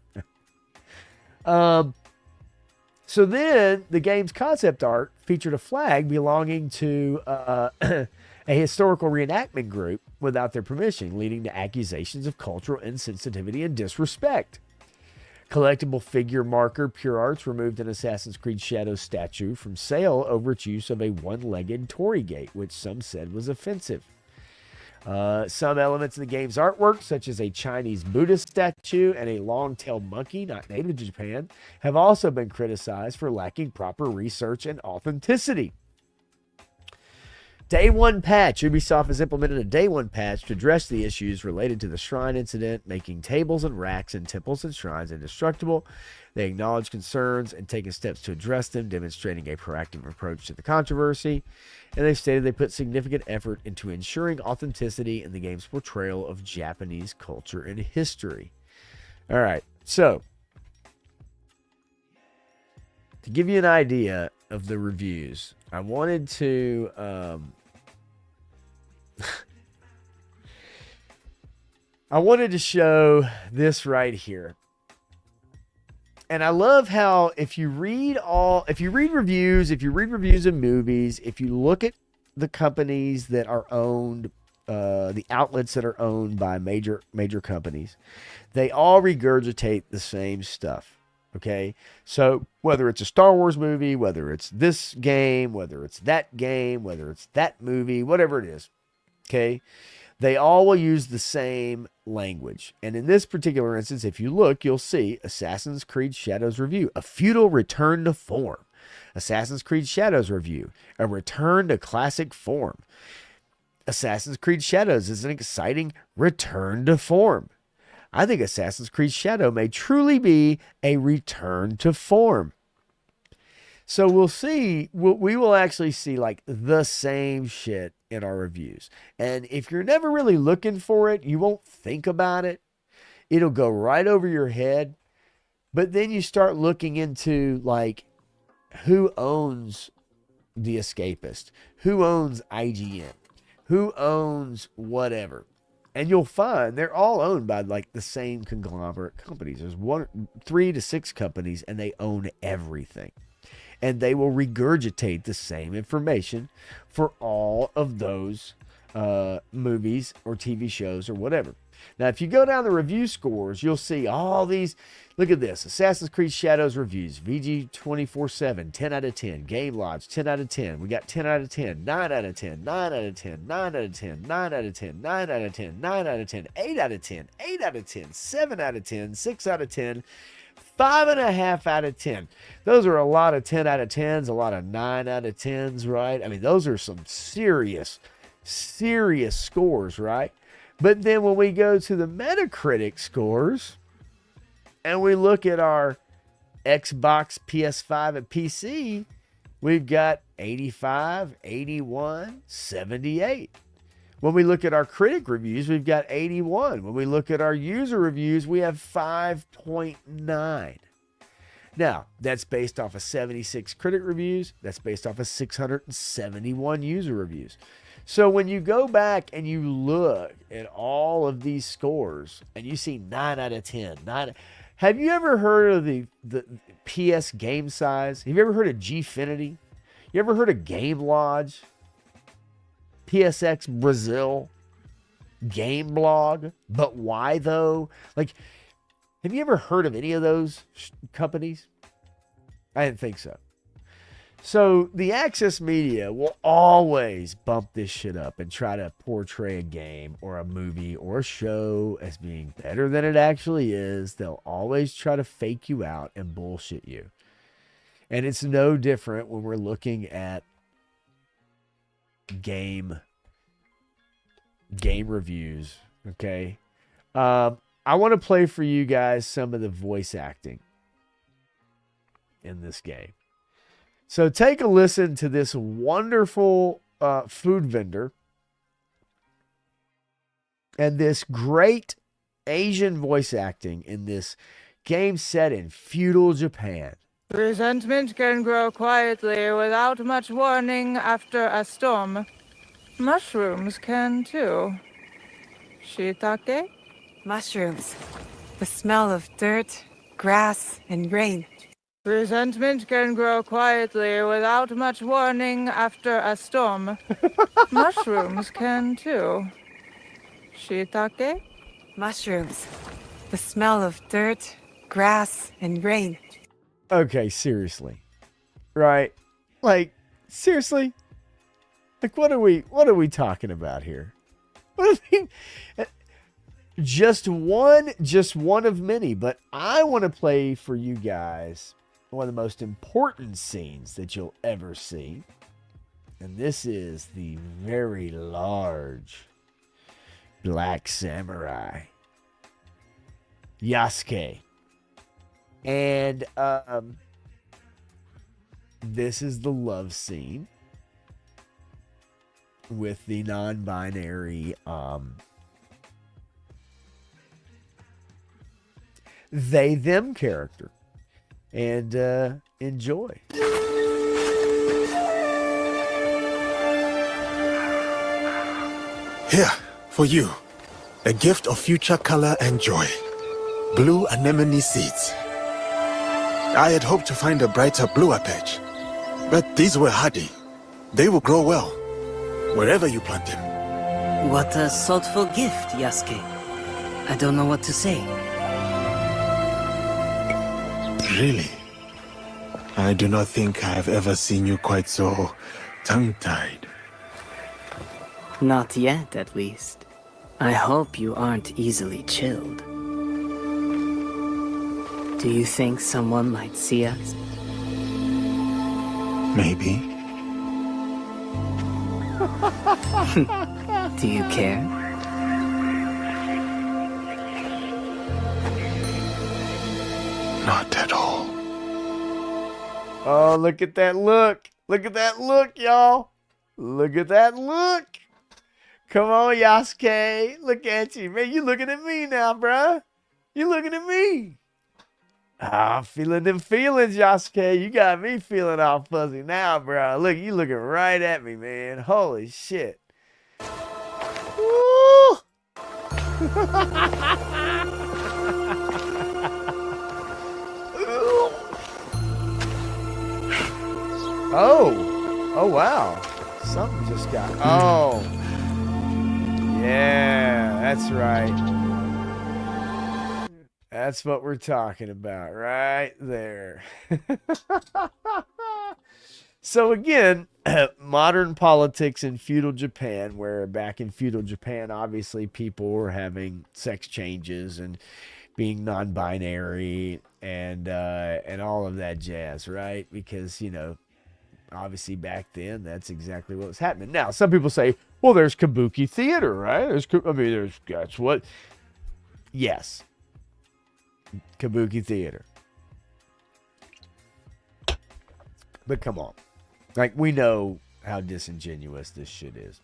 So then the game's concept art featured a flag belonging to a historical reenactment group without their permission, leading to accusations of cultural insensitivity and disrespect. Collectible figure marker Pure Arts removed an Assassin's Creed Shadows statue from sale over its use of a one-legged Torii gate, which some said was offensive. Some elements of the game's artwork, such as a Chinese Buddhist statue and a long-tailed monkey not native to Japan, have also been criticized for lacking proper research and authenticity. Day one patch. Ubisoft has implemented a day one patch to address the issues related to the shrine incident, making tables and racks in temples and shrines indestructible. They acknowledge concerns and taken steps to address them, demonstrating a proactive approach to the controversy. And they've stated they put significant effort into ensuring authenticity in the game's portrayal of Japanese culture and history. All right, so to give you an idea of the reviews, I wanted to show this right here. And I love how if you read reviews of movies, if you look at the companies that are owned, the outlets that are owned by major companies, they all regurgitate the same stuff. Okay, so whether it's a Star Wars movie, whether it's this game, whether it's that game, whether it's that movie, whatever it is, okay, they all will use the same language. And in this particular instance, if you look, you'll see Assassin's Creed Shadows review, a feudal return to form. Assassin's Creed Shadows review, a return to classic form. Assassin's Creed Shadows is an exciting return to form. I think Assassin's Creed Shadow may truly be a return to form. So we'll see, we will actually see like the same shit in our reviews. And if you're never really looking for it, you won't think about it. It'll go right over your head. But then you start looking into like who owns The Escapist, who owns IGN, who owns whatever. And you'll find they're all owned by like the same conglomerate companies. There's 3 to 6 companies and they own everything. And they will regurgitate the same information for all of those movies or TV shows or whatever. Now, if you go down the review scores, you'll see all these. Look at this. Assassin's Creed Shadows reviews. VG 24/7, 10 out of 10. Game Lodge, 10 out of 10. We got 10 out of 10, 9 out of 10, 9 out of 10, 9 out of 10, 9 out of 10, 9 out of 10, 9 out of 10, 8 out of 10, 8 out of 10, 7 out of 10, 6 out of 10, 5.5 out of 10. Those are a lot of 10 out of 10s, a lot of 9 out of 10s, right? I mean, those are some serious scores, right? But then when we go to the Metacritic scores and we look at our Xbox, PS5, and PC, we've got 85, 81, 78. When we look at our critic reviews, we've got 81. When we look at our user reviews, we have 5.9. Now, that's based off of 76 critic reviews. That's based off of 671 user reviews. So when you go back and you look at all of these scores and you see 9 out of 10, have you ever heard of the PS game size? Have you ever heard of Gfinity? You ever heard of Game Lodge? PSX Brazil, Game Blog, But Why Though? Like, have you ever heard of any of those companies? I didn't think so. So the access media will always bump this shit up and try to portray a game or a movie or a show as being better than it actually is. They'll always try to fake you out and bullshit you. And it's no different when we're looking at game reviews, okay? I want to play for you guys some of the voice acting in this game. So take a listen to this wonderful food vendor and this great Asian voice acting in this game set in feudal Japan. Resentment can grow quietly without much warning after a storm. Mushrooms can too. Shiitake? Mushrooms. The smell of dirt, grass, and rain. Resentment can grow quietly without much warning after a storm. Mushrooms can too. Shiitake? Mushrooms. The smell of dirt, grass, and rain. Okay, seriously. Right? Like, seriously? Like, what are we talking about here? What I mean, just one of many, but I want to play for you guys one of the most important scenes that you'll ever see. And this is the very large black samurai, Yasuke. And this is the love scene with the non-binary they-them character. And enjoy. Here, for you, a gift of future color and joy. Blue anemone seeds. I had hoped to find a brighter, bluer patch, but these were hardy. They will grow well, wherever you plant them. What a thoughtful gift, Yasuke. I don't know what to say. Really? I do not think I have ever seen you quite so tongue-tied. Not yet, at least. I hope you aren't easily chilled. Do you think someone might see us? Maybe. Do you care? Not at all. Oh, look at that look. Look at that look, y'all. Look at that look. Come on, Yasuke. Look at you. Man, you looking at me now, bruh. You looking at me. I'm feeling them feelings, Yasuke. You got me feeling all fuzzy now, bro. Look, you looking right at me, man. Holy shit. Woo! Oh, wow. Something just got, oh. Yeah, that's right. That's what we're talking about right there. So again, modern politics in feudal Japan, where back in feudal Japan, obviously people were having sex changes and being non-binary and all of that jazz, right? Because, you know, obviously back then, that's exactly what was happening. Now, some people say, well, there's kabuki theater, right? That's what, yes. Kabuki theater. But come on. Like, we know how disingenuous this shit is.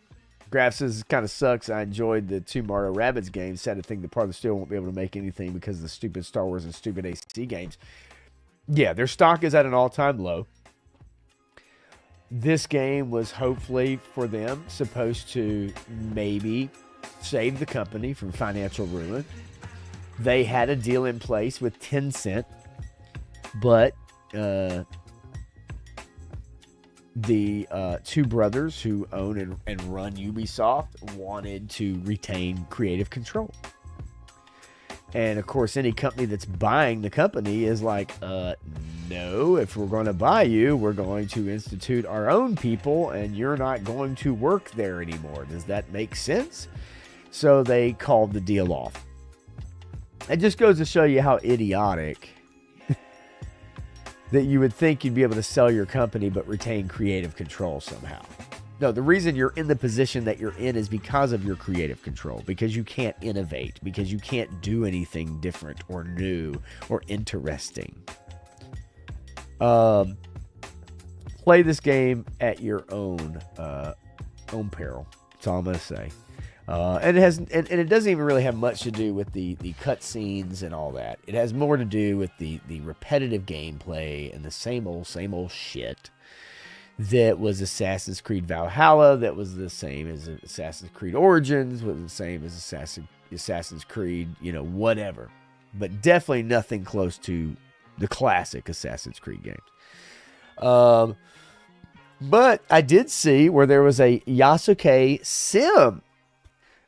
Graf says it kind of sucks. I enjoyed the 2 Mario Rabbids games. Sad to think the part of the studio won't be able to make anything because of the stupid Star Wars and stupid AC games. Yeah, their stock is at an all-time low. This game was hopefully for them supposed to maybe save the company from financial ruin. They had a deal in place with Tencent, but the two brothers who own and run Ubisoft wanted to retain creative control. And of course, any company that's buying the company is like, no, if we're going to buy you, we're going to institute our own people and you're not going to work there anymore. Does that make sense? So they called the deal off. It just goes to show you how idiotic that you would think you'd be able to sell your company but retain creative control somehow. No, the reason you're in the position that you're in is because of your creative control, because you can't innovate, because you can't do anything different or new or interesting. Play this game at your own peril. That's all I'm going to say. And it doesn't even really have much to do with the cutscenes and all that. It has more to do with the repetitive gameplay and the same old shit that was Assassin's Creed Valhalla, that was the same as Assassin's Creed Origins, was the same as Assassin's Creed, whatever. But definitely nothing close to the classic Assassin's Creed games. But I did see where there was a Yasuke sim.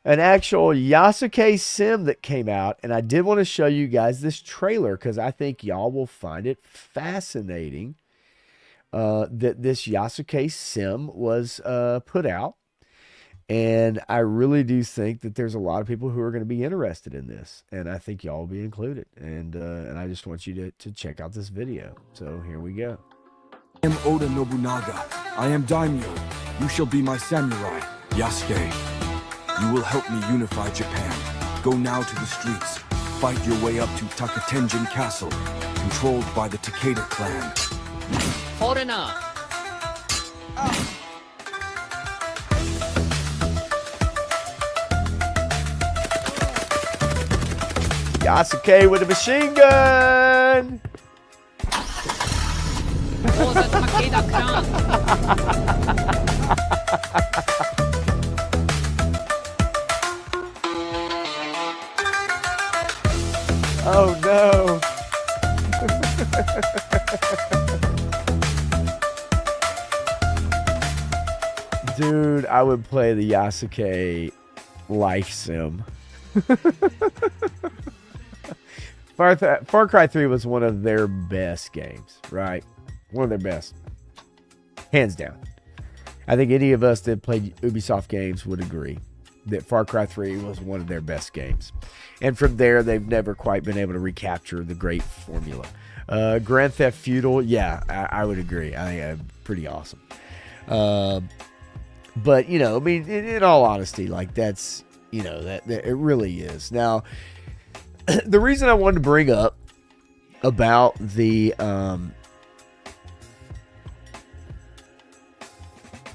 An actual Yasuke sim that came out, and I did want to show you guys this trailer because I think y'all will find it fascinating that this Yasuke sim was put out, and I really do think that there's a lot of people who are going to be interested in this, and I think y'all will be included, and I just want you to check out this video. So here we go. I am Oda Nobunaga. I am Daimyo. You shall be my samurai, Yasuke. You will help me unify Japan. Go now to the streets. Fight your way up to Takatenjin Castle, controlled by the Takeda clan. Foreigner! Yasuke with a machine gun! For the Takeda clan! Oh no! Dude, I would play the Yasuke life sim. Far Cry 3 was one of their best games, right? One of their best. Hands down. I think any of us that played Ubisoft games would agree that Far Cry 3 was one of their best games. And from there, they've never quite been able to recapture the great formula. Grand Theft Feudal, yeah, I would agree. I think it's pretty awesome. But, I mean, in all honesty, like that's, that it really is. Now, the reason I wanted to bring up about the,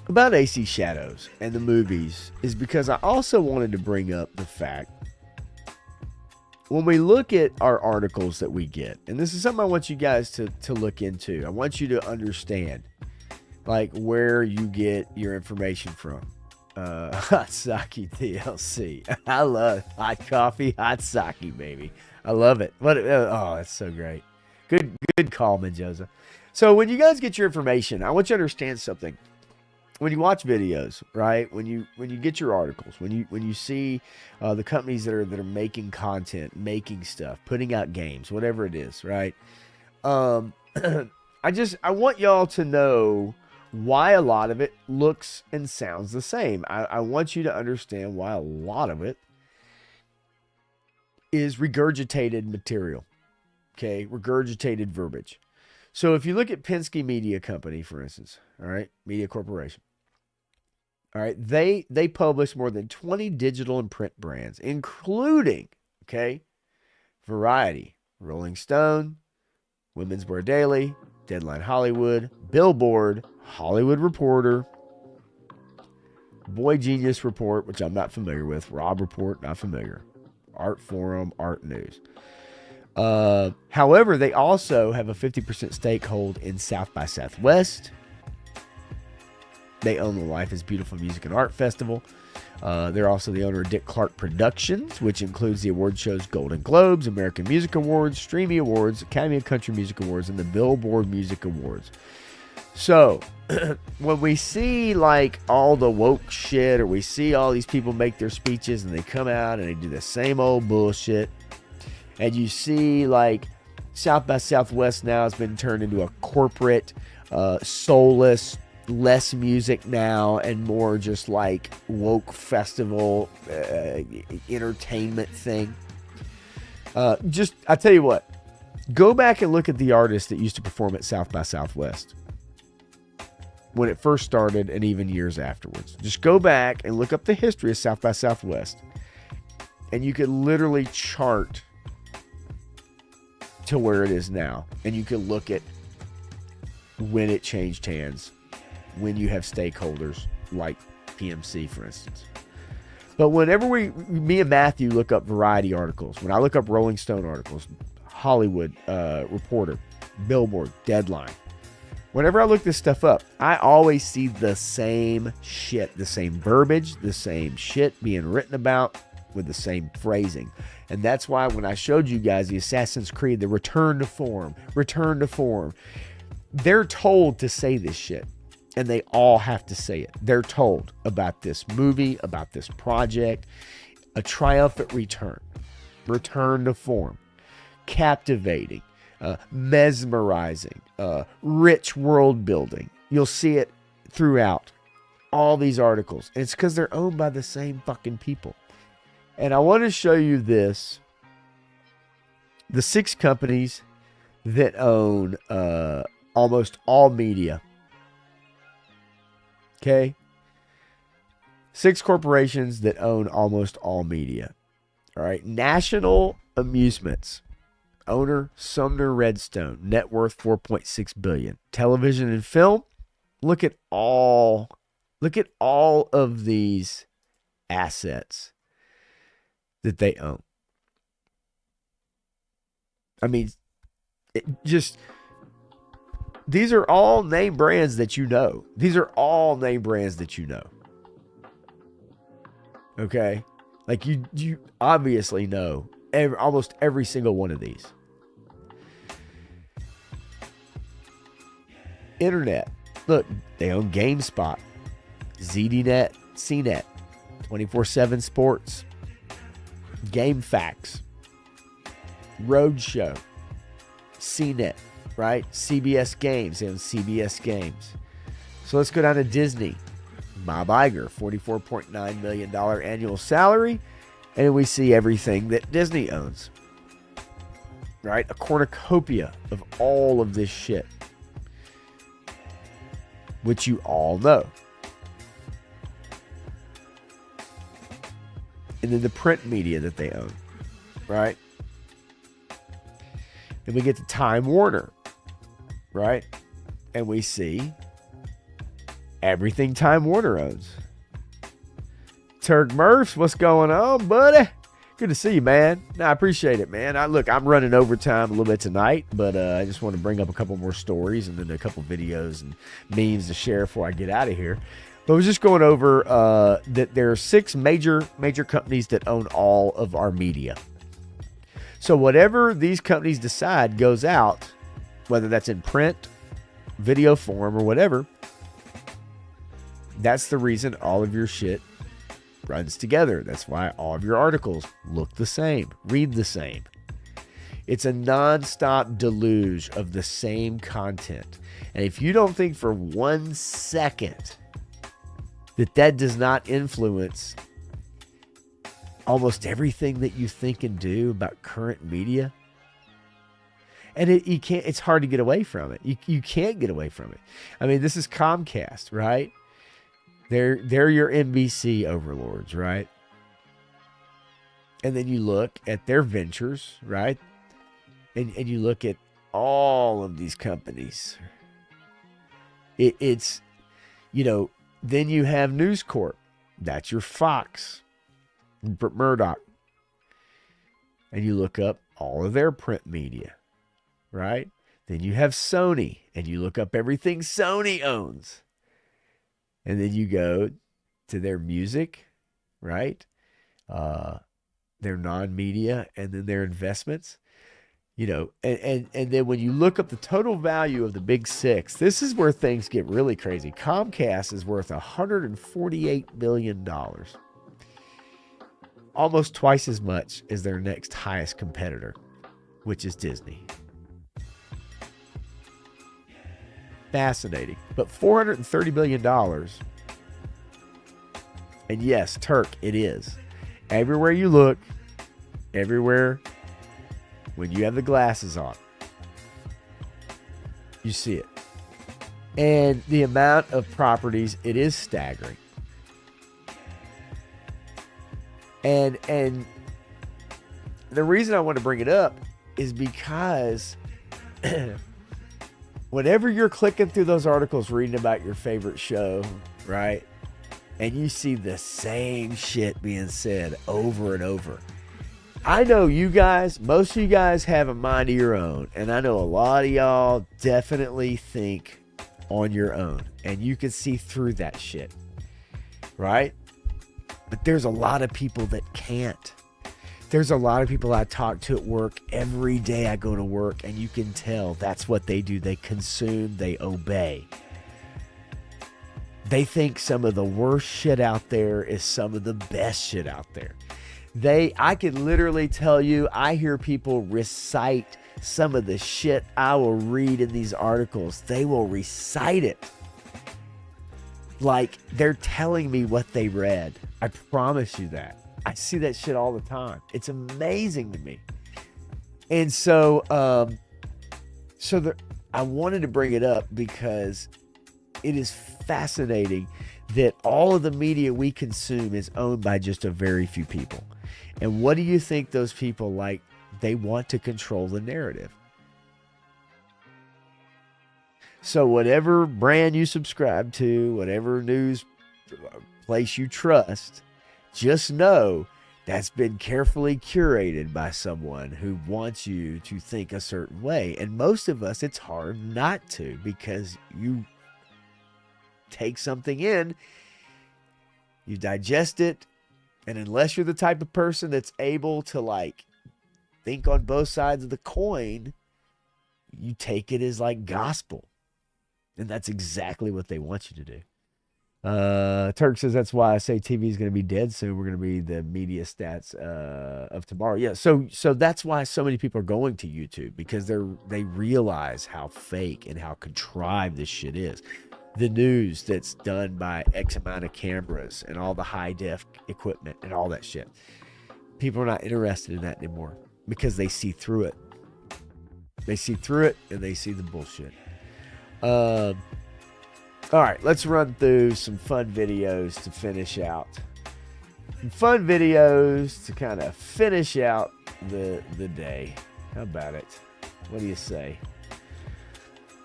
about AC Shadows and the movies is because I also wanted to bring up the fact when we look at our articles that we get, and this is something I want you guys to look into. I want you to understand like where you get your information from. Hot sake DLC. I love hot coffee, hot sake, baby. I love it. That's so great. Good call, Menjoza. So when you guys get your information, I want you to understand something. When you watch videos, right? When you get your articles, when you see the companies that are making content, making stuff, putting out games, whatever it is, right? I want y'all to know why a lot of it looks and sounds the same. I want you to understand why a lot of it is regurgitated material. Okay, regurgitated verbiage. So if you look at Penske Media Company, for instance, all right, Media Corporation, all right, they publish more than 20 digital and print brands, including, okay, Variety, Rolling Stone, Women's Wear Daily, Deadline Hollywood, Billboard, Hollywood Reporter, Boy Genius Report, which I'm not familiar with, Rob Report, not familiar, Art Forum, Art News. However, they also have a 50% stakehold in South by Southwest. They own the Life is Beautiful Music and Art Festival. They're also the owner of Dick Clark Productions, which includes the award shows Golden Globes, American Music Awards, Streamy Awards, Academy of Country Music Awards, and the Billboard Music Awards. So when we see like all the woke shit, or we see all these people make their speeches and they come out and they do the same old bullshit, and you see like South by Southwest now has been turned into a corporate, soulless, less music now and more just like woke festival entertainment thing. I tell you what, go back and look at the artists that used to perform at South by Southwest when it first started and even years afterwards. Just go back and look up the history of South by Southwest, and you could literally chart to where it is now. And you can look at when it changed hands, when you have stakeholders like PMC, for instance. But whenever me and Matthew look up Variety articles, when I look up Rolling Stone articles, Hollywood Reporter, Billboard, Deadline, whenever I look this stuff up, I always see the same shit, the same verbiage, the same shit being written about with the same phrasing. And that's why when I showed you guys the Assassin's Creed, the return to form, they're told to say this shit. And they all have to say it. They're told about this movie, about this project, a triumphant return to form, captivating, mesmerizing, rich world building. You'll see it throughout all these articles. And it's because they're owned by the same fucking people. And I want to show you this. The 6 companies that own almost all media. Okay? 6 corporations that own almost all media. All right. National Amusements. Owner Sumner Redstone. Net worth $4.6 billion. Television and film. Look at all of these assets that they own. I mean, these are all name brands that you know. Okay? Like you obviously know almost every single one of these. Internet. Look, they own GameSpot, ZDNet, CNET, 24/7 Sports, GameFAQs, Roadshow, CNET, right? CBS Games. They own CBS Games. So let's go down to Disney. Bob Iger, $44.9 million annual salary. And we see everything that Disney owns. Right? A cornucopia of all of this shit. Which you all know. And then the print media that they own. Right? Then we get to Time Warner. Right? And we see everything Time Warner owns. Turk Murphs, what's going on, buddy? Good to see you, man. No, I appreciate it, man. I'm running overtime a little bit tonight, but I just want to bring up a couple more stories and then a couple videos and memes to share before I get out of here. But I was just going over that there are 6 major companies that own all of our media. So whatever these companies decide goes out, whether that's in print, video form, or whatever, that's the reason all of your shit runs together. That's why all of your articles look the same, read the same. It's a nonstop deluge of the same content. And if you don't think for 1 second that does not influence almost everything that you think and do about current media, and it's hard to get away from it. You can't get away from it. I mean, this is Comcast, right? They're your NBC overlords, right? And then you look at their ventures, right? And you look at all of these companies. It's, then you have News Corp. That's your Fox, Murdoch. And you look up all of their print media, right? Then you have Sony, and you look up everything Sony owns. And then you go to their music, right? Their non-media, and then their investments. You know, and then when you look up the total value of the big six, this is where things get really crazy. Comcast is worth $148 million, almost twice as much as their next highest competitor, which is Disney. Fascinating. But $430 billion, and yes, Turk, it is. Everywhere you look, everywhere, when you have the glasses on, you see it. And the amount of properties, it is staggering. And the reason I want to bring it up is because whenever you're clicking through those articles reading about your favorite show, right? And you see the same shit being said over and over. I know you guys, most of you guys have a mind of your own. And I know a lot of y'all definitely think on your own. And you can see through that shit. Right? But there's a lot of people that can't. There's a lot of people I talk to at work every day I go to work. And you can tell that's what they do. They consume, they obey. They think some of the worst shit out there is some of the best shit out there. I could literally tell you, I hear people recite some of the shit I will read in these articles. They will recite it like they're telling me what they read. I promise you that. I see that shit all the time. It's amazing to me. And so, I wanted to bring it up because it is fascinating that all of the media we consume is owned by just a very few people. And what do you think those people like? They want to control the narrative. So whatever brand you subscribe to, whatever news place you trust, just know that's been carefully curated by someone who wants you to think a certain way. And most of us, it's hard not to, because you take something in, you digest it, and unless you're the type of person that's able to like think on both sides of the coin, you take it as like gospel. And that's exactly what they want you to do. Turk says that's why I say TV is going to be dead soon. We're going to be the media stats of tomorrow. Yeah, so that's why so many people are going to YouTube, because they realize how fake and how contrived this shit is. The news that's done by X amount of cameras and all the high def equipment and all that shit. People are not interested in that anymore because they see through it. They see through it and they see the bullshit. All right, let's run through some fun videos to finish out. Some fun videos to kind of finish out the day. How about it? What do you say?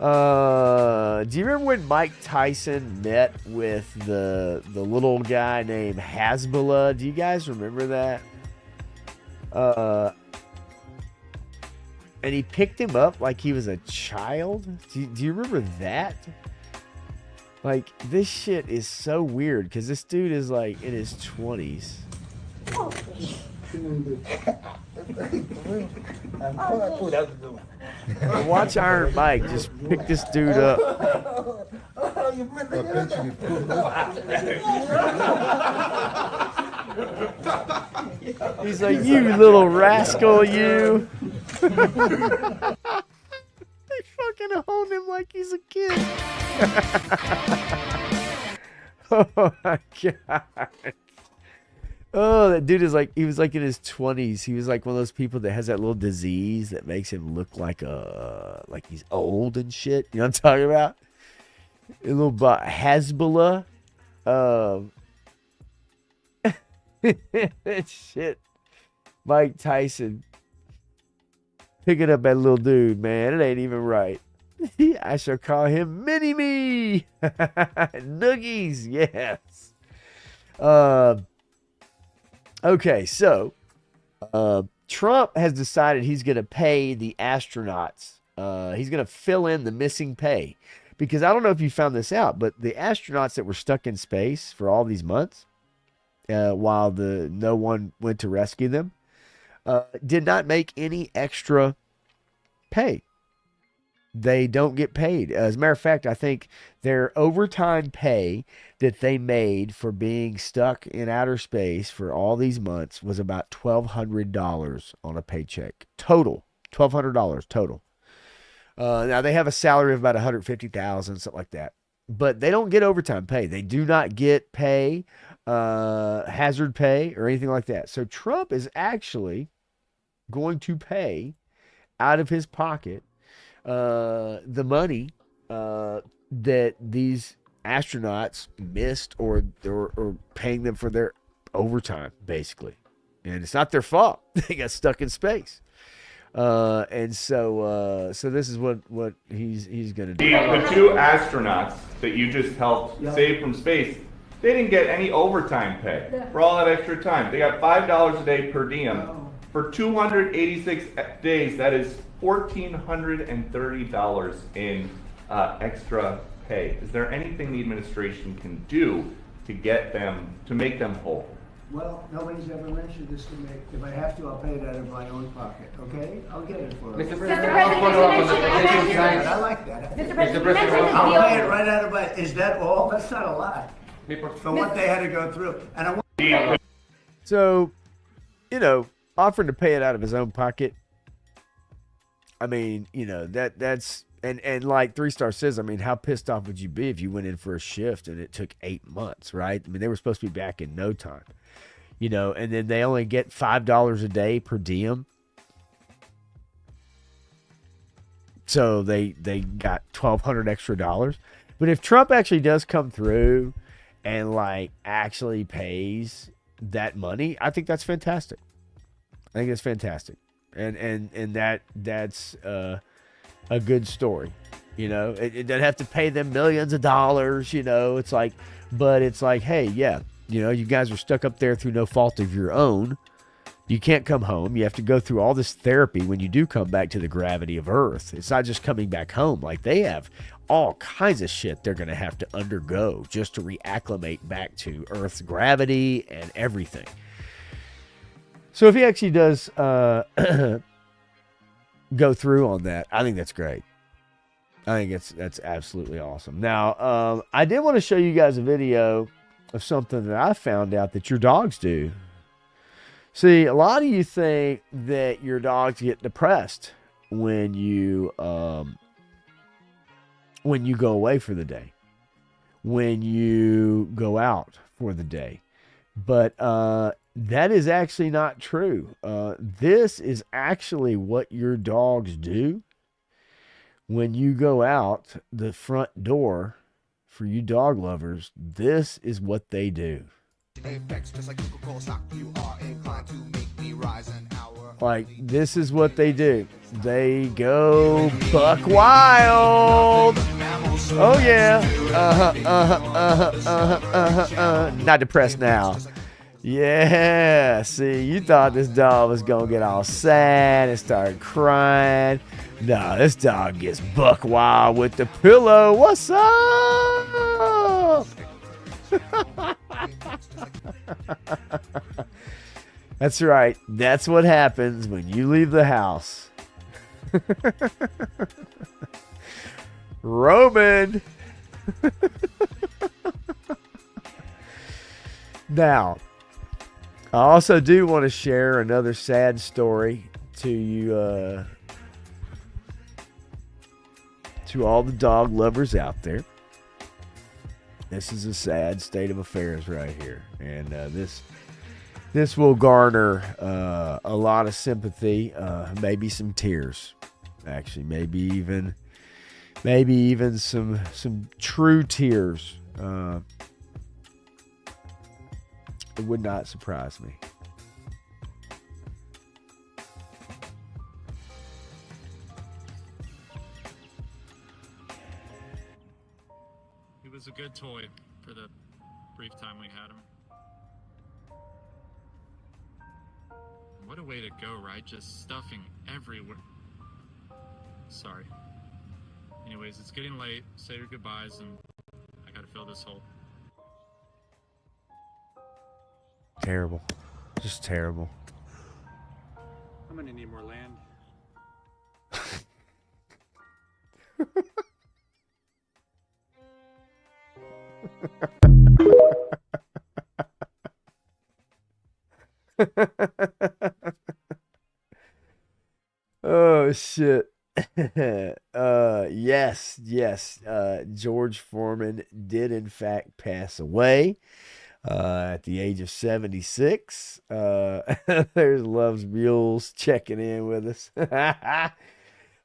Do you remember when Mike Tyson met with the little guy named Hasbullah? Do you guys remember that? And he picked him up like he was a child. Do you remember that? Like, this shit is so weird because this dude is like in his 20s. Watch Iron Mike just pick this dude up. He's like, you little rascal, you. They fucking hold him like he's a kid. Oh my God. Oh, that dude is like, he was like in his 20s. He was like one of those people that has that little disease that makes him look like he's old and shit. You know what I'm talking about? A little Hasbullah. Shit. Mike Tyson picking up that little dude, man. It ain't even right. I shall call him Mini-Me. Noogies, yes. Okay, so Trump has decided he's going to pay the astronauts. He's going to fill in the missing pay. Because I don't know if you found this out, but the astronauts that were stuck in space for all these months, while no one went to rescue them, did not make any extra pay. They don't get paid. As a matter of fact, I think their overtime pay that they made for being stuck in outer space for all these months was about $1,200 on a paycheck. Total. $1,200 total. Now, they have a salary of about $150,000, something like that. But they don't get overtime pay. They do not get pay, hazard pay, or anything like that. So Trump is actually going to pay out of his pocket the money that these astronauts missed, or paying them for their overtime, basically. And it's not their fault. They got stuck in space. And so this is what he's going to do. The two astronauts that you just helped save from space, they didn't get any overtime pay for all that extra time. They got $5 a day per diem. For 286 days, that is $1,430 in extra pay. Is there anything the administration can do to make them whole? Well, nobody's ever mentioned this to me. If I have to, I'll pay it out of my own pocket, okay? I'll get it for you. Mr. President, I like that. Mr. President, I'll pay it right out of my, is that all? That's not a lot. For what they had to go through. And I want. So, offering to pay it out of his own pocket. I mean, that's and like 3-Star says, I mean, how pissed off would you be if you went in for a shift and it took 8 months, right? I mean, they were supposed to be back in no time, and then they only get $5 a day per diem. So they got $1,200 extra dollars. But if Trump actually does come through and actually pays that money, I think that's fantastic. I think that's fantastic. And that's a good story. It doesn't have to pay them millions of dollars, it's like, but it's like, hey, yeah, you guys are stuck up there through no fault of your own. You can't come home. You have to go through all this therapy when you do come back to the gravity of Earth. It's not just coming back home. Like, they have all kinds of shit they're going to have to undergo just to reacclimate back to Earth's gravity and everything. So if he actually does go through on that, I think that's great. I think that's absolutely awesome. Now, I did want to show you guys a video of something that I found out that your dogs do. See, a lot of you think that your dogs get depressed when you go away for the day, when you go out for the day. But that is actually not true. This is actually what your dogs do when you go out the front door. For you dog lovers, this is what they do. Like, this is what they do. They go buck wild. Oh yeah. Not depressed now. Yeah. See, you thought this dog was gonna get all sad and start crying. No, this dog gets buck wild with the pillow. What's up? That's right. That's what happens when you leave the house. Roman. Now, I also do want to share another sad story to you, to all the dog lovers out there. This is a sad state of affairs right here. And this will garner a lot of sympathy, maybe some tears, actually, maybe even some true tears. It would not surprise me. He was a good toy for the brief time we had him. What a way to go, right? Just stuffing everywhere. Sorry. Anyways, it's getting late. Say your goodbyes, and I gotta fill this hole. Terrible. Just terrible. I'm gonna need more land. Oh shit. Yes. George Foreman did in fact pass away at the age of 76. There's Loves Mules checking in with us.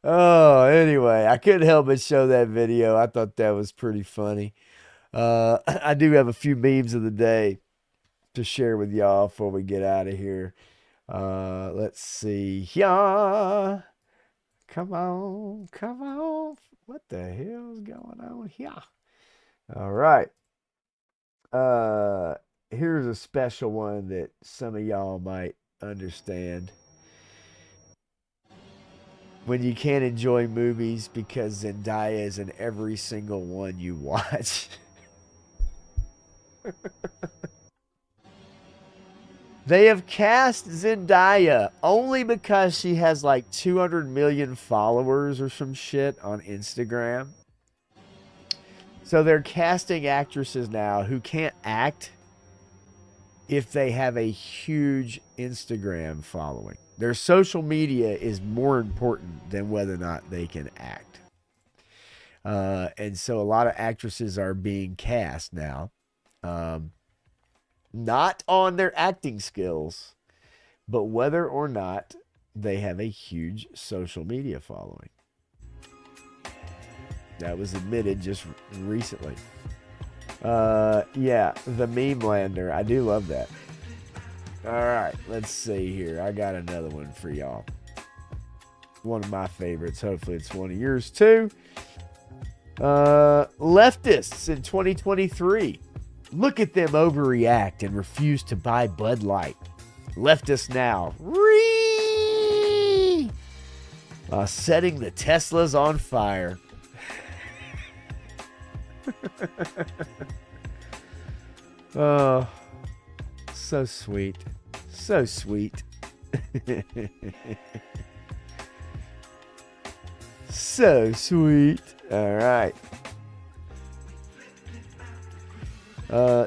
Oh, anyway, I couldn't help but show that video. I thought that was pretty funny. I do have a few memes of the day to share with y'all before we get out of here. Let's see. Yeah. Come on. What the hell's going on here? All right. Here's a special one that some of y'all might understand. When you can't enjoy movies because Zendaya is in every single one you watch. They have cast Zendaya only because she has like 200 million followers or some shit on Instagram. So they're casting actresses now who can't act if they have a huge Instagram following. Their social media is more important than whether or not they can act. And so a lot of actresses are being cast now. Not on their acting skills, but whether or not they have a huge social media following. That was admitted just recently. Yeah, the meme lander. I do love that. All right, let's see here. I got another one for y'all. One of my favorites. Hopefully it's one of yours too. Leftists in 2023. Look at them overreact and refuse to buy Bud Light. Leftists now. Setting the Teslas on fire. Oh, so sweet. So sweet. So sweet. All right.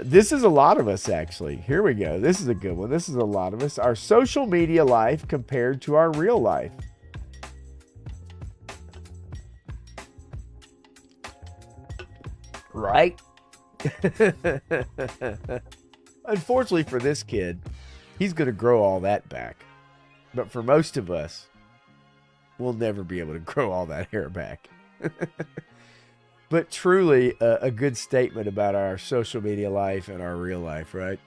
This is a lot of us, actually. Here we go. This is a good one. This is a lot of us. Our social media life compared to our real life. Right? Unfortunately for this kid, he's going to grow all that back. But for most of us, we'll never be able to grow all that hair back. But truly a good statement about our social media life and our real life, right?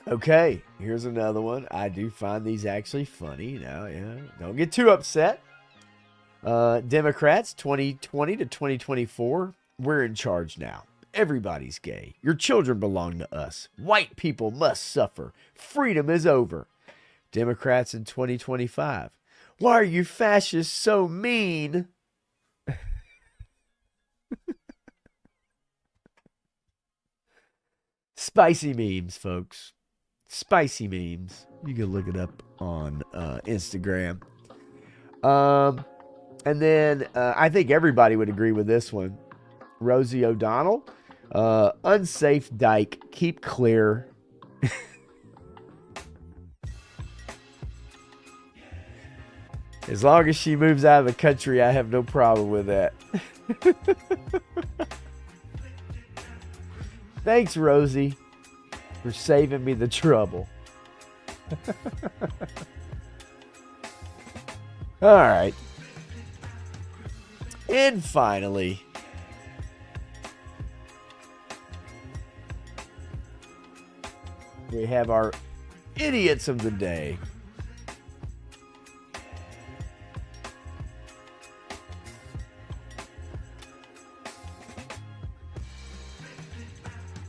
Okay, here's another one. I do find these actually funny. Now, yeah, don't get too upset. Democrats, 2020 to 2024, we're in charge now. Everybody's gay. Your children belong to us. White people must suffer. Freedom is over. Democrats in 2025. Why are you fascists so mean? Spicy memes, folks. Spicy memes. You can look it up on Instagram. And then I think everybody would agree with this one. Rosie O'Donnell. Unsafe dyke. Keep clear. As long as she moves out of the country, I have no problem with that. Thanks, Rosie, for saving me the trouble. All right. And finally, we have our idiots of the day.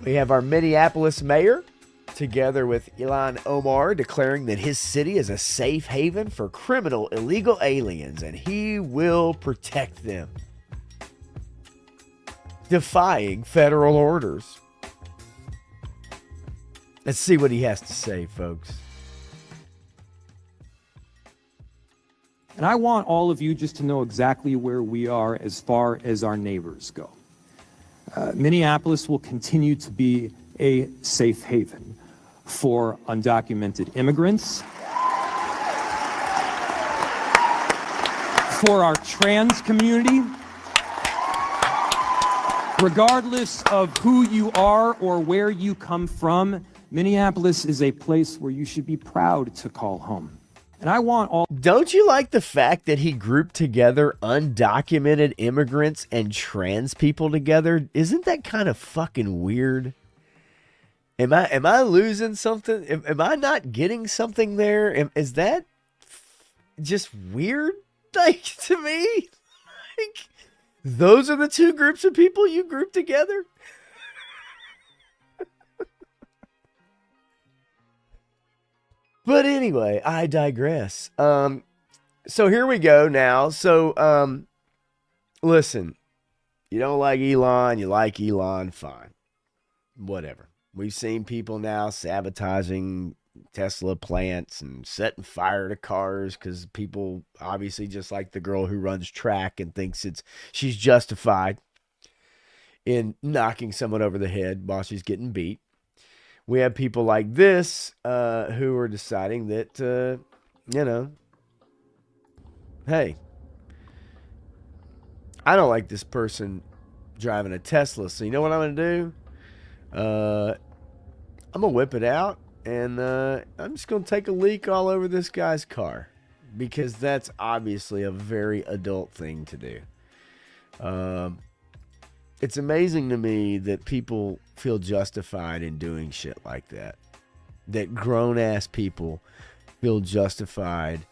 We have our Minneapolis mayor, together with Ilhan Omar, declaring that his city is a safe haven for criminal illegal aliens and he will protect them. Defying federal orders. Let's see what he has to say, folks. And I want all of you just to know exactly where we are as far as our neighbors go. Minneapolis will continue to be a safe haven for undocumented immigrants, for our trans community. Regardless of who you are or where you come from, Minneapolis is a place where you should be proud to call home. And I want all... Don't you like the fact that he grouped together undocumented immigrants and trans people together? Isn't that kind of fucking weird? Am I losing something? Am I not getting something there? Is that just weird? Like, to me? Like, those are the two groups of people you group together? But anyway, I digress. So here we go now. So, listen, you don't like Elon, you like Elon, fine. Whatever. We've seen people now sabotaging Tesla plants and setting fire to cars because people obviously just like the girl who runs track and thinks she's justified in knocking someone over the head while she's getting beat. We have people like this who are deciding that, hey, I don't like this person driving a Tesla. So you know what I'm going to do? I'm going to whip it out and I'm just going to take a leak all over this guy's car because that's obviously a very adult thing to do. It's amazing to me that people feel justified in doing shit like that. That grown-ass people feel justified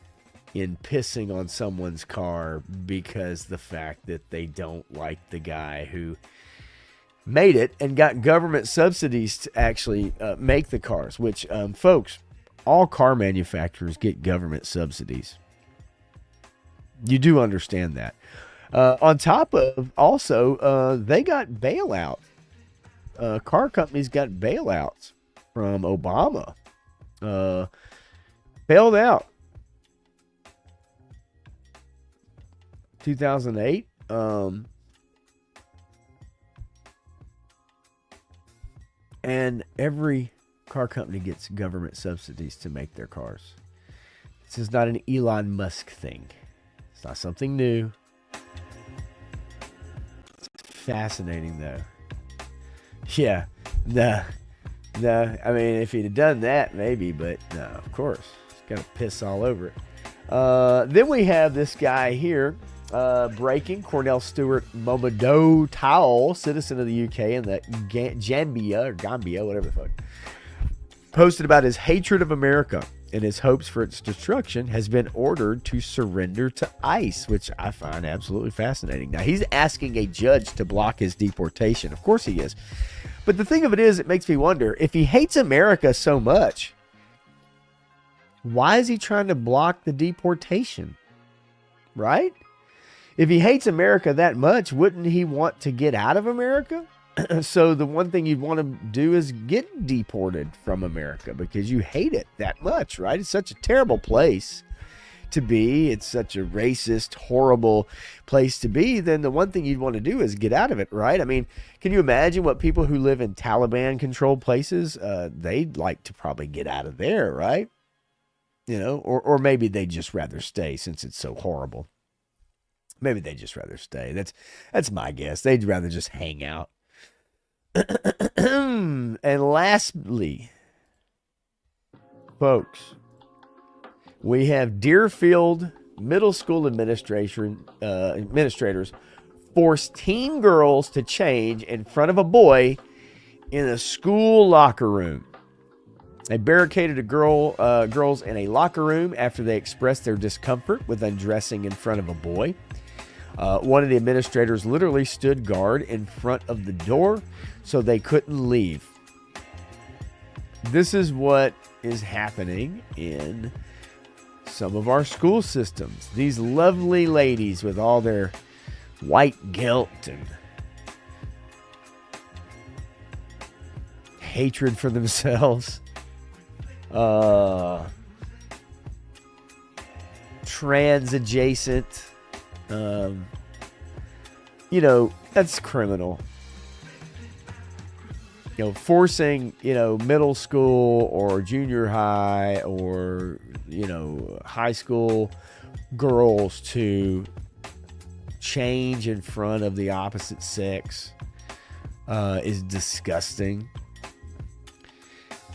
in pissing on someone's car because the fact that they don't like the guy who made it and got government subsidies to actually make the cars. Which, folks, all car manufacturers get government subsidies. You do understand that. On top of also, they got bailout. Car companies got bailouts from Obama. Bailed out. 2008. And every car company gets government subsidies to make their cars. This is not an Elon Musk thing. It's not something new. Fascinating though. Yeah, no. I mean, if he'd have done that, maybe, but no, of course, he's got to piss all over it. Then we have this guy here, breaking Cornell Stewart Momodou Tao, citizen of the UK and the Gambia, whatever the fuck, posted about his hatred of America and his hopes for its destruction, has been ordered to surrender to ICE, which I find absolutely fascinating. Now, he's asking a judge to block his deportation. Of course he is. But the thing of it is, it makes me wonder, if he hates America so much, why is he trying to block the deportation? Right? If he hates America that much, wouldn't he want to get out of America? So the one thing you'd want to do is get deported from America because you hate it that much, right? It's such a terrible place to be. It's such a racist, horrible place to be. Then the one thing you'd want to do is get out of it, right? I mean, can you imagine what people who live in Taliban-controlled places, they'd like to probably get out of there, right? You know, or maybe they'd just rather stay since it's so horrible. Maybe they'd just rather stay. That's my guess. They'd rather just hang out. And lastly, folks, we have Deerfield Middle School administrators force teen girls to change in front of a boy in a school locker room. They barricaded girls in a locker room after they expressed their discomfort with undressing in front of a boy. One of the administrators literally stood guard in front of the door so they couldn't leave. This is what is happening in some of our school systems. These lovely ladies with all their white guilt and hatred for themselves. trans adjacent. You know, that's criminal. You know, forcing, you know, middle school or junior high or, you know, high school girls to change in front of the opposite sex is disgusting.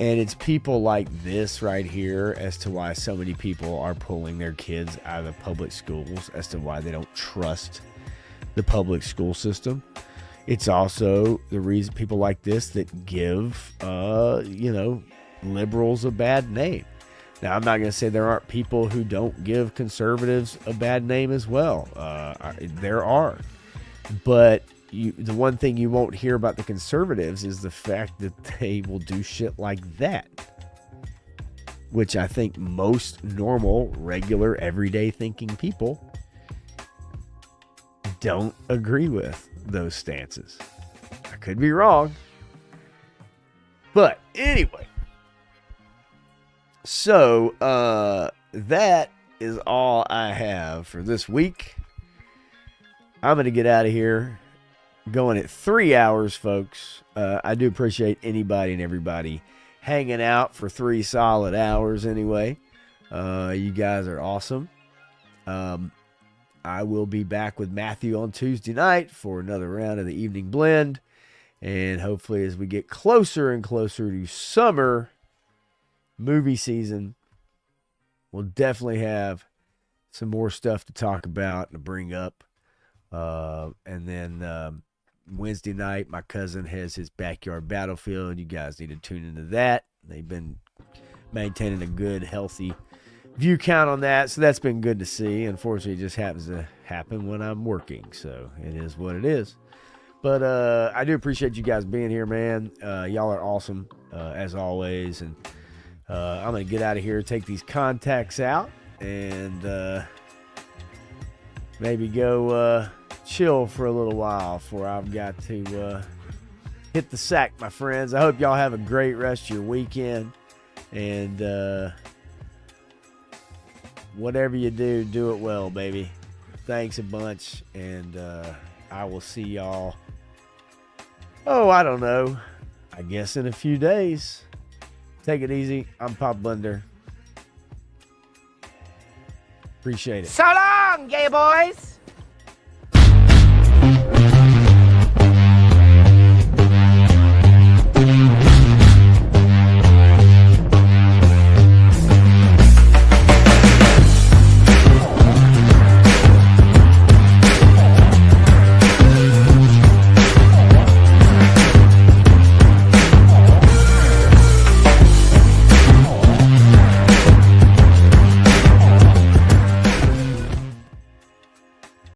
And it's people like this right here as to why so many people are pulling their kids out of the public schools, as to why they don't trust the public school system. It's also the reason people like this that give, you know, liberals a bad name. Now, I'm not going to say there aren't people who don't give conservatives a bad name as well. There are. But the one thing you won't hear about the conservatives is the fact that they will do shit like that, which I think most normal, regular, everyday thinking people don't agree with those stances. I could be wrong. But anyway, so that is all I have for this week. I'm going to get out of here. Going at 3 hours, folks. I do appreciate anybody and everybody hanging out for 3 solid hours anyway. You guys are awesome. I will be back with Matthew on Tuesday night for another round of the Evening Blend. And hopefully as we get closer and closer to summer movie season, we'll definitely have some more stuff to talk about and to bring up. And then Wednesday night, my cousin has his backyard battlefield. You guys need to tune into that. They've been maintaining a good, healthy view count on that, so that's been good to see. Unfortunately, it just happens to happen when I'm working, so it is what it is. But I do appreciate you guys being here, man. Y'all are awesome, as always. And I'm going to get out of here, take these contacts out, and maybe go chill for a little while before I've got to hit the sack, my friends. I hope y'all have a great rest of your weekend. And whatever you do, do it well, baby. Thanks a bunch. And I will see y'all, I don't know, I guess in a few days. Take it easy. I'm Pop Blender. Appreciate it. So long, gay boys!